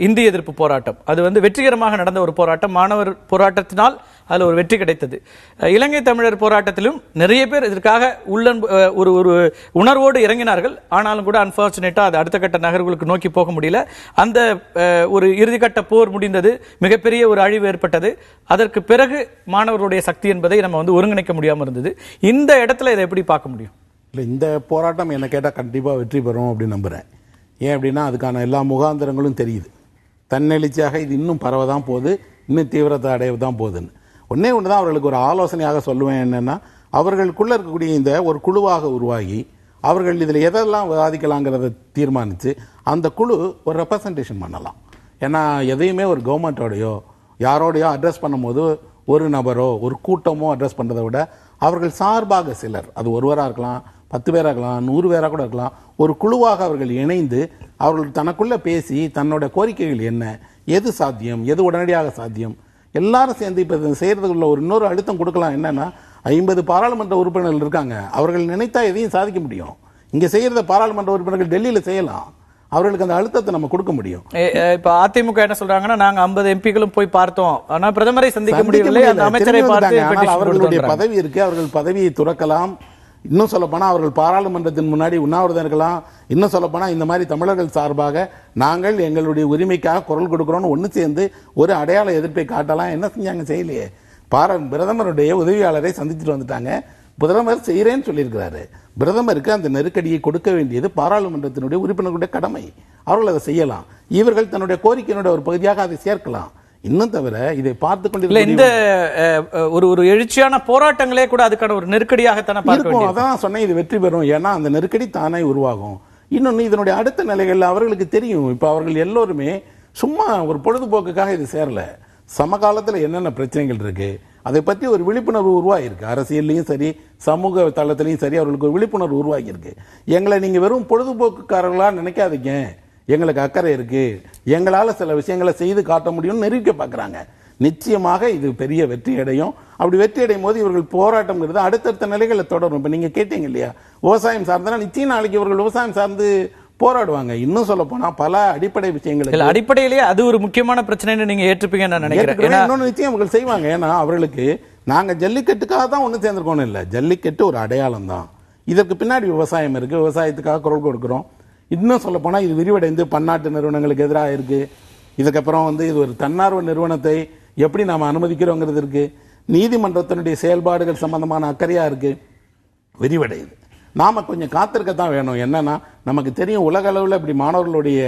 இந்திய எதிர்ப்பு போராட்டம், அது வந்து வெற்றிகரமாக நடந்த ஒரு போராட்டம். மாணவர் போராட்டத்தினால் அதுல ஒரு வெற்றி கிடைத்தது. இலங்கை தமிழர் போராட்டத்திலும் நிறைய பேர் இதற்காக ஒரு உணர்வோடு இறங்கினார்கள். ஆனாலும் கூட அன்பார்ச்சுனேட்டா அது அடுத்த கட்ட நகர்வுகளுக்கு நோக்கி போக முடியல. அந்த ஒரு இறுதிக்கட்ட போர் முடிந்தது, மிகப்பெரிய ஒரு அழிவு ஏற்பட்டது. அதற்கு பிறகு மாணவர்களுடைய சக்தி என்பதை நம்ம வந்து ஒருங்கிணைக்க முடியாமல் இருந்தது. இந்த இடத்துல இதை எப்படி பார்க்க முடியும்? இல்லை, இந்த போராட்டம் என்ன கேட்டால் கண்டிப்பாக வெற்றி பெறும் அப்படின்னு நம்புகிறேன். ஏன் அப்படின்னா அதுக்கான எல்லா முகாந்திரங்களும் தெரியுது. தன்னெழுச்சியாக இது இன்னும் பரவதான் போகுது, இன்னும் தீவிரத்தை அடைய தான் போகுதுன்னு. ஒன்று தான் அவர்களுக்கு ஒரு ஆலோசனையாக சொல்லுவேன் என்னென்னா, அவர்களுக்குள்ள இருக்கக்கூடிய இந்த ஒரு குழுவாக உருவாகி அவர்கள் இதில் எதெல்லாம் விவாதிக்கலாங்கிறத தீர்மானித்து அந்த குழு ஒரு ரெப்ரசன்டேஷன் பண்ணலாம். ஏன்னா எதையுமே ஒரு கவர்மெண்ட்டோடையோ யாரோடையோ அட்ரஸ் பண்ணும்போது ஒரு நபரோ ஒரு கூட்டமோ அட்ரஸ் பண்ணுறதை விட அவர்கள் சார்பாக சிலர், அது ஒருவராக இருக்கலாம், 10 பேராக இருக்கலாம், 100 பேராக கூட இருக்கலாம், ஒரு குழுவாக அவர்கள் இணைந்து அவர்கள் தனக்குள்ளே பேசி தன்னோட கோரிக்கைகள் என்ன, எது சாத்தியம், எது உடனடியாக சாத்தியம், எல்லாரும் சேர்ந்து இப்போ செய்கிறதுக்குள்ள ஒரு இன்னொரு அழுத்தம் கொடுக்கலாம். என்னன்னா 50 பாராளுமன்ற உறுப்பினர்கள் இருக்காங்க, அவர்கள் நினைத்தா எதையும் சாதிக்க முடியும். இங்கே செய்கிறத பாராளுமன்ற உறுப்பினர்கள் டெல்லியில் செய்யலாம், அவர்களுக்கு அந்த அழுத்தத்தை நம்ம கொடுக்க முடியும். இப்ப அதிமுக என்ன சொல்றாங்கன்னா, நாங்க 50 எம்பிக்களும் போய் பார்த்தோம், ஆனா பிரதமரை சந்திக்க முடியவில்லை, அந்த அமைச்சரை பார்த்து அவர்களுடைய பதவி இருக்கு, அவர்கள் பதவியை துறக்கலாம். இன்னும் சொல்லப்போனா அவர்கள் பாராளுமன்றத்தின் முன்னாடி உண்ணாவிரதம் இருக்கலாம். இன்னும் சொல்லப்போனா இந்த மாதிரி தமிழர்கள் சார்பாக நாங்கள் எங்களுடைய உரிமைக்காக குரல் கொடுக்கிறோம்னு ஒன்று சேர்ந்து ஒரு அடையாள எதிர்ப்பை காட்டலாம். என்ன செஞ்சாங்க? செய்யலையே. பிரதமருடைய உதவியாளரை சந்திச்சுட்டு வந்துட்டாங்க. பிரதமர் செய்கிறேன்னு சொல்லியிருக்கிறாரு. பிரதமருக்கு அந்த நெருக்கடியை கொடுக்க வேண்டியது பாராளுமன்றத்தினுடைய உறுப்பினர்களுடைய கடமை. அவர்கள் அதை செய்யலாம். இவர்கள் தன்னுடைய கோரிக்கையினுடைய ஒரு பகுதியாக அதை சேர்க்கலாம். இன்னும் தவிர இதை பார்த்து கொண்டு இந்த ஒரு எழுச்சியான போராட்டங்களே கூட அதுக்கான ஒரு நெருக்கடியாகத்தானே பார்க்கும். அதான் சொன்னேன், இது வெற்றி பெறும். ஏன்னா அந்த நெருக்கடி தானே உருவாகும். இன்னொன்று இதனுடைய அடுத்த நிலைகள் அவர்களுக்கு தெரியும். இப்போ அவர்கள் எல்லோருமே சும்மா ஒரு பொழுதுபோக்குக்காக இது சேரல. சமகாலத்தில் என்னென்ன பிரச்சனைகள் இருக்கு அதை பற்றி ஒரு விழிப்புணர்வு உருவாகிருக்கு. அரசியல்லையும் சரி சமூக தளத்திலையும் சரி அவர்களுக்கு ஒரு விழிப்புணர்வு உருவாகியிருக்கு. எங்களை நீங்கள் வெறும் பொழுதுபோக்குக்காரர்களாக நினைக்காதீங்க, எங்களுக்கு அக்கறை இருக்கு, எங்களால் சில விஷயங்களை செய்து காட்ட முடியும்னு நிரூபிக்க பார்க்குறாங்க. நிச்சயமாக இது பெரிய வெற்றி அடையும். அப்படி வெற்றி அடையும் போது இவர்கள் போராட்டம்ங்கிறது அடுத்தடுத்த நிலைகளில் தொடரும். இப்போ நீங்கள் கேட்டீங்க இல்லையா, விவசாயம் சார்ந்தனா நிச்சயம் நாளைக்கு இவர்கள் விவசாயம் சார்ந்து போராடுவாங்க. இன்னும் சொல்ல போனா பல அடிப்படை விஷயங்கள் அடிப்படையிலேயே அது ஒரு முக்கியமான பிரச்சனை நீங்க ஏற்றுப்பீங்கன்னு நான் நினைக்கிறேன். இன்னொன்று நிச்சயம் அவர்கள் செய்வாங்க. ஏன்னா அவர்களுக்கு நாங்க ஜல்லிக்கட்டுக்காக தான் ஒன்று சேர்ந்திருக்கோம் இல்லை, ஜல்லிக்கட்டு ஒரு அடையாளம் தான். இதற்கு பின்னாடி விவசாயம் இருக்கு, விவசாயத்துக்காக குரல் கொடுக்கிறோம். இன்னும் சொல்ல போனா இது விரிவடைந்து பன்னாட்டு நிறுவனங்களுக்கு எதிராக இருக்கு. இதுக்கப்புறம் இது ஒரு தன்னார்வ நிறுவனத்தை எப்படி நாம அனுமதிக்கிறோங்கிறது இருக்கு. நீதிமன்றத்தினுடைய செயல்பாடுகள் சம்பந்தமான அக்கறையா இருக்கு, விரிவடையுது. நாம கொஞ்சம் காத்திருக்கத்தான் வேணும். என்னன்னா நமக்கு தெரியும் உலக அளவில் இப்படி மாணவர்களுடைய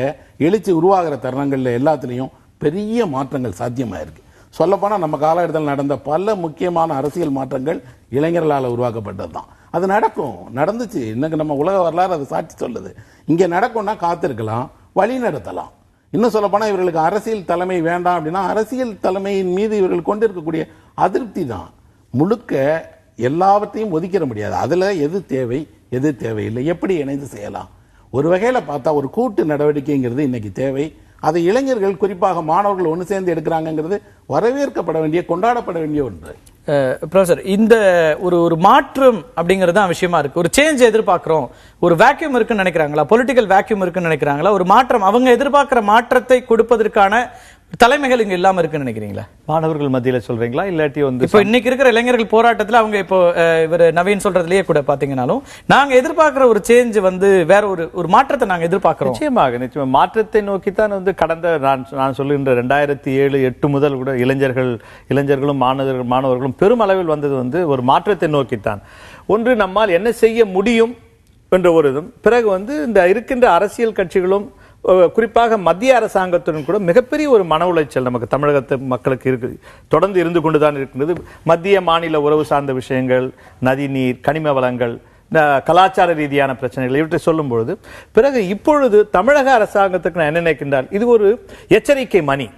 எழுச்சி உருவாகிற தருணங்கள்ல எல்லாத்துலேயும் பெரிய மாற்றங்கள் சாத்தியமாயிருக்கு. சொல்லப்போனால் நம்ம காலகட்டத்தில் நடந்த பல முக்கியமான அரசியல் மாற்றங்கள் இளைஞர்களால் உருவாக்கப்பட்டது தான். அது நடக்கும், நடந்துச்சு. இன்னைக்கு நம்ம உலக வரலாறு அதை சாட்சி சொல்லுது. இங்கே நடக்கும்னா காத்திருக்கலாம், வழி நடத்தலாம். இன்னும் சொல்லப்போனால் இவர்களுக்கு அரசியல் தலைமை வேண்டாம் அப்படின்னா அரசியல் தலைமையின் மீது இவர்கள் கொண்டிருக்கக்கூடிய அதிருப்தி தான். முழுக்க எல்லாவற்றையும் ஒதுக்கிட முடியாது. அதில் எது தேவை எது தேவையில்லை, எப்படி இணைந்து செய்யலாம். ஒரு வகையில் பார்த்தா ஒரு கூட்டு நடவடிக்கைங்கிறது இன்னைக்கு தேவை. அதை இளைஞர்கள் குறிப்பாக மாணவர்கள் ஒன்று சேர்ந்து எடுக்கிறாங்கிறது வரவேற்கப்பட வேண்டிய, கொண்டாடப்பட வேண்டிய ஒன்று. ப்ரொஃபசர், இந்த ஒரு மாற்றம் அப்படிங்கிறது தான் விஷயமா இருக்கு. ஒரு சேஞ்ச் எதிர்பார்க்கிறோம், ஒரு வேக்யூம் இருக்குன்னு நினைக்கிறாங்களா, பொலிட்டிக்கல் வேக்யூம் இருக்குன்னு நினைக்கிறாங்களா, ஒரு மாற்றம் அவங்க எதிர்பார்க்கிற மாற்றத்தை கொடுப்பதற்கான தலைமைகள் இங்க இல்லாம இருக்குன்னு நினைக்கிறீங்களா? மாணவர்கள் மத்தியில சொல்றீங்களா, இல்லாட்டி இப்போ இன்னைக்கு இருக்கிற இளைஞர்கள் போராட்டத்தில் அவங்க இப்போ இவர் நவீன் சொல்றதுலயே கூட பாத்தீங்கன்னாலும் நாங்க எதிர்பார்க்கிற ஒரு சேஞ்ச் வேற ஒரு மாற்றத்தை நாங்க எதிர்பார்க்கிறோம். நிச்சயமாக மாற்றத்தை நோக்கித்தான் கடந்த நான் சொல்லுகின்ற 2007-8 முதல் கூட இளைஞர்களும் மாணவர்களும் பெருமளவில் வந்தது ஒரு மாற்றத்தை நோக்கித்தான். ஒன்று, நம்மால் என்ன செய்ய முடியும் என்ற ஒரு இதும், பிறகு இந்த இருக்கின்ற அரசியல் கட்சிகளும் குறிப்பாக மத்திய அரசாங்கத்துடன் கூட மிகப்பெரிய ஒரு மன உளைச்சல் நமக்கு தமிழகத்து மக்களுக்கு இருக்கு, தொடர்ந்து இருந்து கொண்டுதான் இருக்கின்றது. மத்திய மாநில உறவு சார்ந்த விஷயங்கள், நதிநீர், கனிம வளங்கள், கலாச்சார ரீதியான பிரச்சனைகள் இவற்றை சொல்லும் பொழுது பிறகு இப்பொழுது தமிழக அரசாங்கத்துக்கு நான் என்ன நினைக்கின்றால், இது ஒரு எச்சரிக்கை மணி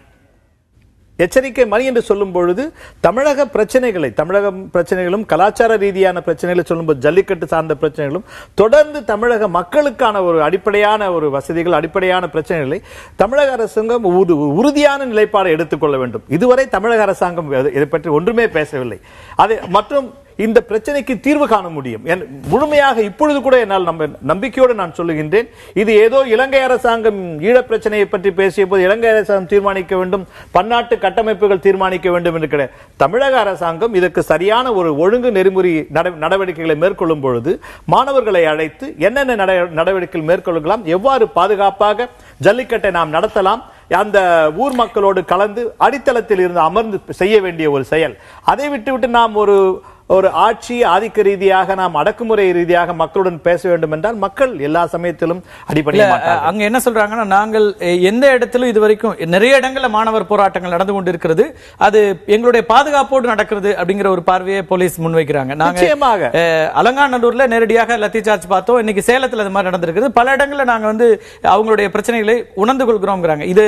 என்று சொல்லும் பொழுது தமிழக பிரச்சனைகளும் கலாச்சார ரீதியான பிரச்சனைகளை சொல்லும்போது ஜல்லிக்கட்டு சார்ந்த பிரச்சனைகளும் தொடர்ந்து தமிழக மக்களுக்கான ஒரு அடிப்படையான ஒரு வசதிகள், அடிப்படையான பிரச்சனைகளை தமிழக அரசாங்கம் உறுதியான நிலைப்பாடை எடுத்துக்கொள்ள வேண்டும். இதுவரை தமிழக அரசாங்கம் இதை பற்றி ஒன்றுமே பேசவில்லை. அதை மற்றும் இந்த பிரச்சனைக்கு தீர்வு காண முடியும் முழுமையாக இப்பொழுது கூட என்னால் நம்பிக்கையோடு நான் சொல்லுகின்றேன். இது ஏதோ இலங்கை அரசாங்கம் ஈழ பிரச்சனையை பற்றி பேசிய போது இலங்கை அரசாங்கம் தீர்மானிக்க வேண்டும், பன்னாட்டு கட்டமைப்புகள் தீர்மானிக்க வேண்டும் என்று கிடையாது. தமிழக அரசாங்கம் இதற்கு சரியான ஒரு ஒழுங்கு நெறிமுறை நடவடிக்கைகளை மேற்கொள்ளும் பொழுது மாணவர்களை அழைத்து என்னென்ன நடவடிக்கைகள் மேற்கொள்ளலாம், எவ்வாறு பாதுகாப்பாக ஜல்லிக்கட்டை நாம் நடத்தலாம், அந்த ஊர் மக்களோடு கலந்து அடித்தளத்தில் இருந்து அமர்ந்து செய்ய வேண்டிய ஒரு செயல். அதை விட்டுவிட்டு நாம் ஒரு ஒரு ஆட்சி ஆதிக்க ரீதியாக நாம் அடக்குமுறை ரீதியாக மக்களுடன் பேச வேண்டும் என்றால் மக்கள் எல்லா சமயத்திலும் அடிப்படை அங்க என்ன சொல்றாங்கன்னா, நாங்கள் எந்த இடத்திலும் இதுவரைக்கும் நிறைய இடங்கள்ல மாணவர் போராட்டங்கள் நடந்து கொண்டிருக்கிறது, அது எங்களுடைய பாதுகாப்போடு நடக்கிறது அப்படிங்கிற ஒரு பார்வையை போலீஸ் முன்வைக்கிறாங்க. நாங்க அலங்காநல்லூர்ல நேரடியாக லத்தி சார்ஜ் பார்த்தோம், இன்னைக்கு சேலத்துல அது மாதிரி நடந்திருக்குது. பல இடங்கள்ல நாங்க வந்து அவங்களுடைய பிரச்சனைகளை உணர்ந்து கொள்கிறோம்ங்கறாங்க. இது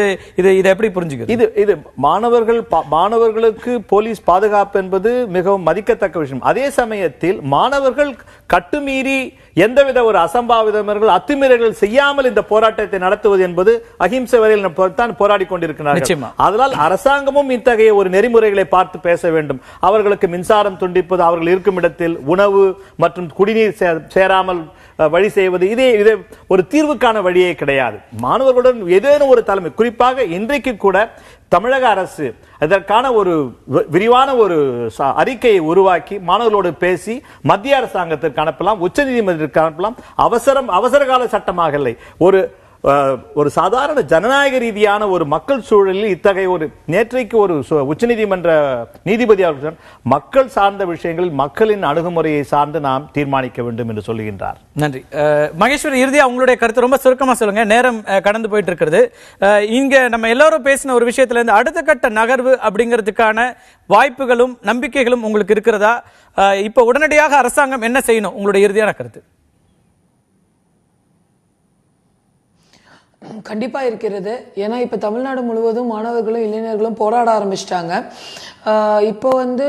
எப்படி புரிஞ்சுக்கிறது? இது மாணவர்களுக்கு போலீஸ் பாதுகாப்பு என்பது மிகவும் மதிக்கத்தக்க விஷயம். அதே சமயத்தில் மாணவர்கள் கட்டுமீறி எந்தவித ஒரு அசம்பாவிதங்கள் அத்துமீறல்கள் செய்யாமல் இந்த போராட்டத்தை நடத்துவது என்பது அஹிம்சை வரையில் தான் போராடி கொண்டிருக்கிறார்கள். அதனால் அரசாங்கமும் இத்தகைய ஒரு நெறிமுறைகளை பார்த்து பேச வேண்டும். அவர்களுக்கு மின்சாரம் துண்டிப்பது, அவர்கள் இருக்கும் இடத்தில் உணவு மற்றும் குடிநீர் சேராமல் வழி செய்வது, இதே ஒரு தீர்வுக்கான வழியே கிடையாது. மாணவர்களுடன் ஏதேனும் ஒரு தலைமை, குறிப்பாக இன்றைக்கு கூட தமிழக அரசு அதற்கான ஒரு விரிவான ஒரு அறிக்கையை உருவாக்கி மாணவர்களோடு பேசி மத்திய அரசாங்கத்திற்கு அனுப்பலாம், உச்ச நீதிமன்றத்திற்கு அனுப்பலாம். அவசர கால சட்டமாக இல்லை, ஒரு சாதாரண ஜனநாயக ரீதியான ஒரு மக்கள் சூழலில் இத்தகைய ஒரு நேற்றைக்கு ஒரு உச்சநீதிமன்ற நீதிபதி அவர்கள் மக்கள் சார்ந்த விஷயங்களில் மக்களின் அணுகுமுறையை சார்ந்து நாம் தீர்மானிக்க வேண்டும் என்று சொல்லுகின்றார். நன்றி. மகேஸ்வரி, இறுதியா உங்களுடைய கருத்து ரொம்ப சுருக்கமா சொல்லுங்க, நேரம் கடந்து போயிட்டு இருக்கிறது. இங்க நம்ம எல்லாரும் பேசின ஒரு விஷயத்துல இருந்து அடுத்த கட்ட நகர்வு அப்படிங்கிறதுக்கான வாய்ப்புகளும் நம்பிக்கைகளும் உங்களுக்கு இருக்கிறதா? இப்ப உடனடியாக அரசாங்கம் என்ன செய்யணும், உங்களுடைய இறுதியான கருத்து? கண்டிப்பா இருக்கிறது. ஏன்னா இப்ப தமிழ்நாடு முழுவதும் மாணவர்களும் இளைஞர்களும் போராட ஆரம்பிச்சிட்டாங்க. இப்போ வந்து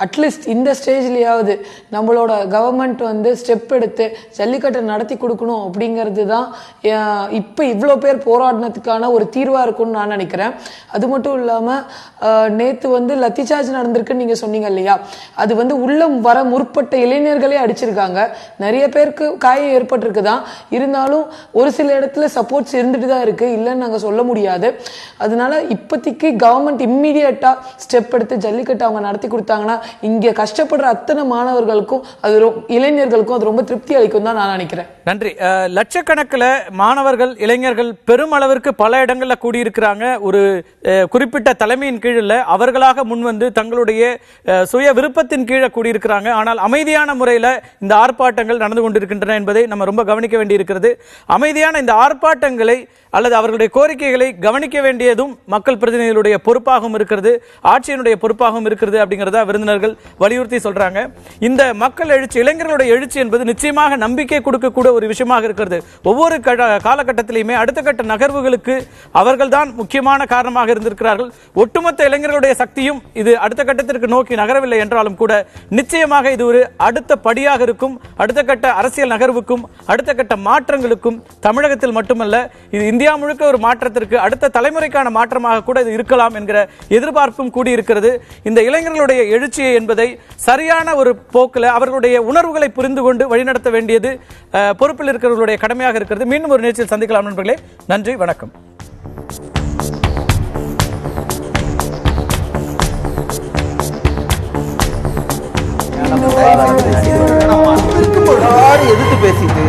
அட்லீஸ்ட் இந்த ஸ்டேஜ்லயாவது நம்மளோட கவர்மெண்ட் வந்து ஸ்டெப் எடுத்து ஜல்லிக்கட்டை நடத்தி கொடுக்கணும் அப்படிங்கிறது தான் இப்போ இவ்வளோ பேர் போராடினதுக்கான ஒரு தீர்வாக இருக்கும்னு நான் நினைக்கிறேன். அது மட்டும் இல்லாமல் நேற்று வந்து லத்தி சார்ஜ் நடந்திருக்குன்னு நீங்கள் சொன்னீங்க இல்லையா, அது வந்து உள்ள வர முற்பட்ட இளைஞர்களே அடிச்சிருக்காங்க. நிறைய பேருக்கு காயம் ஏற்பட்டிருக்கு தான், இருந்தாலும் ஒரு சில இடத்துல சப்போர்ட்ஸ் இருந்துட்டு தான் இருக்குது, இல்லைன்னு நாங்கள் சொல்ல முடியாது. அதனால இப்போதைக்கு கவர்மெண்ட் இம்மிடியட்டாக ஸ்டெப் எடுத்து ஜல்லிக்கட்டை அவங்க நடத்தி கொடுத்தாங்கன்னா இங்க கஷ்டப்படுற அத்தனை மாணவர்களுக்கும் அது இளைஞர்களுக்கும் அது ரொம்ப திருப்தி அளிக்கும் தான் நான் நினைக்கிறேன். நன்றி. லட்சக்கணக்கில் மாணவர்கள் இளைஞர்கள் பெருமளவிற்கு பல இடங்கள்ல கூடியிருக்கிறாங்க. ஒரு குறிப்பிட்ட தலைமையின் கீழில் அவர்களாக முன்வந்து தங்களுடைய சுய விருப்பத்தின் கீழே கூடியிருக்கிறாங்க. ஆனால் அமைதியான முறையில் இந்த ஆர்ப்பாட்டங்கள் நடந்து கொண்டிருக்கின்றன என்பதை நம்ம ரொம்ப கவனிக்க வேண்டியிருக்கிறது. அமைதியான இந்த ஆர்ப்பாட்டங்களை அல்லது அவர்களுடைய கோரிக்கைகளை கவனிக்க வேண்டியதும் மக்கள் பிரதிநிதிகளுடைய பொறுப்பாகவும் இருக்கிறது, ஆட்சியினுடைய பொறுப்பாகவும் இருக்கிறது அப்படிங்கிறத விருந்தினர்கள் வலியுறுத்தி சொல்றாங்க. இந்த மக்கள் எழுச்சி, இளைஞர்களுடைய எழுச்சி என்பது நிச்சயமாக நம்பிக்கை கொடுக்கக்கூடிய ஒரு விஷயமாக இருக்கிறது. ஒவ்வொரு காலகட்டத்திலுமே அடுத்த கட்ட நகர்வுகளுக்கு அவர்கள் தான் முக்கியமான காரணமாக இருந்திருக்கிறார்கள். ஒட்டுமொத்த இளைஞர்களுடைய சக்தியும் இது அடுத்த கட்டத்திற்கு நோக்கி நகரவில்லை என்றாலும் கூட நிச்சயமாக இது ஒரு அடுத்த படியாக இருக்கும். அடுத்த கட்ட அரசியல் நகர்வுக்கும் அடுத்த கட்ட மாற்றங்களுக்கும் தமிழகத்தில் மட்டுமல்ல, இது இந்தியா முழுக்க ஒரு மாற்றத்திற்கு அடுத்த தலைமுறைக்கான மாற்றமாக கூட இது இருக்கலாம் என்கிற எதிர்பார்ப்பும் கூடியிருக்கிறது. இந்த இளைஞர்களுடைய எழுச்சி என்பதை சரியான ஒரு போக்கில் அவர்களுடைய உணர்வுகளை புரிந்து கொண்டு வழிநடத்த வேண்டியது பொறுப்பில் இருக்கிறவர்களுடைய கடமையாக இருக்கிறது. மீண்டும் ஒரு நிகழ்ச்சியில் சந்திக்கலாம் நண்பர்களே. நன்றி, வணக்கம். எதிர்த்து பேசிட்டு